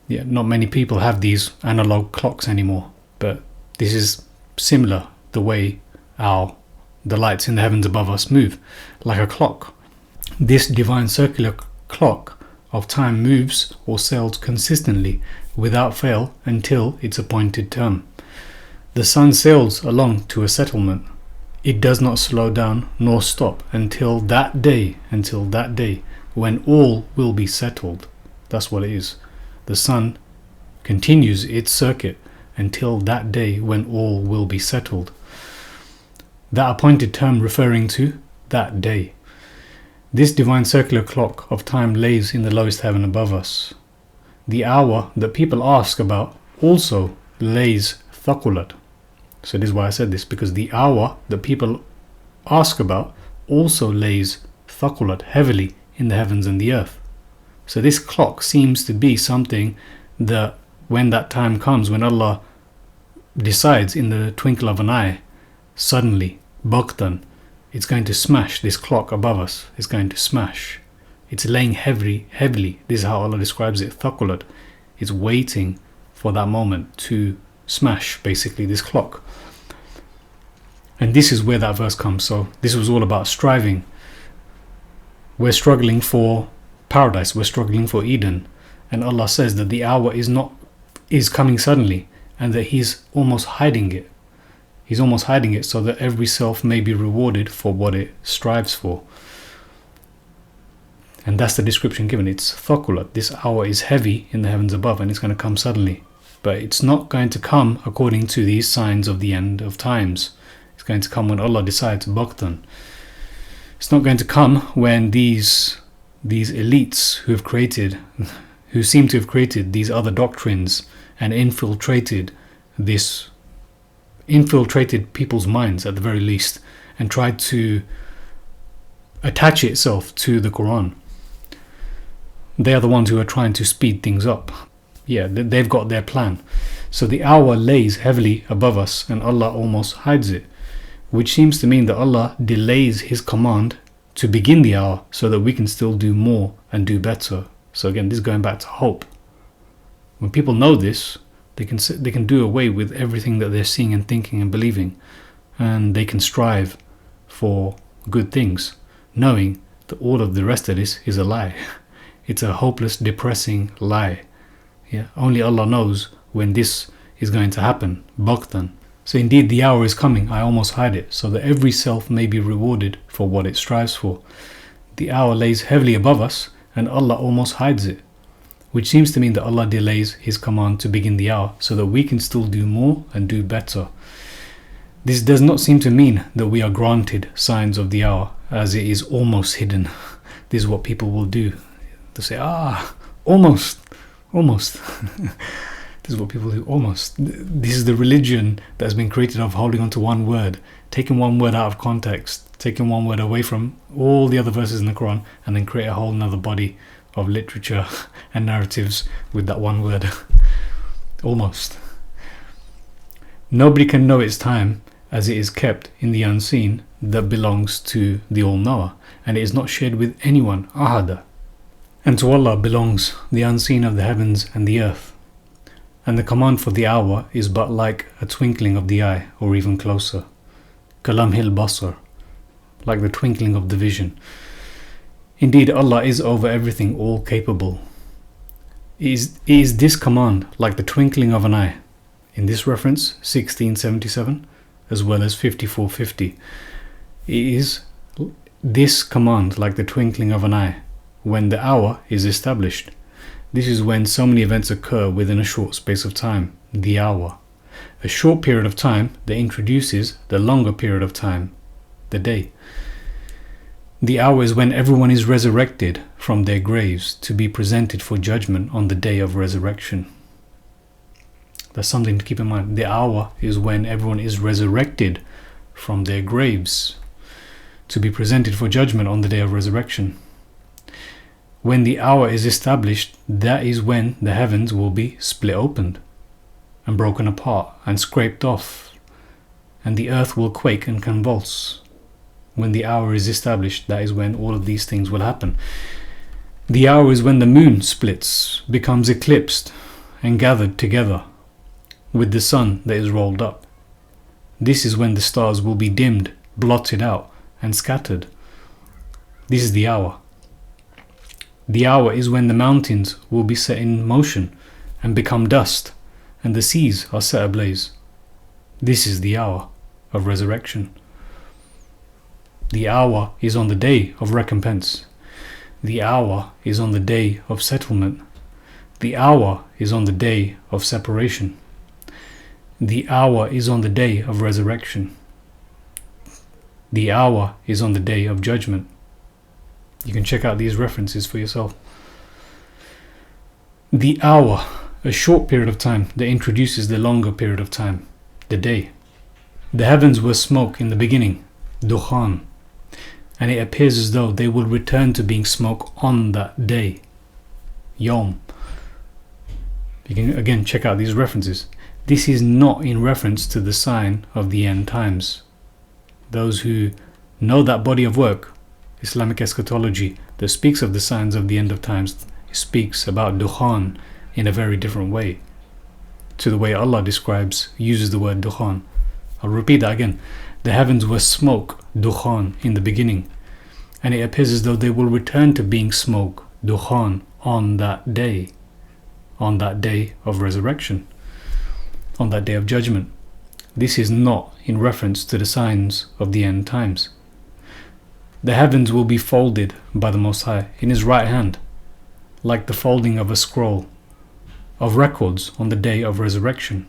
Yeah, not many people have these analog clocks anymore, but this is similar, the way the lights in the heavens above us move, like a clock. This divine circular clock of time moves or sails consistently, without fail, until its appointed term. The sun sails along to a settlement. It does not slow down nor stop until that day, when all will be settled. That's what it is. The sun continues its circuit until that day when all will be settled. That appointed term referring to that day. This divine circular clock of time lays in the lowest heaven above us. The hour that people ask about also lays thaqulat. So this is why I said this, because the hour that people ask about also lays thaqulat, heavily, in the heavens and the earth. So this clock seems to be something that when that time comes, when Allah decides in the twinkle of an eye, suddenly, Bhaktan, it's going to smash. This clock above us is going to smash. It's laying heavily. This is how Allah describes it, thaqulat. It's waiting for that moment to smash, basically, this clock. And this is where that verse comes. So this was all about striving. We're struggling for paradise, we're struggling for Eden, and Allah says that the hour is coming suddenly, and that He's almost hiding it. He's almost hiding it so that every self may be rewarded for what it strives for. And that's the description given. It's thaqulat. This hour is heavy in the heavens above, and it's going to come suddenly. But it's not going to come according to these signs of the end of times. It's going to come when Allah decides, bhaktan. It's not going to come when these elites who seem to have created these other doctrines and infiltrated people's minds at the very least, and tried to attach itself to the Qur'an. They are the ones who are trying to speed things up. Yeah, they've got their plan. So the hour lays heavily above us, and Allah almost hides it, which seems to mean that Allah delays His command to begin the hour so that we can still do more and do better. So again, this is going back to hope. When people know this, they can do away with everything that they're seeing and thinking and believing, and they can strive for good things, knowing that all of the rest of this is a lie. It's a hopeless, depressing lie. Yeah, only Allah knows when this is going to happen. Bhaktan. So indeed the hour is coming, I almost hide it, so that every self may be rewarded for what it strives for. The hour lays heavily above us, and Allah almost hides it, which seems to mean that Allah delays His command to begin the hour so that we can still do more and do better. This does not seem to mean that we are granted signs of the hour, as it is almost hidden. This is what people will do. They'll say, almost. This is what people do, almost. This is the religion that has been created of holding on to one word, taking one word out of context, taking one word away from all the other verses in the Quran, and then create a whole nother body of literature and narratives with that one word. Almost. Nobody can know its time, as it is kept in the unseen that belongs to the All-Knower, and it is not shared with anyone, ahada. And to Allah belongs the unseen of the heavens and the earth. And the command for the hour is but like a twinkling of the eye, or even closer. Kalamhil basar, like the twinkling of the vision. Indeed, Allah is over everything, all capable. Is this command like the twinkling of an eye? In this reference, 1677, as well as 5450. Is this command like the twinkling of an eye when the hour is established? This is when so many events occur within a short space of time, the hour. A short period of time that introduces the longer period of time, the day. The hour is when everyone is resurrected from their graves to be presented for judgment on the day of resurrection. That's something to keep in mind. The hour is when everyone is resurrected from their graves to be presented for judgment on the day of resurrection. When the hour is established, that is when the heavens will be split open and broken apart and scraped off, and the earth will quake and convulse. When the hour is established, that is when all of these things will happen. The hour is when the moon splits, becomes eclipsed and gathered together with the sun that is rolled up. This is when the stars will be dimmed, blotted out and scattered. This is the hour. The hour is when the mountains will be set in motion and become dust, and the seas are set ablaze. This is the hour of resurrection. The hour is on the day of recompense. The hour is on the day of settlement. The hour is on the day of separation. The hour is on the day of resurrection. The hour is on the day of judgment. You can check out these references for yourself. The hour, a short period of time that introduces the longer period of time, the day. The heavens were smoke in the beginning, dukhan, and it appears as though they will return to being smoke on that day, yom. You can again check out these references. This is not in reference to the sign of the end times. Those who know that body of work, Islamic eschatology, that speaks of the signs of the end of times, speaks about dukhan in a very different way to the way Allah uses the word dukhan. I'll repeat that again. The heavens were smoke, dukhan, in the beginning, and it appears as though they will return to being smoke, dukhan, on that day of resurrection, on that day of judgment. This is not in reference to the signs of the end times. The heavens will be folded by the Most High in His right hand, like the folding of a scroll of records on the day of resurrection.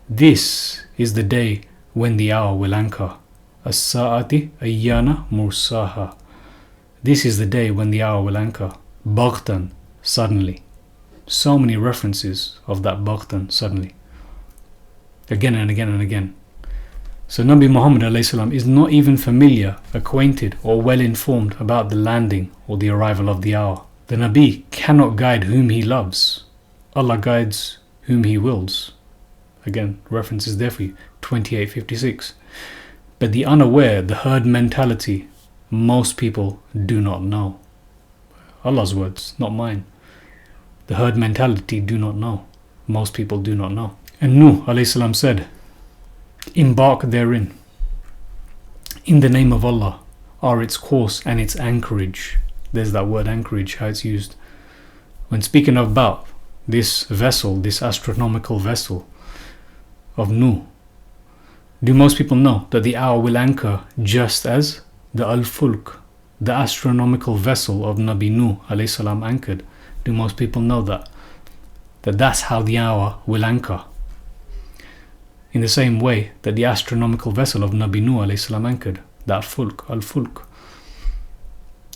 This is the day when the hour will anchor. As-sa'ati ayyana mursaha. This is the day when the hour will anchor. Baghtan, suddenly. So many references of that baghtan, suddenly. Again and again and again. So Nabi Muhammad ﷺ is not even familiar, acquainted or well informed about the landing or the arrival of the hour. The Nabi cannot guide whom he loves. Allah guides whom He wills. Again, references there for you, 28:56. But the unaware, the herd mentality, most people do not know. Allah's words, not mine. The herd mentality do not know. Most people do not know. And Nuh ﷺ said, embark therein. In the name of Allah are its course and its anchorage. There's that word anchorage, how it's used. When speaking about this vessel, this astronomical vessel of Nuh, do most people know that the hour will anchor just as the Al-Fulk, the astronomical vessel of Nabi Nuh ﷺ anchored? Do most people know that that's how the hour will anchor? In the same way that the astronomical vessel of Nabi Nuh ﷺ anchored, that Fulk, Al-Fulk.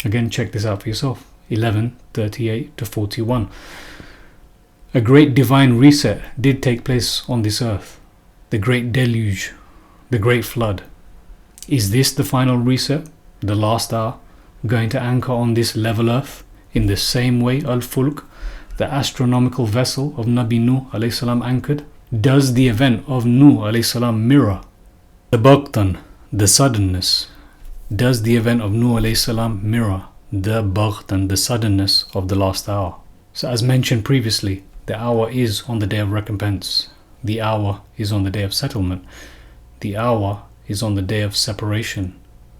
Again, check this out for yourself. 11:38-41. A great divine reset did take place on this earth. The great deluge, the great flood. Is this the final reset, the last hour, going to anchor on this level earth in the same way Al-Fulk, the astronomical vessel of Nabi Nuh ﷺ anchored? Does the event of Nuh ﷺ mirror the baghtan, the suddenness? Does the event of Nuh ﷺ mirror the baghtan, the suddenness of the last hour? So as mentioned previously, the hour is on the day of recompense. The hour is on the day of settlement. The hour is on the day of separation.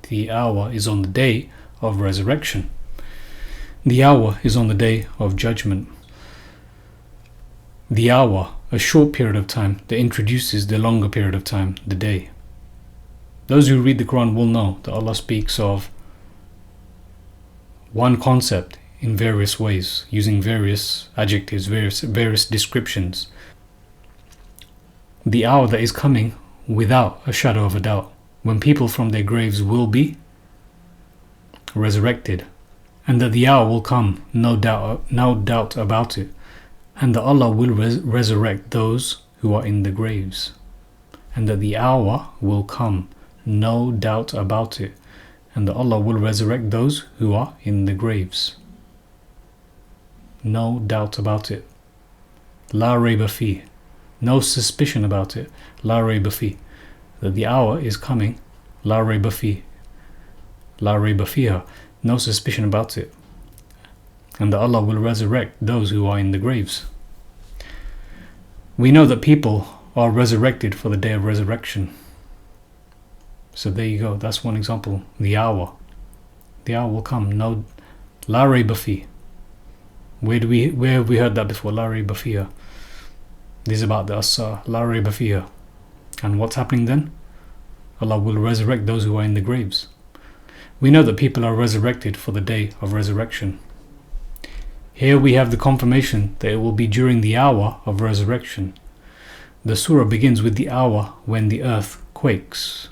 The hour is on the day of resurrection. The hour is on the day of judgment. The hour, a short period of time that introduces the longer period of time, the day. Those who read the Qur'an will know that Allah speaks of one concept in various ways, using various adjectives, various descriptions. The hour that is coming without a shadow of a doubt, when people from their graves will be resurrected, and that the hour will come, no doubt about it, and that Allah will resurrect those who are in the graves, and that the hour will come, no doubt about it, and that Allah will resurrect those who are in the graves. No doubt about it. La rayba fi. No suspicion about it. La rayba fi. That the hour is coming. La rayba fi. La rayba fiha. No suspicion about it. And that Allah will resurrect those who are in the graves. We know that people are resurrected for the day of resurrection. So there you go, that's one example. The hour will come. No, la rayba fi. Where have we heard that before? La rayba fiha. This is about the as-sa'a. La rayba fiha. And what's happening then? Allah will resurrect those who are in the graves. We know that people are resurrected for the day of resurrection. Here we have the confirmation that it will be during the hour of resurrection. The surah begins with the hour when the earth quakes.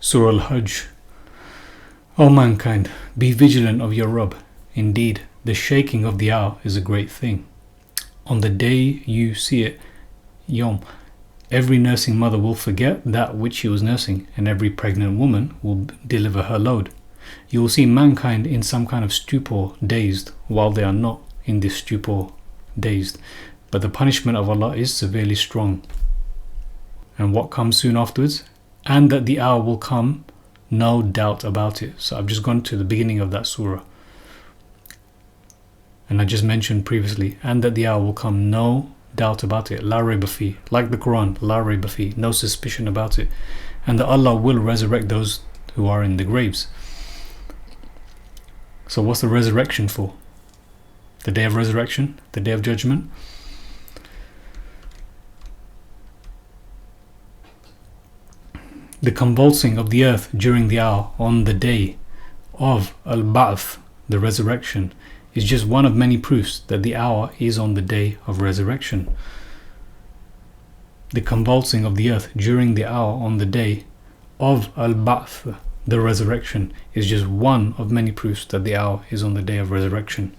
Surah Al-Hajj. O mankind, be vigilant of your Rabb. Indeed, the shaking of the hour is a great thing. On the day you see it, Yom, every nursing mother will forget that which she was nursing, and every pregnant woman will deliver her load. You will see mankind in some kind of stupor, dazed, while they are not in this stupor, dazed. But the punishment of Allah is severely strong. And what comes soon afterwards? And that the hour will come, no doubt about it. So I've just gone to the beginning of that surah. And I just mentioned previously, and that the hour will come, no doubt about it. La rayba fi. Like the Qur'an, la rayba fi. No suspicion about it. And that Allah will resurrect those who are in the graves. So what's the resurrection for? The day of resurrection? The day of judgment? The convulsing of the earth during the hour on the day of Al-Ba'th, the resurrection, is just one of many proofs that the hour is on the day of resurrection. The convulsing of the earth during the hour on the day of Al-Ba'th, the resurrection, is just one of many proofs that the hour is on the day of resurrection.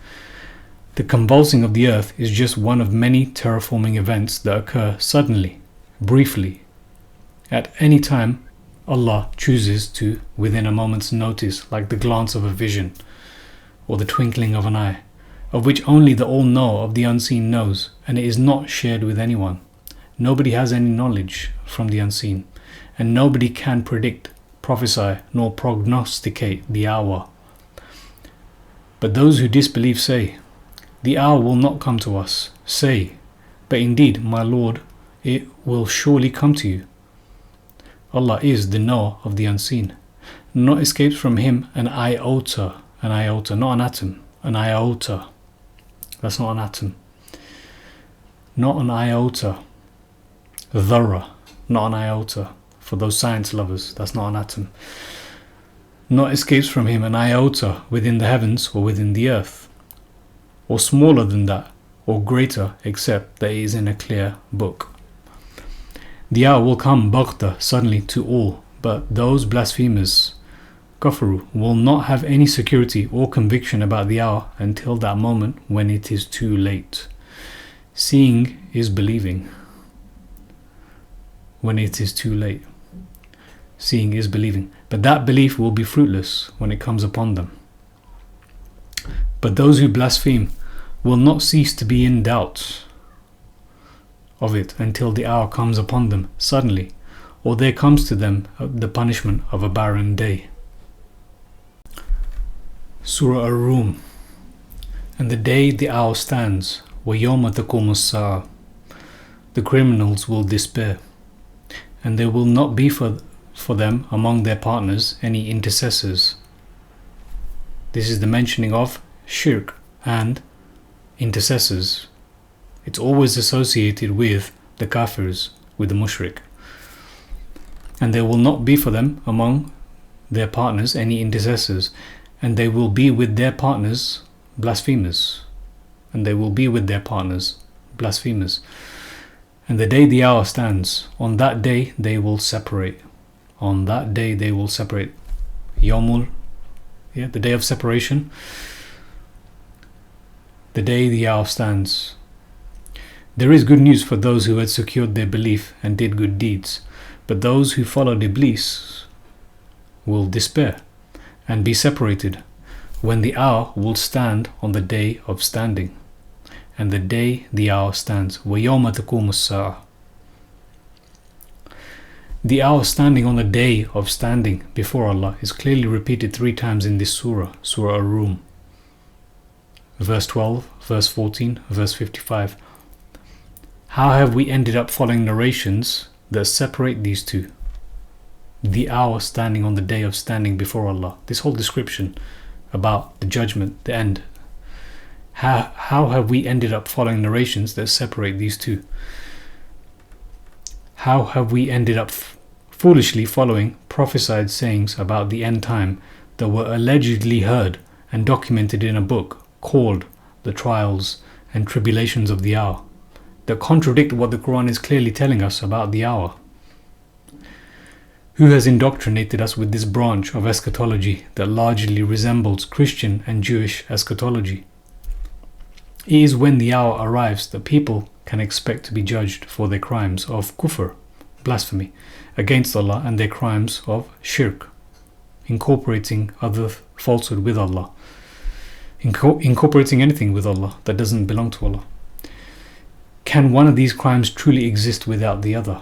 The convulsing of the earth is just one of many terraforming events that occur suddenly, briefly, at any time Allah chooses to, within a moment's notice, like the glance of a vision or the twinkling of an eye, of which only the all-know of the unseen knows, and it is not shared with anyone. Nobody has any knowledge from the unseen, and nobody can predict, prophesy, nor prognosticate the hour. But those who disbelieve say, the hour will not come to us. Say, but indeed, my Lord, it will surely come to you. Allah is the knower of the unseen. Not escapes from Him an iota, not an atom, an iota. That's not an atom. Not an iota. Dharra, not an iota. For those science lovers, that's not an atom. Not escapes from Him an iota within the heavens or within the earth, or smaller than that, or greater, except that it is in a clear book. The hour will come baghta, suddenly, to all, but those blasphemers, kafaru, will not have any security or conviction about the hour until that moment when it is too late. Seeing is believing. When it is too late. Seeing is believing. But that belief will be fruitless when it comes upon them. But those who blaspheme will not cease to be in doubt of it until the hour comes upon them suddenly, or there comes to them the punishment of a barren day. Surah Ar-Rum. And the day the hour stands, وَيَوْمَ تَقُومُ السَّاعَةُ, the criminals will despair, and there will not be for them among their partners any intercessors. This is the mentioning of shirk and intercessors. It's always associated with the kafirs, with the mushrik. And there will not be for them among their partners any intercessors, and they will be with their partners blasphemers. And they will be with their partners blasphemers. And the day the hour stands, on that day they will separate. On that day they will separate. Yomul, the day of separation. The day the hour stands. There is good news for those who had secured their belief and did good deeds, but those who followed Iblis will despair and be separated when the hour will stand on the day of standing. And the day the hour stands. وَيَوْمَ تَقُومُ السَّاعَةُ. The hour standing on the day of standing before Allah is clearly repeated 3 times in this surah, Surah Ar-Rum. Verse 12, verse 14, verse 55. How have we ended up following narrations that separate these two? The hour standing on the day of standing before Allah. This whole description about the judgment, the end. How have we ended up following narrations that separate these two? How have we ended up foolishly following prophesied sayings about the end time that were allegedly heard and documented in a book called The Trials and Tribulations of the Hour, that contradict what the Qur'an is clearly telling us about the hour? Who has indoctrinated us with this branch of eschatology that largely resembles Christian and Jewish eschatology? It is when the hour arrives that people can expect to be judged for their crimes of kufr, blasphemy, against Allah, and their crimes of shirk, incorporating other falsehood with Allah, incorporating anything with Allah that doesn't belong to Allah. Can one of these crimes truly exist without the other?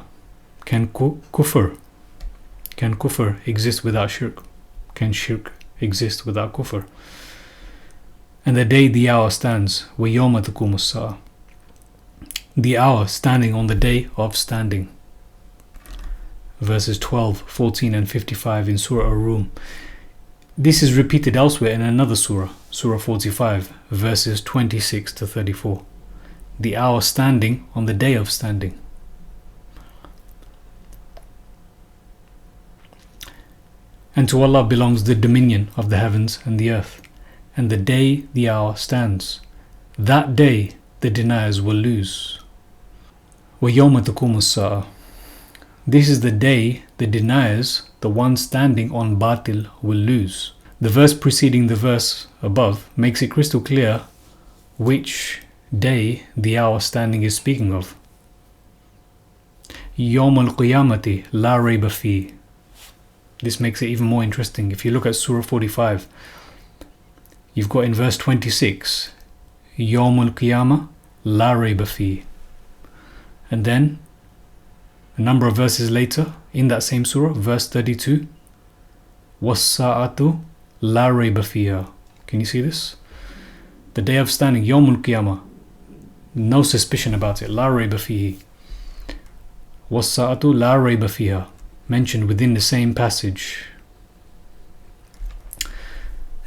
Can kufr exist without shirk? Can shirk exist without kufr? And the day the hour stands, وَيَوْمَ تَقُومُ السَّاعَةُ. The hour standing on the day of standing. Verses 12, 14 and 55 in Surah Ar-Rum. This is repeated elsewhere in another surah, Surah 45, verses 26 to 34. The hour standing on the day of standing. And to Allah belongs the dominion of the heavens and the earth. And the day the hour stands, that day the deniers will lose. وَيَوْمَ تَقُومُ السَّاعَةُ. This is the day the deniers, the ones standing on batil, will lose. The verse preceding the verse above makes it crystal clear which day the hour standing is speaking of. يَوْمَ الْقِيَامَةِ لَا رَيْبَ فِيهِ. This makes it even more interesting. If you look at Surah 45, you've got in verse 26, يَوْمُ الْقِيَامَةِ لَا رَيْبَ فِيهِ. And then, a number of verses later, in that same surah, verse 32, وَالسَّاعَةُ لَا رَيْبَ فِيهَا. Can you see this? The day of standing, يَوْمُ الْقِيَامَةِ. No suspicion about it. لَا رَيْبَ فِيهِ. وَالسَّاعَةُ لَا رَيْبَ فِيهَا. Mentioned within the same passage.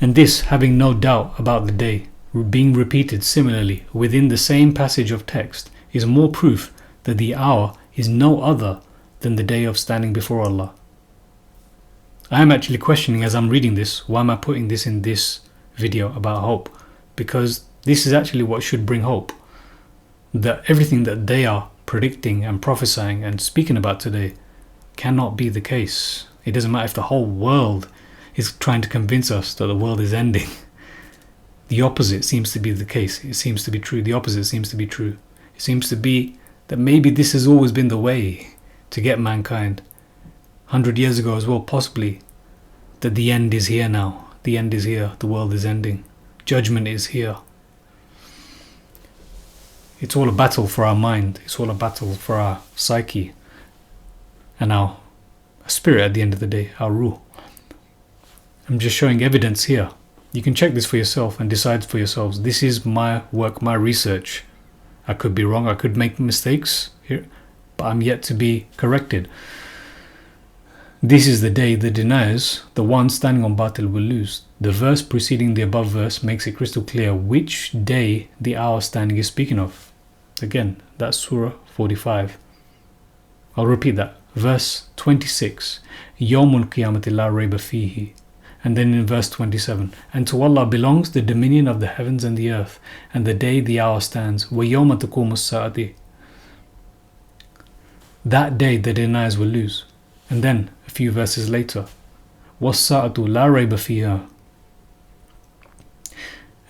And this, having no doubt about the day, being repeated similarly within the same passage of text, is more proof that the hour is no other than the day of standing before Allah. I am actually questioning as I'm reading this, why am I putting this in this video about hope? Because this is actually what should bring hope. That everything that they are predicting and prophesying and speaking about today cannot be the case. It doesn't matter if the whole world is trying to convince us that the world is ending. The opposite seems to be the case. It seems to be true. The opposite seems to be true. It seems to be that maybe this has always been the way to get mankind. 100 years ago as well, possibly, that the end is here now. The end is here. The world is ending. Judgment is here. It's all a battle for our mind. It's all a battle for our psyche and our spirit at the end of the day, our ruh. I'm just showing evidence here. You can check this for yourself and decide for yourselves. This is my work, my research. I could be wrong, I could make mistakes here, but I'm yet to be corrected. This is the day the deniers, the ones standing on batil, will lose. The verse preceding the above verse makes it crystal clear which day the hour standing is speaking of. Again, that's Surah 45. I'll repeat that. Verse 26, يَوْمُ الْقِيَامَةِ لَا رَيْبَ فِيهِ. And then in verse 27, and to Allah belongs the dominion of the heavens and the earth, and the day the hour stands, وَيَوْمَ تَقُومُ السَّاعَةِ. That day the deniers will lose. And then, a few verses later, وَالسَّاعَةُ لَا رَيْبَ فِيهَا.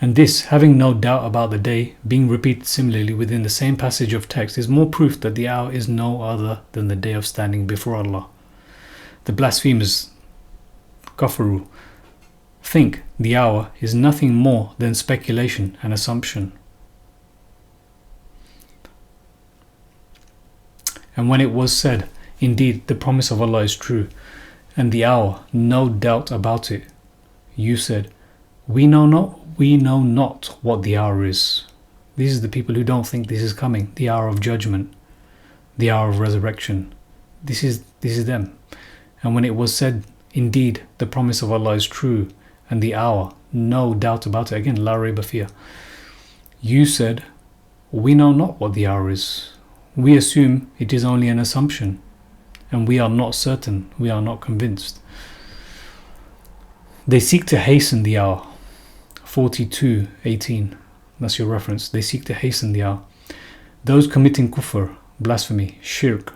And this, having no doubt about the day, being repeated similarly within the same passage of text, is more proof that the hour is no other than the day of standing before Allah. The blasphemers, kafaru, think the hour is nothing more than speculation and assumption. And when it was said, indeed the promise of Allah is true, and the hour, no doubt about it, you said, we know not what the hour is. These are the people who don't think this is coming, the hour of judgment, the hour of resurrection. This is them. And when it was said, indeed the promise of Allah is true, and the hour, no doubt about it, again, la rayba fiha, you said, we know not what the hour is. We assume it is only an assumption, and we are not certain, we are not convinced. They seek to hasten the hour. 42:18, that's your reference. They seek to hasten the hour. Those committing kufr, blasphemy, shirk,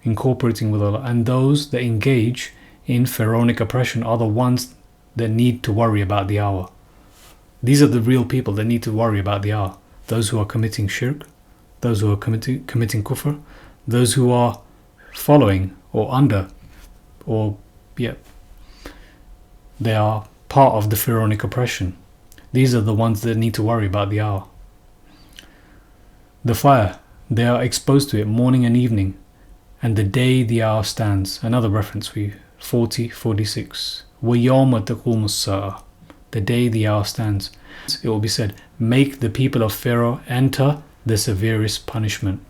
incorporating with Allah, and those that engage in pharaonic oppression are the ones that need to worry about the hour. These are the real people that need to worry about the hour. Those who are committing shirk, those who are committing kufr, those who are following or under, or they are part of the pharaonic oppression. These are the ones that need to worry about the hour. The fire, they are exposed to it morning and evening, and the day the hour stands. Another reference for you, 40:46. وَيَوْمَ تَقُومُ السَّاعَةِ. The day the hour stands. It will be said, make the people of Pharaoh enter the severest punishment.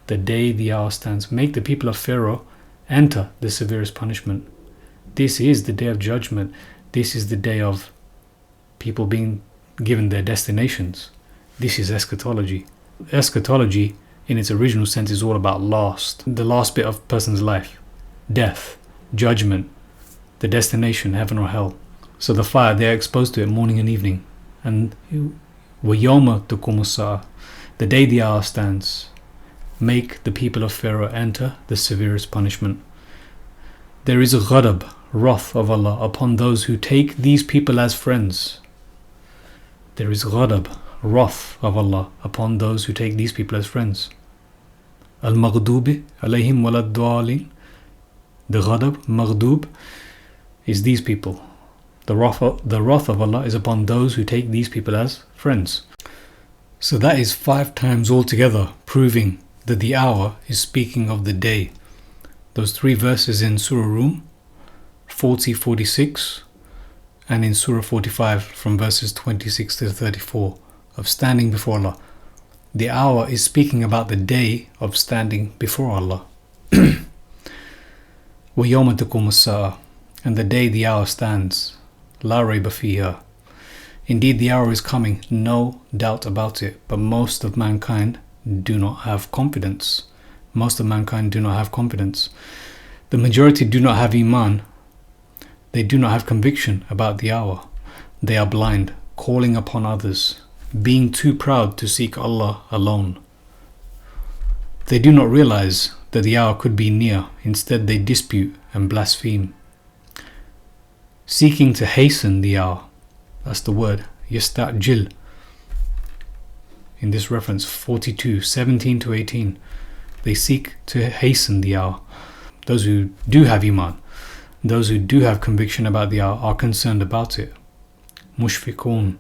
The day the hour stands. Make the people of Pharaoh enter the severest punishment. This is the day of judgment. This is the day of people being given their destinations. This is eschatology. Eschatology, in its original sense, is all about the last bit of a person's life. Death, judgment, the destination, heaven or hell. So the fire, they are exposed to it morning and evening. And وَيَوْمَ تَقُومُ السَّاعَةِ. The day the hour stands. Make the people of Pharaoh enter the severest punishment. There is a ghadab, wrath of Allah upon those who take these people as friends. There is ghadab, wrath of Allah upon those who take these people as friends. Al-Maghdubi alayhim walad-dhalin. The ghadab, maghdub, is these people. The wrath of Allah is upon those who take these people as friends. So that is 5 times altogether, proving that the hour is speaking of the day. Those 3 verses in Surah Rum, 40:46, and in Surah 45 from verses 26 to 34 of standing before Allah. The hour is speaking about the day of standing before Allah. وَيَوْمَ تَقُومُ السَّاعَةِ. And the day the hour stands. لَا رَيْبَ فِيهَا. Indeed the hour is coming, no doubt about it, but most of mankind do not have confidence. Most of mankind do not have confidence. The majority do not have iman. They do not have conviction about the hour. They are blind, calling upon others, being too proud to seek Allah alone. They do not realize that the hour could be near. Instead they dispute and blaspheme. Seeking to hasten the hour. That's the word, yasta'jil. In this reference, 42:17 to 18. They seek to hasten the hour. Those who do have iman, those who do have conviction about the hour, are concerned about it. Mushfiqun,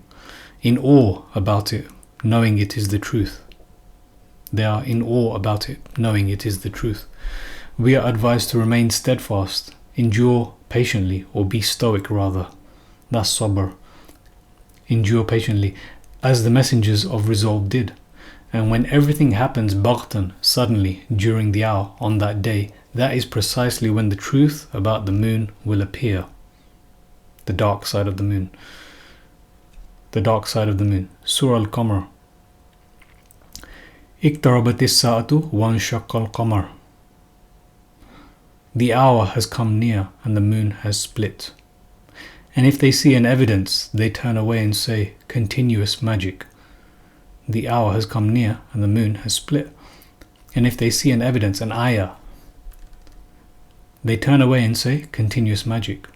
in awe about it, knowing it is the truth. They are in awe about it, knowing it is the truth. We are advised to remain steadfast, endure patiently, or be stoic rather. That's sabr. Endure patiently, as the messengers of resolve did. And when everything happens baghtan, suddenly, during the hour, on that day, that is precisely when the truth about the moon will appear. The dark side of the moon. The dark side of the moon. Surah Al-Qamar. اقتربت الساعة وانشق القمر. The hour has come near and the moon has split. And if they see an evidence, they turn away and say, continuous magic. The hour has come near and the moon has split. And if they see an evidence, an ayah, they turn away and say, continuous magic.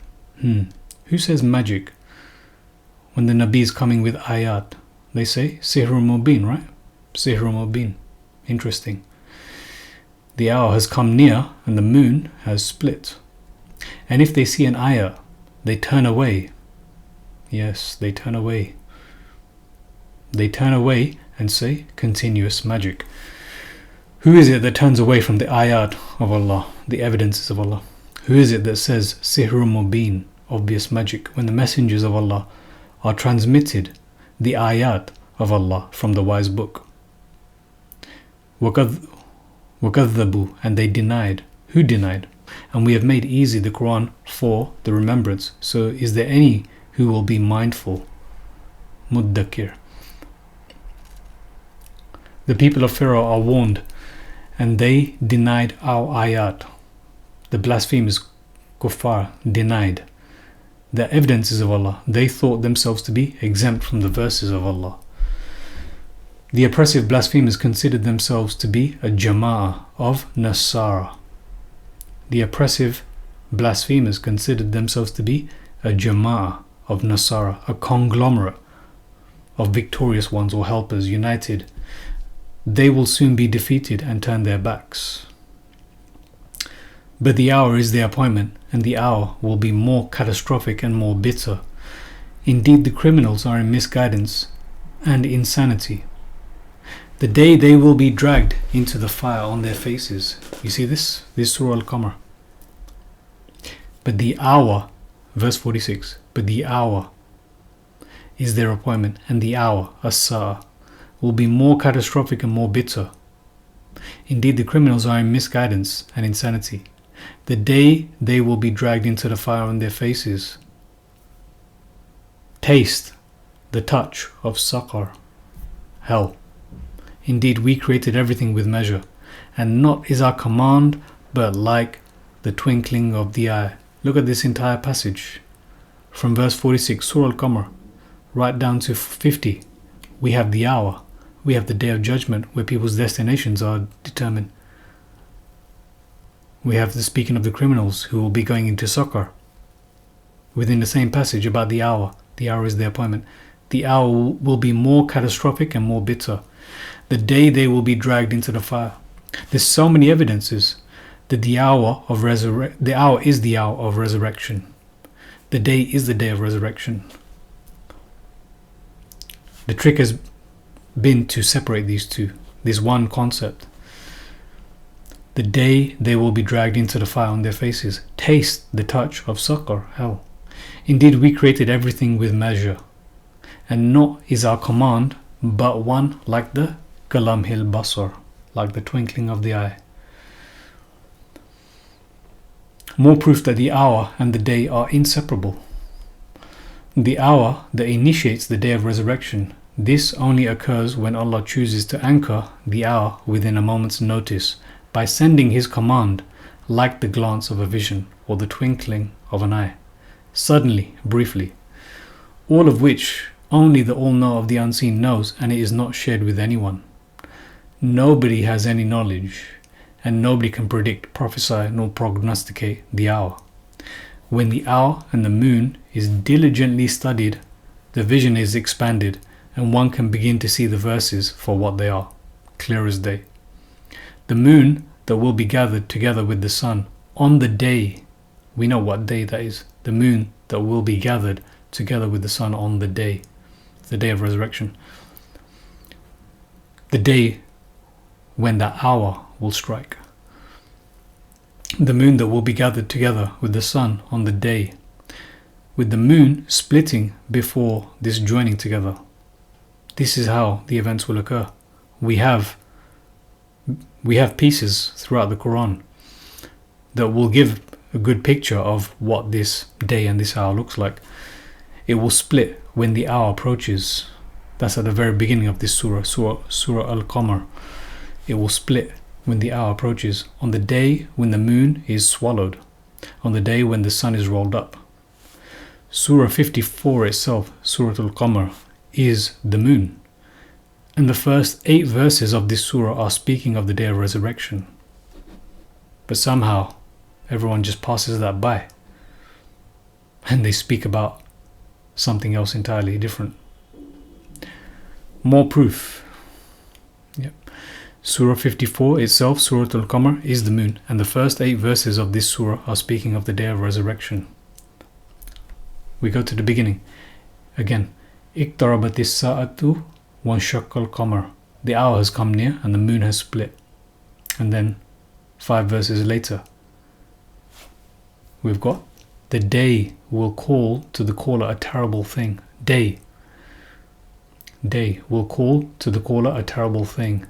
Who says magic? When the Nabi is coming with ayat, they say, sihrul mubin, right? Sihrul mubin. Interesting. The hour has come near and the moon has split. And if they see an ayah, they turn away. Yes, they turn away. They turn away and say, continuous magic. Who is it that turns away from the ayat of Allah, the evidences of Allah? Who is it that says, sihrul mubin, obvious magic, when the messengers of Allah are transmitted the ayat of Allah from the wise book? وَكَذَّبُوا, and they denied. Who denied? And we have made easy the Qur'an for the remembrance. So is there any who will be mindful? Muddakir. The people of Pharaoh are warned, and they denied our ayat. The blasphemous kuffar denied the evidences of Allah. They thought themselves to be exempt from the verses of Allah. The oppressive blasphemers considered themselves to be a jama'ah of Nasara. The oppressive blasphemers considered themselves to be a jama'ah of Nasara, a conglomerate of victorious ones or helpers united. They will soon be defeated and turn their backs. But the hour is their appointment, and the hour will be more catastrophic and more bitter. Indeed, the criminals are in misguidance and insanity. The day they will be dragged into the fire on their faces. You see this? This Surah Al-Qamar. But the hour, verse 46, but the hour is their appointment, and the hour, as-sa'a, will be more catastrophic and more bitter. Indeed, the criminals are in misguidance and insanity. The day they will be dragged into the fire on their faces. Taste the touch of saqar, hell. Indeed, we created everything with measure, and not is our command, but like the twinkling of the eye. Look at this entire passage. From verse 46, Surah Al-Qamar, right down to 50. We have the hour. We have the day of judgment, where people's destinations are determined. We have the speaking of the criminals who will be going into saqar. Within the same passage about the hour is their appointment. The hour will be more catastrophic and more bitter. The day they will be dragged into the fire. There's so many evidences that the hour is the hour of resurrection. The day is the day of resurrection. The trick has been to separate these two, this one concept. The day they will be dragged into the fire on their faces. Taste the touch of saqar, hell. Indeed, we created everything with measure, and not is our command, but one like the kalamhil basar, like the twinkling of the eye. More proof that the hour and the day are inseparable. The hour that initiates the day of resurrection, this only occurs when Allah chooses to anchor the hour within a moment's notice by sending His command, like the glance of a vision or the twinkling of an eye, suddenly, briefly, all of which only the All-Know of the Unseen knows, and it is not shared with anyone. Nobody has any knowledge, and nobody can predict, prophesy, nor prognosticate the hour. When the hour and the moon is diligently studied, the vision is expanded, and one can begin to see the verses for what they are, clear as day. The moon that will be gathered together with the sun on the day, we know what day that is, the moon that will be gathered together with the sun on the day of resurrection, the day when that hour will strike. The moon that will be gathered together with the sun on the day, with the moon splitting before this joining together. This is how the events will occur. We have pieces throughout the Qur'an that will give a good picture of what this day and this hour looks like. It will split when the hour approaches. That's at the very beginning of this surah Al-Qamar. It will split when the hour approaches, on the day when the moon is swallowed, on the day when the sun is rolled up. Surah 54 itself, Surah Al-Qamar, is the moon. And the first 8 verses of this surah are speaking of the day of resurrection. But somehow, everyone just passes that by. And they speak about something else entirely different. More proof. Yep. Surah 54 itself, Surah Al-Qamar, is the moon. And the first 8 verses of this surah are speaking of the day of resurrection. We go to the beginning. Again. اقتربت الساعة وانشق القمر. The hour has come near and the moon has split. And then 5 verses later, we've got the day will call to the caller a terrible thing. Day will call to the caller a terrible thing.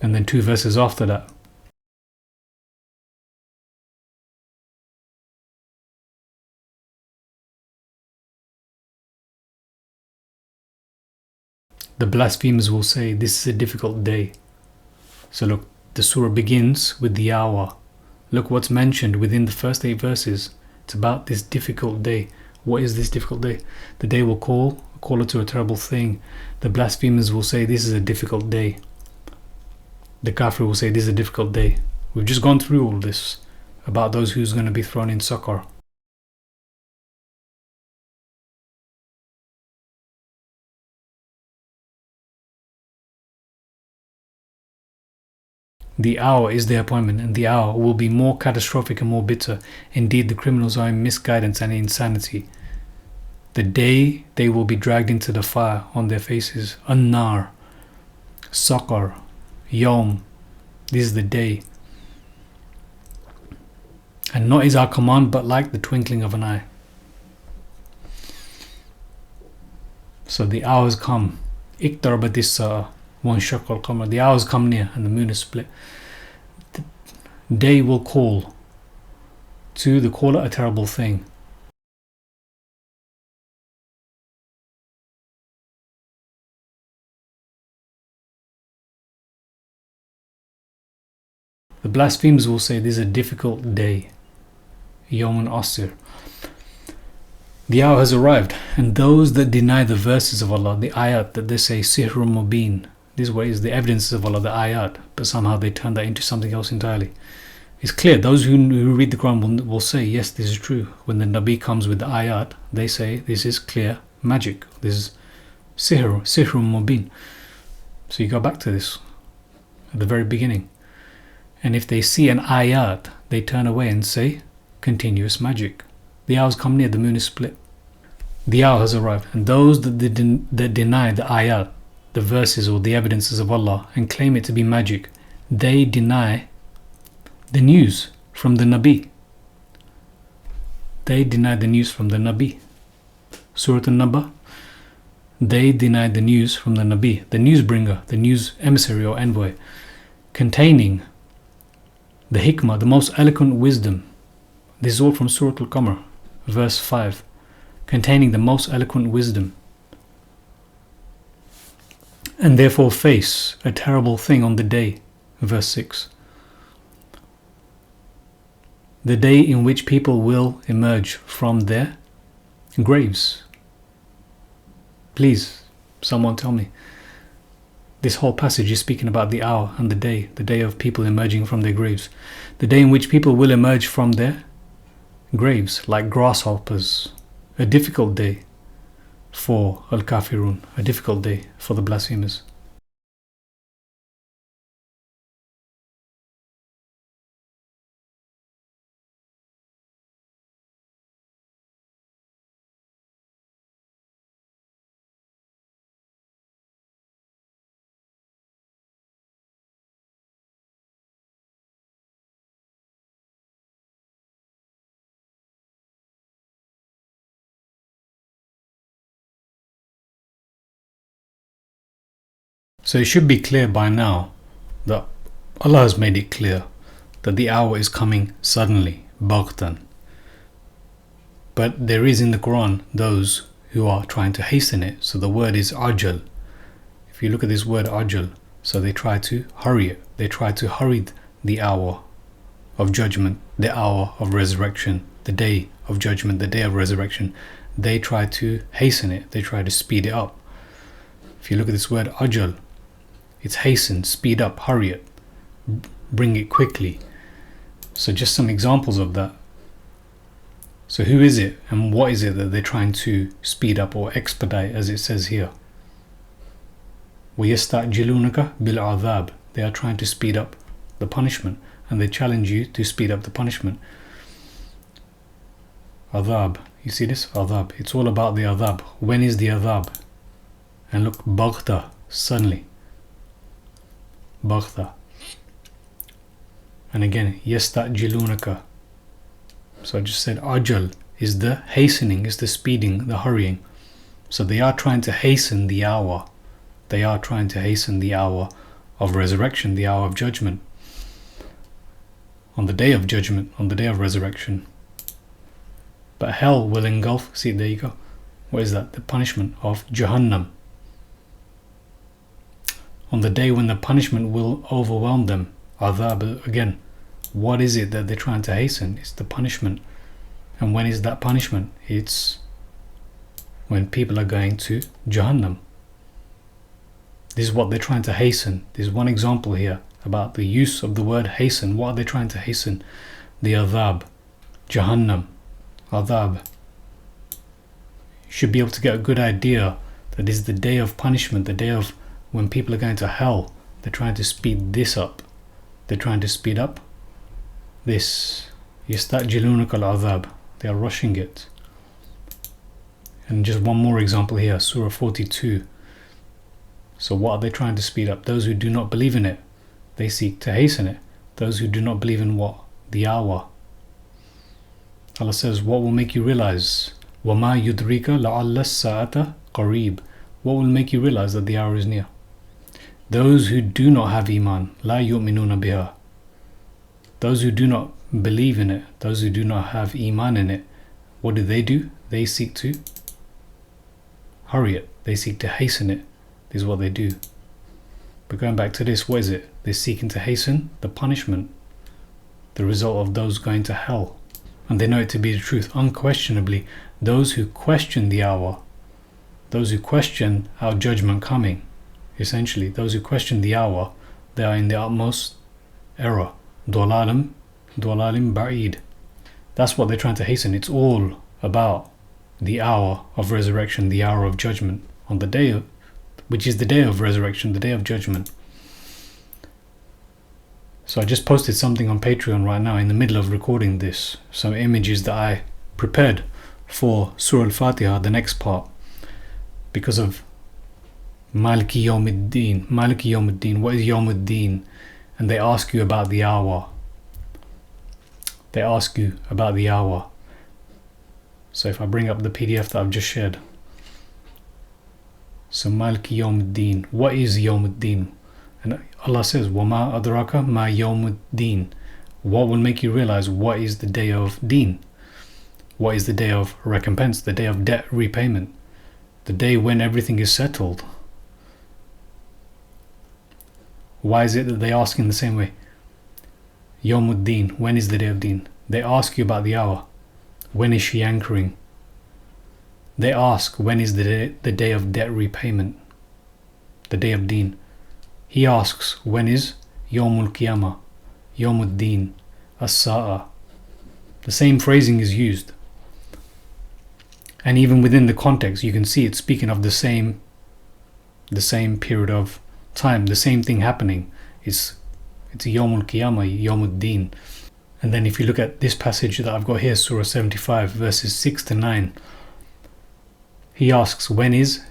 And then 2 verses after that, the blasphemers will say, this is a difficult day. So look, the surah begins with the hour. Look what's mentioned within the first 8 verses. It's about this difficult day. What is this difficult day? The day will call it to a terrible thing. The blasphemers will say, this is a difficult day. The kafir will say, this is a difficult day. We've just gone through all this about those who's going to be thrown in succor. The hour is their appointment, and the hour will be more catastrophic and more bitter. Indeed, the criminals are in misguidance and insanity. The day they will be dragged into the fire on their faces. An-nar, Saqar, Yawm. This is the day. And not is our command, but like the twinkling of an eye. So the hours come. اقتربت الساعة وانشق القمر. The hours come near and the moon is split. The day will call to the caller a terrible thing. The blasphemers will say, this is a difficult day. Yawmun Asir. The hour has arrived, and those that deny the verses of Allah, the ayat that they say, Sihrun Mubin, this way is the evidences of Allah, the ayat, but somehow they turn that into something else entirely. It's clear, those who read the Quran will say, yes, this is true. When the Nabi comes with the ayat, they say, this is clear magic, this is Sihrun Mubin. So you go back to this, at the very beginning. And if they see an ayat, they turn away and say, continuous magic. The hours come near, the moon is split. The hour has arrived, and those that deny the ayat, the verses or the evidences of Allah, and claim it to be magic, they deny the news from the Nabi. They deny the news from the Nabi. Surah An-Naba. They deny the news from the Nabi, the news bringer, the news emissary or envoy, containing the hikmah, the most eloquent wisdom. This is all from Surah Al-Qamar, verse 5, containing the most eloquent wisdom. And therefore face a terrible thing on the day, verse 6. The day in which people will emerge from their graves. Please, someone tell me. This whole passage is speaking about the hour and the day of people emerging from their graves. The day in which people will emerge from their graves like grasshoppers. A difficult day for Al-Kafirun, a difficult day for the blasphemers. So it should be clear by now that Allah has made it clear that the hour is coming suddenly, baghtan. But there is in the Quran those who are trying to hasten it. So the word is ajal. If you look at this word ajal, so they try to hurry it. They try to hurry the hour of judgment, the hour of resurrection, the day of judgment, the day of resurrection, they try to hasten it, they try to speed it up. If you look at this word ajal, it's hasten, speed up, hurry it, bring it quickly. So just some examples of that. So who is it and what is it that they're trying to speed up or expedite, as it says here? وَيَسْتَعْجِلُونَكَ بِالْعَذَابِ. They are trying to speed up the punishment, and they challenge you to speed up the punishment. Adhab, you see this? Adhab, it's all about the adhab. When is the adhab? And look, baghta, suddenly. Baghta. And again, yasta'jilunaka. So I just said ajal is the hastening, is the speeding, the hurrying. So they are trying to hasten the hour. They are trying to hasten the hour of resurrection, the hour of judgment. On the day of judgment, on the day of resurrection. But hell will engulf, see, there you go. What is that? The punishment of Jahannam. On the day when the punishment will overwhelm them. Adhab, again, what is it that they're trying to hasten? It's the punishment. And when is that punishment? It's when people are going to Jahannam. This is what they're trying to hasten. There's one example here about the use of the word hasten. What are they trying to hasten? The adhab, Jahannam, adhab. You should be able to get a good idea that this is the day of punishment, the day of when people are going to hell. They're trying to speed this up. They're trying to speed up this. يَسْتَعْجِلُونَكَ الْعَذَابِ. They are rushing it. And just one more example here, Surah 42. So what are they trying to speed up? Those who do not believe in it, they seek to hasten it. Those who do not believe in what? The hour. Allah says, what will make you realize? وَمَا يُدْرِكَ لَعَلَّ السَّاعَةَ قَرِيبٌ. What will make you realize that the hour is near? Those who do not have iman, لَا يُؤْمِنُونَ بِهَا. Those who do not believe in it, those who do not have iman in it, what do? They seek to hurry it. They seek to hasten it. This is what they do. But going back to this, what is it? They're seeking to hasten the punishment, the result of those going to hell. And they know it to be the truth. Unquestionably, those who question the hour, those who question our judgment coming, essentially, those who question the hour, they are in the utmost error. Dwalalim ba'id. That's what they're trying to hasten. It's all about the hour of resurrection, the hour of judgment, on the day of, which is the day of resurrection, the day of judgment. So I just posted something on Patreon right now in the middle of recording this, some images that I prepared for Surah Al-Fatiha, the next part, because of Maliki Yawmuddin. Maliki Yawmuddin, what is Yawmuddin? And they ask you about the hour. They ask you about the hour. So if I bring up the PDF that I've just shared. So Maliki Yawmuddin, what is Yawmuddin? And Allah says, وَمَا أَدْرَاكَ مَا يَوْمُ. What will make you realize what is the day of deen? What is the day of recompense, the day of debt repayment, the day when everything is settled? Why is it that they ask in the same way? Yawmuddin, when is the day of deen? They ask you about the hour. When is she anchoring? They ask, when is the day of debt repayment? The day of deen. He asks, when is Yawmul Qiyamah, Yawmuddin, As-Sa'a? The same phrasing is used. And even within the context, you can see it's speaking of the same period of time, the same thing happening. It's Yawmul Qiyamah, Yawmuddin. And then if you look at this passage that I've got here, Surah 75, verses 6 to 9, he asks, when is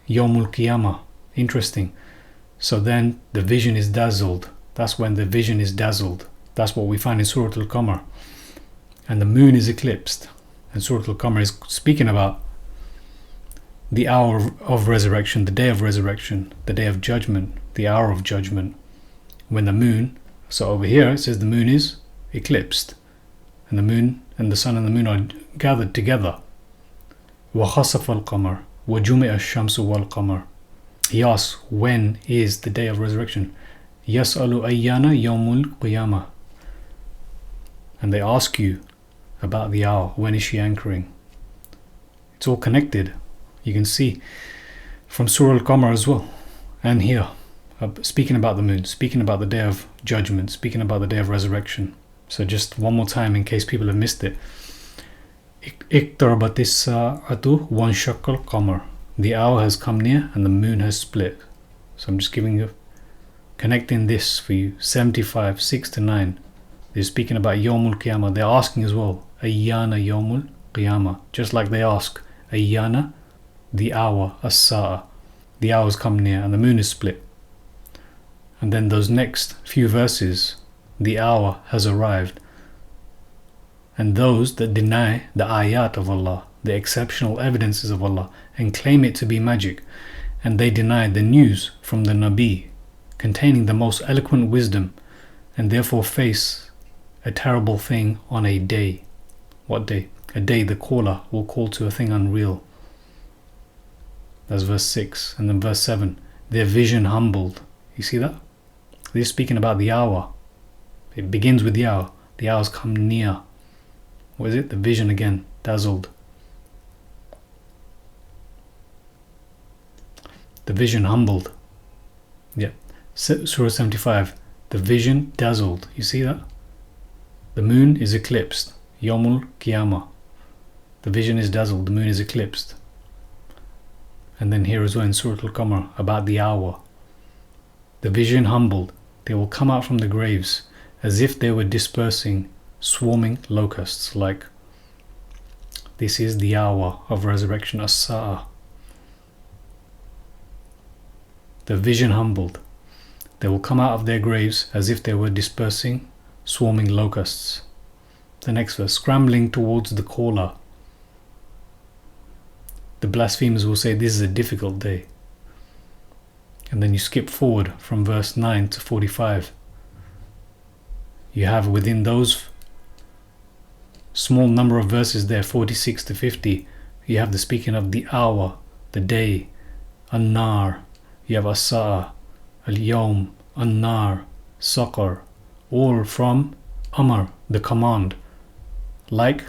Yawmul Qiyamah? Interesting. So then the vision is dazzled. That's when the vision is dazzled. That's what we find in Surah Al-Qamar. And the moon is eclipsed. And Surah Al-Qamar is speaking about the hour of resurrection, the day of resurrection, the day of judgment, the hour of judgment. When the moon, so over here it says the moon is eclipsed. And the moon and the sun and the moon are gathered together. وَخَسَفَ الْقَمَرُ وَجُمِعَ الشَّمْسُ وَالْقَمَرُ. He asks, when is the day of resurrection? يَسْأَلُ أَيَّانَ يَوْمُ الْقِيَامَةِ. And they ask you, about the hour. When is she anchoring? It's all connected. You can see from Surah Al-Qamar as well. And here, speaking about the moon, speaking about the day of judgment, speaking about the day of resurrection. So just one more time in case people have missed it. اقتربت الساعة وانشق القمر. The hour has come near and the moon has split. So I'm just connecting this for you. 75, 6 to 9. They're speaking about Yawmul Qiyamah. They're asking as well, Ayyana Yawmul Qiyamah. Just like they ask, Ayyana, the hour, as-sa'a. The hour's come near and the moon is split. And then those next few verses, the hour has arrived. And those that deny the ayat of Allah, the exceptional evidences of Allah, and claim it to be magic, and they deny the news from the Nabi containing the most eloquent wisdom, and therefore face a terrible thing on a day. What day? A day the caller will call to a thing unreal. That's verse 6. And then verse 7, their vision humbled. You see that? They're speaking about the hour. It begins with the hour. The hour's come near. What is it? The vision again, dazzled. The vision humbled. Yeah. Surah 75. The vision dazzled. You see that? The moon is eclipsed. Yawmul Qiyamah. The vision is dazzled. The moon is eclipsed. And then here as well in Surah Al-Qamar about the hour. The vision humbled. They will come out from the graves as if they were dispersing swarming locusts, like this is the hour of resurrection, as-sa'a. The vision humbled. They will come out of their graves as if they were dispersing swarming locusts. The next verse, scrambling towards the caller. The blasphemers will say this is a difficult day. And then you skip forward from verse 9 to 45. You have within those small number of verses there, 46 to 50, you have the speaking of the hour, the day, an-nar, you have as-sa'a, al-yawm, an-nar, saqar, all from amar, the command, like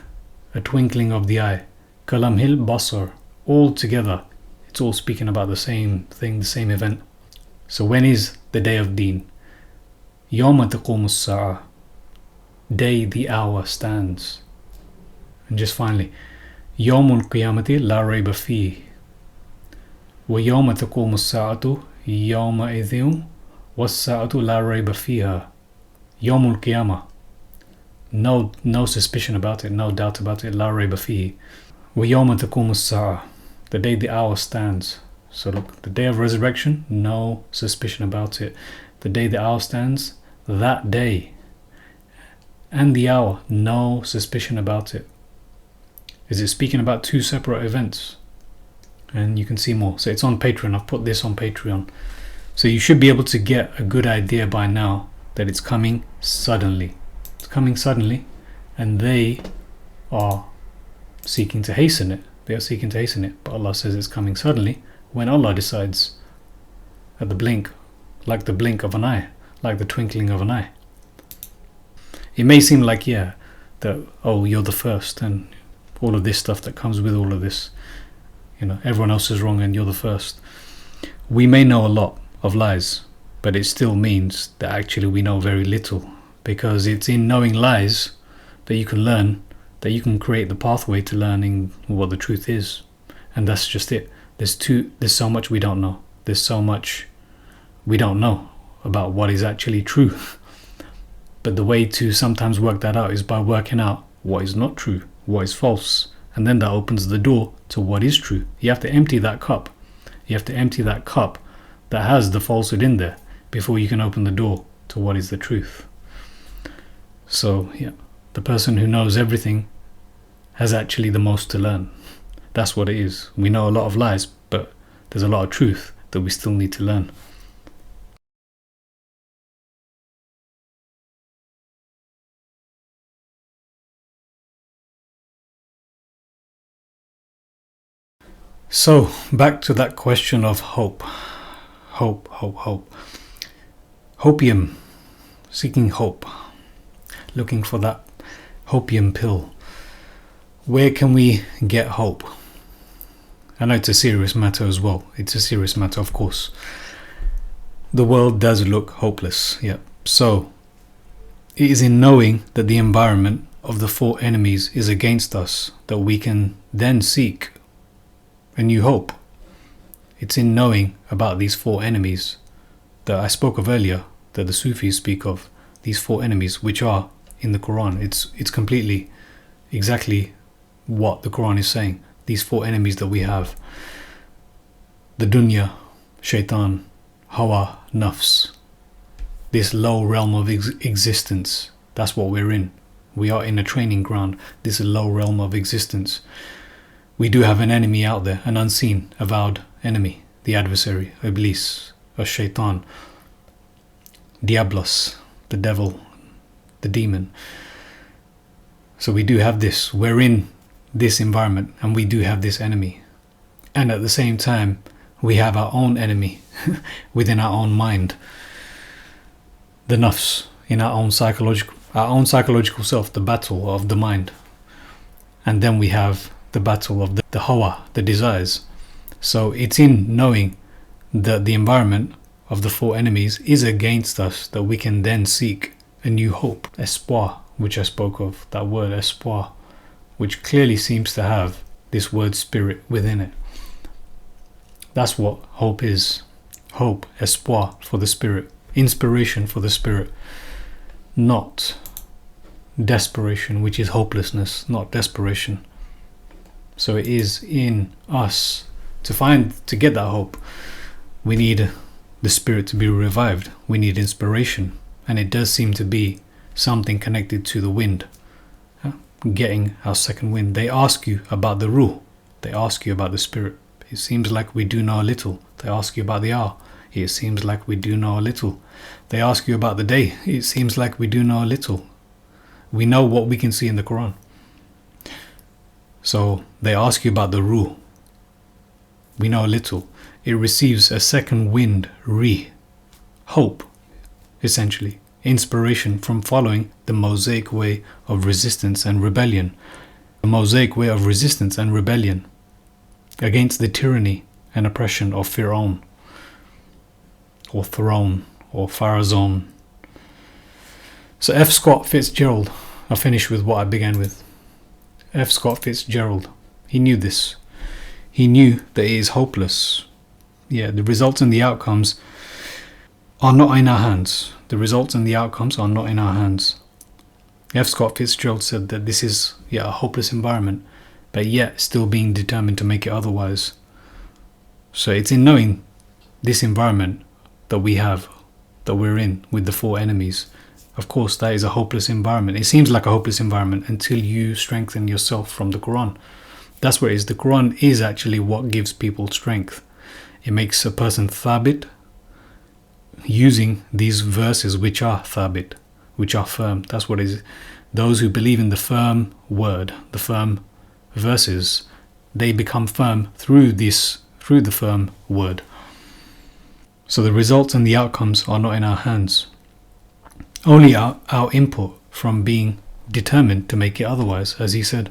a twinkling of the eye, kalamhil basar, all together. It's all speaking about the same thing, the same event. So when is the day of deen? Yawma taqumu as-sa'a, day, the hour stands. And just finally, Yawmul Qiyamati la rayba fihi, wa yawma taqumu as-sa'atu yawma idhin was-sa'atu la rayba fiha. Yawmul Qiyamah, no suspicion about it, no doubt about it, la rayba fihi. Wa yawma taqumu as-sa'a, the day the hour stands. So look, the day of resurrection, no suspicion about it. The day the hour stands, that day. And the hour, no suspicion about it. Is it speaking about two separate events? And you can see more. So it's on Patreon. I've put this on Patreon. So you should be able to get a good idea by now that it's coming suddenly. It's coming suddenly, and they are seeking to hasten it. They are seeking to hasten it. But Allah says it's coming suddenly when Allah decides, at the blink, like the blink of an eye, like the twinkling of an eye. It may seem like, yeah, that, oh, you're the first, and all of this stuff that comes with all of this, you know, everyone else is wrong and you're the first. We may know a lot of lies, but it still means that actually we know very little, because it's in knowing lies that you can learn, that you can create the pathway to learning what the truth is. And that's just it. There's so much we don't know. There's so much we don't know about what is actually true. But the way to sometimes work that out is by working out what is not true, what is false, and then that opens the door to what is true. You have to empty that cup. You have to empty that cup that has the falsehood in there before you can open the door to what is the truth. So yeah, the person who knows everything has actually the most to learn. That's what it is. We know a lot of lies, but there's a lot of truth that we still need to learn. So, back to that question of hope. Hope. Hopium. Seeking hope. Looking for that hopium pill. where can we get hope? I know it's a serious matter as well. It's a serious matter, of course. The world does look hopeless, yeah. So, it is in knowing that the environment of the four enemies is against us that we can then seek a new hope. It's in knowing about these four enemies that I spoke of earlier, that the Sufis speak of, these four enemies which are in the Qur'an. It's completely exactly what the Qur'an is saying. These four enemies that we have: the dunya, shaitan, hawa, nafs, this low realm of existence. That's what we're in. We are in a training ground. This low realm of existence. We do have an enemy out there, an unseen, avowed enemy, the adversary, Iblis, or shaitan, diablos, the devil, the demon. So we do have this. We're in this environment and we do have this enemy. And at the same time, we have our own enemy within our own mind. The nafs, in our own psychological self, the battle of the mind. And then we have the battle of the hawa, the desires. So it's in knowing that the environment of the four enemies is against us that we can then seek a new hope, espoir, which I spoke of, that word espoir, which clearly seems to have this word spirit within it. That's what hope is. Hope, espoir for the spirit, inspiration for the spirit, not desperation, which is hopelessness, not desperation. So it is in us to get that hope. We need the spirit to be revived. We need inspiration, and it does seem to be something connected to the wind, getting our second wind. They ask you about the ruh, they ask you about the spirit. It seems like we do know a little. They ask you about the hour. It seems like we do know a little. They ask you about the day. It seems like we do know a little. We know what we can see in the Quran. So they ask you about the ruh. We know a little. It receives a second wind, hope, essentially. Inspiration from following the Mosaic way of resistance and rebellion. The Mosaic way of resistance and rebellion against the tyranny and oppression of Fir'aun, or Throne, or Pharazon. So F. Scott Fitzgerald, I'll finish with what I began with. F. Scott Fitzgerald, he knew this. He knew that it is hopeless. Yeah, the results and the outcomes are not in our hands. The results and the outcomes are not in our hands. F. Scott Fitzgerald said that this is a hopeless environment, but yet still being determined to make it otherwise. So it's in knowing this environment that we have, that we're in with the four enemies. Of course, that is a hopeless environment. It seems like a hopeless environment until you strengthen yourself from the Quran. That's where it is. The Quran is actually what gives people strength. It makes a person thabit, using these verses which are thabit, which are firm. That's what it is. Those who believe in the firm word, the firm verses, they become firm through the firm word. So the results and the outcomes are not in our hands. Only our input from being determined to make it otherwise, as he said.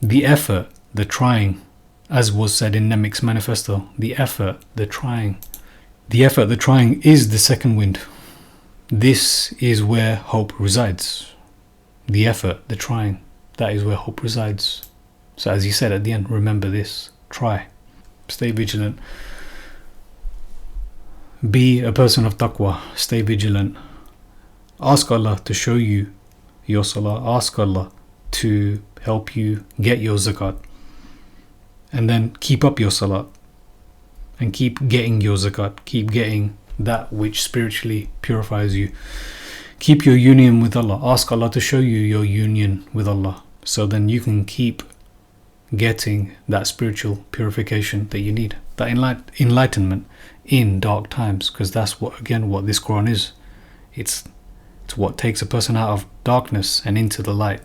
The effort, the trying, as was said in Nemic's manifesto, the effort, the trying is the second wind. This is where hope resides. The effort, the trying, that is where hope resides. So as he said at the end, remember this, try, stay vigilant. Be a person of taqwa, stay vigilant. Ask Allah to show you your salah. Ask Allah to help you get your zakat. And then keep up your salah. And keep getting your zakat. Keep getting that which spiritually purifies you. Keep your union with Allah. Ask Allah to show you your union with Allah. So then you can keep getting that spiritual purification that you need. That enlightenment in dark times. Because that's what this Quran is. It's what takes a person out of darkness and into the light.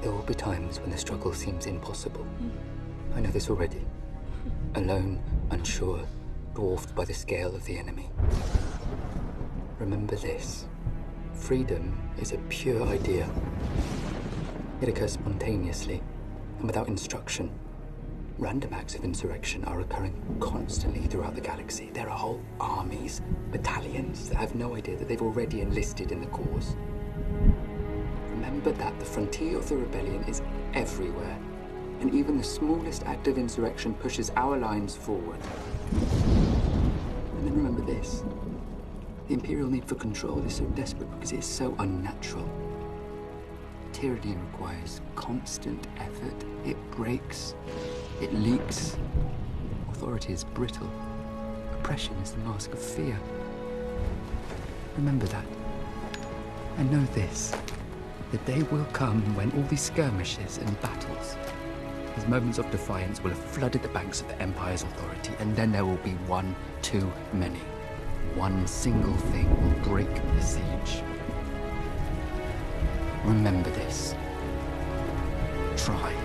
There will be times when the struggle seems impossible. I know this already. Alone, unsure, dwarfed by the scale of the enemy. Remember this. Freedom is a pure idea. It occurs spontaneously and without instruction. Random acts of insurrection are occurring constantly throughout the galaxy. There are whole armies, battalions that have no idea that they've already enlisted in the cause. Remember that the frontier of the rebellion is everywhere, and even the smallest act of insurrection pushes our lines forward. And then remember this. The Imperial need for control is so desperate because it is so unnatural. Tyranny requires constant effort. It breaks. It leaks. Authority is brittle. Oppression is the mask of fear. Remember that. And know this. The day will come when all these skirmishes and battles, these moments of defiance will have flooded the banks of the Empire's authority, and then there will be one too many. One single thing will break the siege. Remember this. Try.